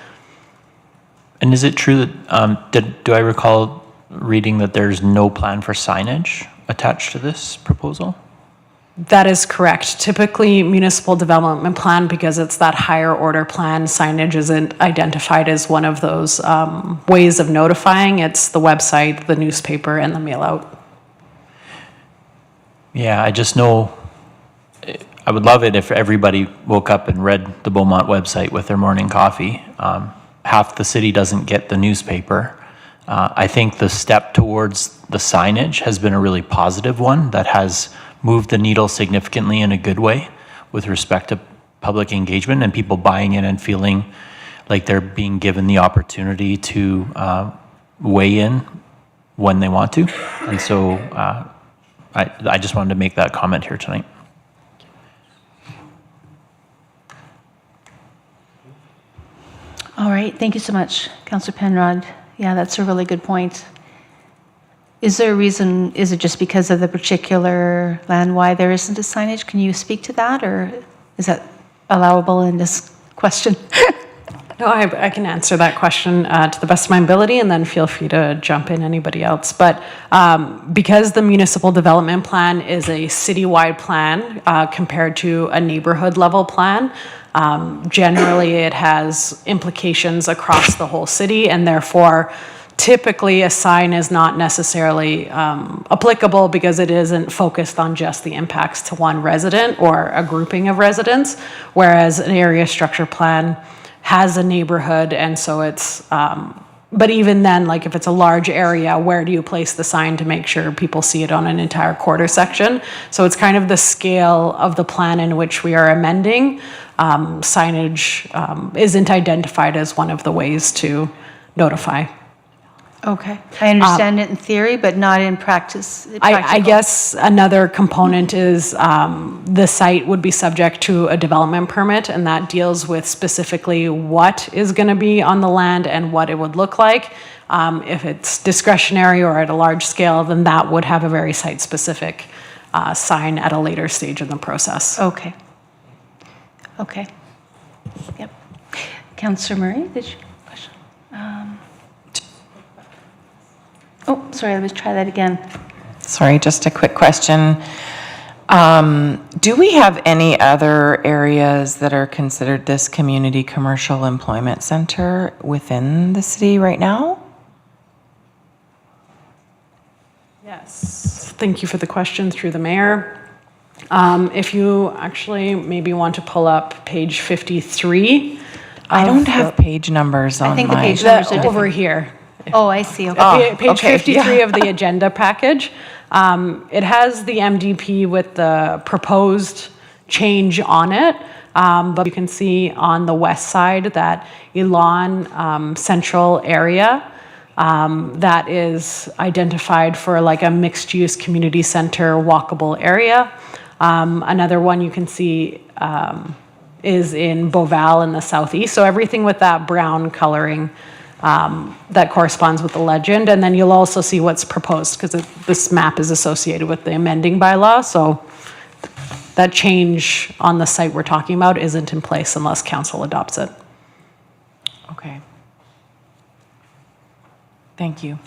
And is it true that, do I recall reading that there's no plan for signage attached to this proposal? That is correct. Typically, municipal development plan, because it's that higher order plan, signage isn't identified as one of those ways of notifying. It's the website, the newspaper, and the mail out. Yeah, I just know, I would love it if everybody woke up and read the Beaumont website with their morning coffee. Half the city doesn't get the newspaper. I think the step towards the signage has been a really positive one that has moved the needle significantly in a good way with respect to public engagement and people buying in and feeling like they're being given the opportunity to weigh in when they want to. And so I just wanted to make that comment here tonight. All right, thank you so much, Councillor Penrod. Yeah, that's a really good point. Is there a reason, is it just because of the particular land why there isn't a signage? Can you speak to that, or is that allowable in this question? No, I can answer that question to the best of my ability, and then feel free to jump in, anybody else. But because the municipal development plan is a citywide plan compared to a neighborhood level plan, generally it has implications across the whole city, and therefore typically a sign is not necessarily applicable because it isn't focused on just the impacts to one resident or a grouping of residents, whereas an area structure plan has a neighborhood, and so it's, but even then, like if it's a large area, where do you place the sign to make sure people see it on an entire quarter section? So it's kind of the scale of the plan in which we are amending. Signage isn't identified as one of the ways to notify. Okay, I understand it in theory, but not in practice. I guess another component is the site would be subject to a development permit, and that deals with specifically what is going to be on the land and what it would look like. If it's discretionary or at a large scale, then that would have a very site-specific sign at a later stage in the process. Okay. Okay. Yep. Councillor Murray, did you have a question? Oh, sorry, let me try that again. Sorry, just a quick question. Do we have any other areas that are considered this community commercial employment center within the city right now? Yes, thank you for the question through the mayor. If you actually maybe want to pull up page 53. I don't have page numbers on I think the my- page numbers are Over different. here. Oh, I see, okay. Page okay, 53 yeah. of the agenda package. It has the MDP with the proposed change on it. But you can see on the west side that Elon Central area that is identified for like a mixed-use community center walkable area. Another one you can see is in Beauval in the southeast. So everything with that brown coloring that corresponds with the legend. And then you'll also see what's proposed because this map is associated with the amending bylaw. So that change on the site we're talking about isn't in place unless council adopts it. Okay. Thank you.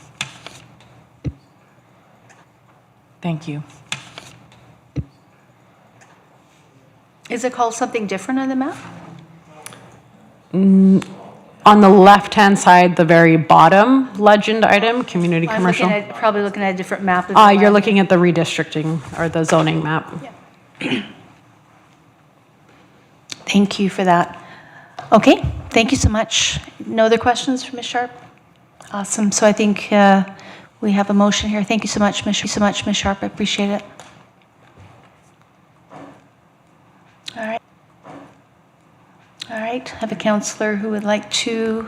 Thank you. Is it called something different on the map? On the left-hand side, the very bottom legend item, community I'm commercial. probably looking at a different map. as well. You're looking at the redistricting or the zoning map. Thank you for that. Okay, thank you so much. No other questions for Ms. Sharp? Awesome. So I think we have a motion here. Thank you so much, Ms. Sharp. I appreciate it. All right. All right, have a councillor who would like to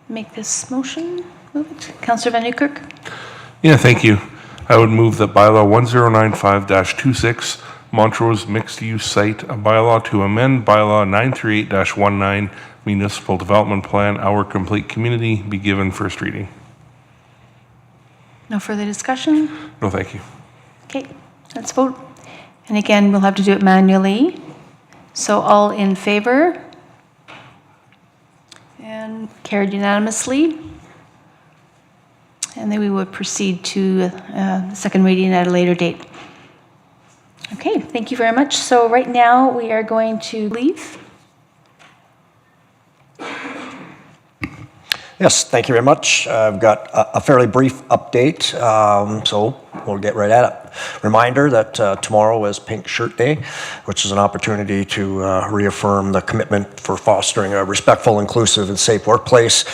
make this motion. Move it. Councillor Van Nieuwkerk. Yeah, thank you. I would move that bylaw 1095-26, Montrose mixed-use site, a bylaw to amend bylaw 938-19, municipal development plan, our complete community, be given first reading. No further discussion? No, thank you. Okay, let's vote. And again, we'll have to do it manually. So all in favor? And carried unanimously. And then we would proceed to the second reading at a later date. Okay, thank you very much. So right now, we are going to leave. Yes, thank you very much. I've got a fairly brief update, so we'll get right at it. Reminder that tomorrow is Pink Shirt Day, which is an opportunity to reaffirm the commitment for fostering a respectful, inclusive, and safe workplace.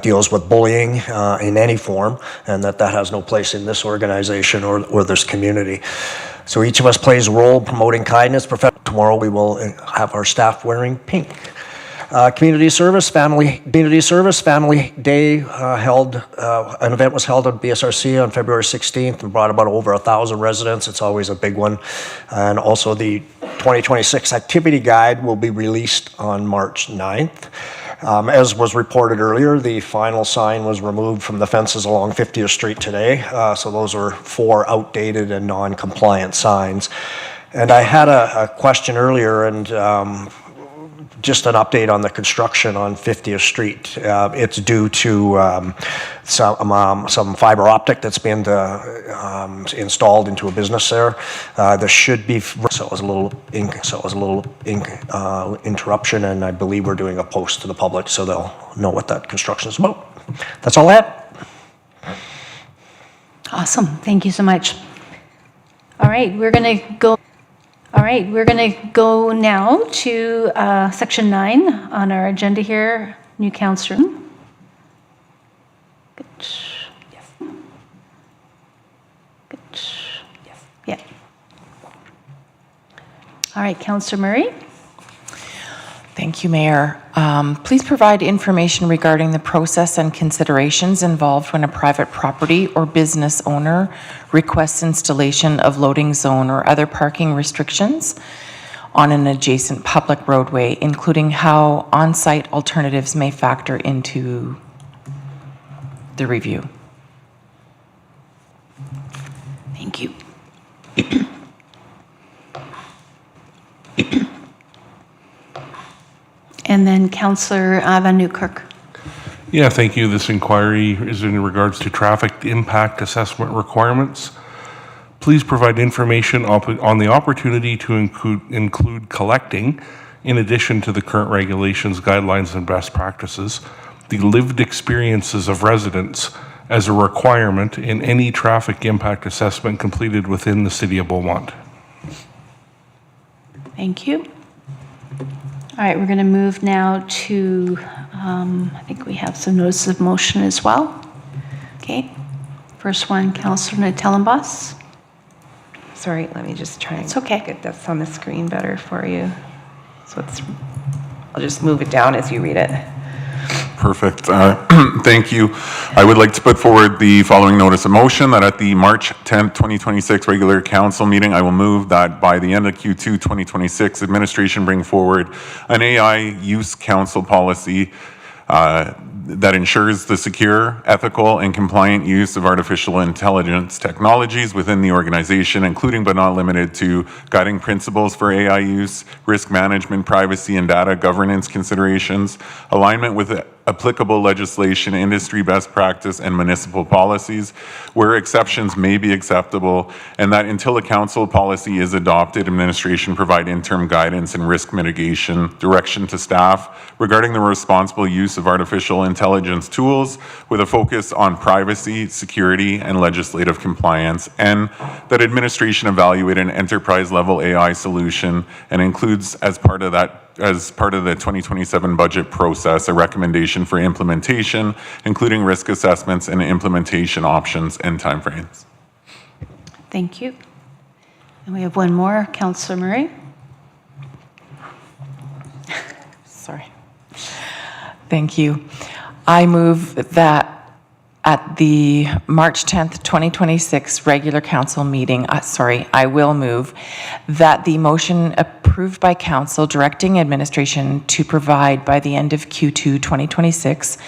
Deals with bullying in any form, and that has no place in this organization or this community. So each of us plays a role promoting kindness. Tomorrow we will have our staff wearing pink. Community Service Family Day an event was held at BSRC on February 16th and brought about over 1,000 residents. It's always a big one. And also the 2026 activity guide will be released on March 9th. As was reported earlier, the final sign was removed from the fences along 50th Street today. So those were 4 outdated and non-compliant signs. And I had a question earlier, and just an update on the construction on 50th Street. It's due to some fiber optic that's been installed into a business there. There should be, so it was a little interruption, and I believe we're doing a post to the public so they'll know what that construction is about. That's all I had. Awesome. Thank you so much. All right, we're going to go. All right, we're going to go now to section 9 on our agenda here, new council room. Good. Yes. Good. Yes. Yeah. All right, Councillor Murray. Thank you, Mayor. Please provide information regarding the process and considerations involved when a private property or business owner requests installation of loading zone or other parking restrictions on an adjacent public roadway, including how on-site alternatives may factor into the review. Thank you. And then Councillor Van Newkirk. Yeah, thank you. This inquiry is in regards to traffic impact assessment requirements. Please provide information on the opportunity to include collecting, in addition to the current regulations, guidelines, and best practices, the lived experiences of residents as a requirement in any traffic impact assessment completed within the City of Beaumont. Thank you. All right, we're going to move now to, I think we have some notices of motion as well. Okay. First one, Councillor Natellenbos. Sorry, let me just try and It's okay. get this on the screen better for you. So I'll just move it down as you read it. Perfect. Thank you. I would like to put forward the following notice of motion that at the March 10th, 2026 regular council meeting, I will move that by the end of Q2 2026, administration bring forward an AI use council policy that ensures the secure, ethical, and compliant use of artificial intelligence technologies within the organization, including but not limited to guiding principles for AI use, risk management, privacy and data governance considerations, alignment with applicable legislation, industry best practice, and municipal policies, where exceptions may be acceptable, and that until a council policy is adopted, administration provide interim guidance and risk mitigation direction to staff regarding the responsible use of artificial intelligence tools with a focus on privacy, security, and legislative compliance, and that administration evaluate an enterprise-level AI solution and includes as part of the 2027 budget process, a recommendation for implementation, including risk assessments and implementation options and timeframes. Thank you. And we have one more, Councillor Murray. Sorry. Thank you. I move that at the March 10th, 2026 regular council meeting, I will move that the motion approved by council directing administration to provide by the end of Q2 2026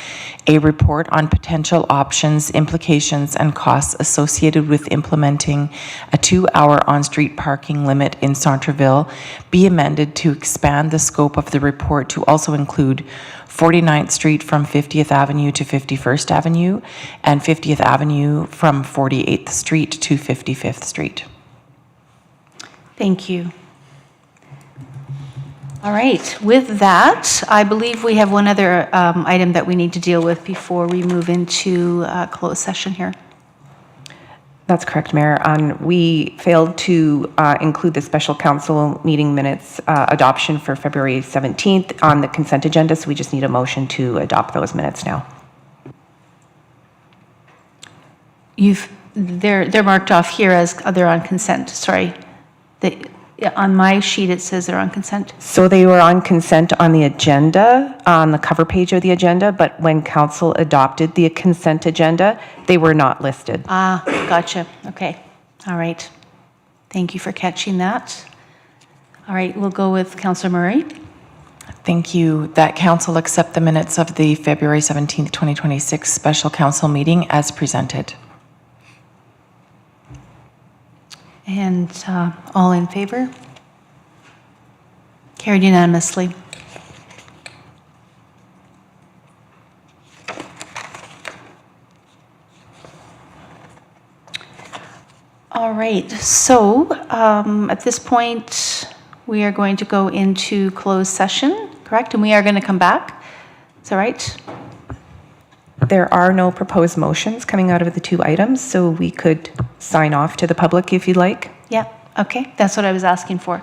a report on potential options, implications, and costs associated with implementing a 2-hour on-street parking limit in Centreville be amended to expand the scope of the report to also include 49th Street from 50th Avenue to 51st Avenue, and 50th Avenue from 48th Street to 55th Street. Thank you. All right, with that, I believe we have one other item that we need to deal with before we move into closed session here. That's correct, Mayor. We failed to include the special council meeting minutes adoption for February 17th on the consent agenda, so we just need a motion to adopt those minutes now. They're marked off here as they're on consent, sorry. On my sheet, it says they're on consent. So they were on consent on the agenda, on the cover page of the agenda, but when council adopted the consent agenda, they were not listed. Ah, gotcha. Okay. All right. Thank you for catching that. All right, we'll go with Councillor Murray. Thank you. That council accept the minutes of the February 17th, 2026 special council meeting as presented. And all in favor? Carried unanimously. All right, so at this point, we are going to go into closed session, correct? And we are going to come back. Is that right? There are no proposed motions coming out of the two items, so we could sign off to the public if you'd like. Yeah, okay, that's what I was asking for.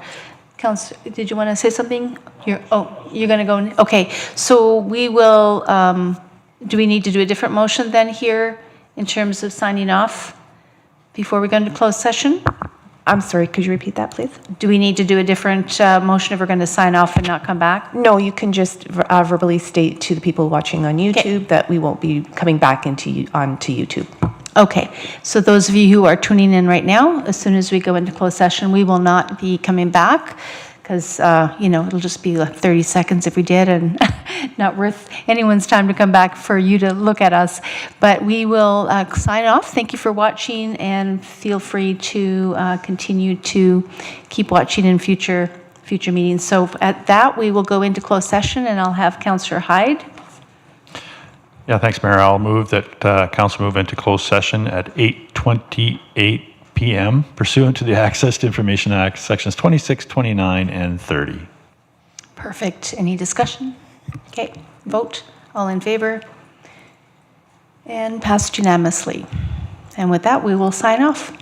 Councilor, did you want to say something? You're going to go, okay. So we will, do we need to do a different motion then here in terms of signing off before we go into closed session? I'm sorry, could you repeat that, please? Do we need to do a different motion if we're going to sign off and not come back? No, you can just verbally state to the people watching on YouTube that we won't be coming back onto YouTube. Okay, so those of you who are tuning in right now, as soon as we go into closed session, we will not be coming back because, it'll just be like 30 seconds if we did and not worth anyone's time to come back for you to look at us. But we will sign off. Thank you for watching and feel free to continue to keep watching in future meetings. So at that, we will go into closed session and I'll have Councillor Hyde. Yeah, thanks, Mayor. I'll move that council move into closed session at 8:28 p.m. pursuant to the Access to Information Act, Sections 26, 29, and 30. Perfect. Any discussion? Okay, vote. All in favor? And passed unanimously. And with that, we will sign off.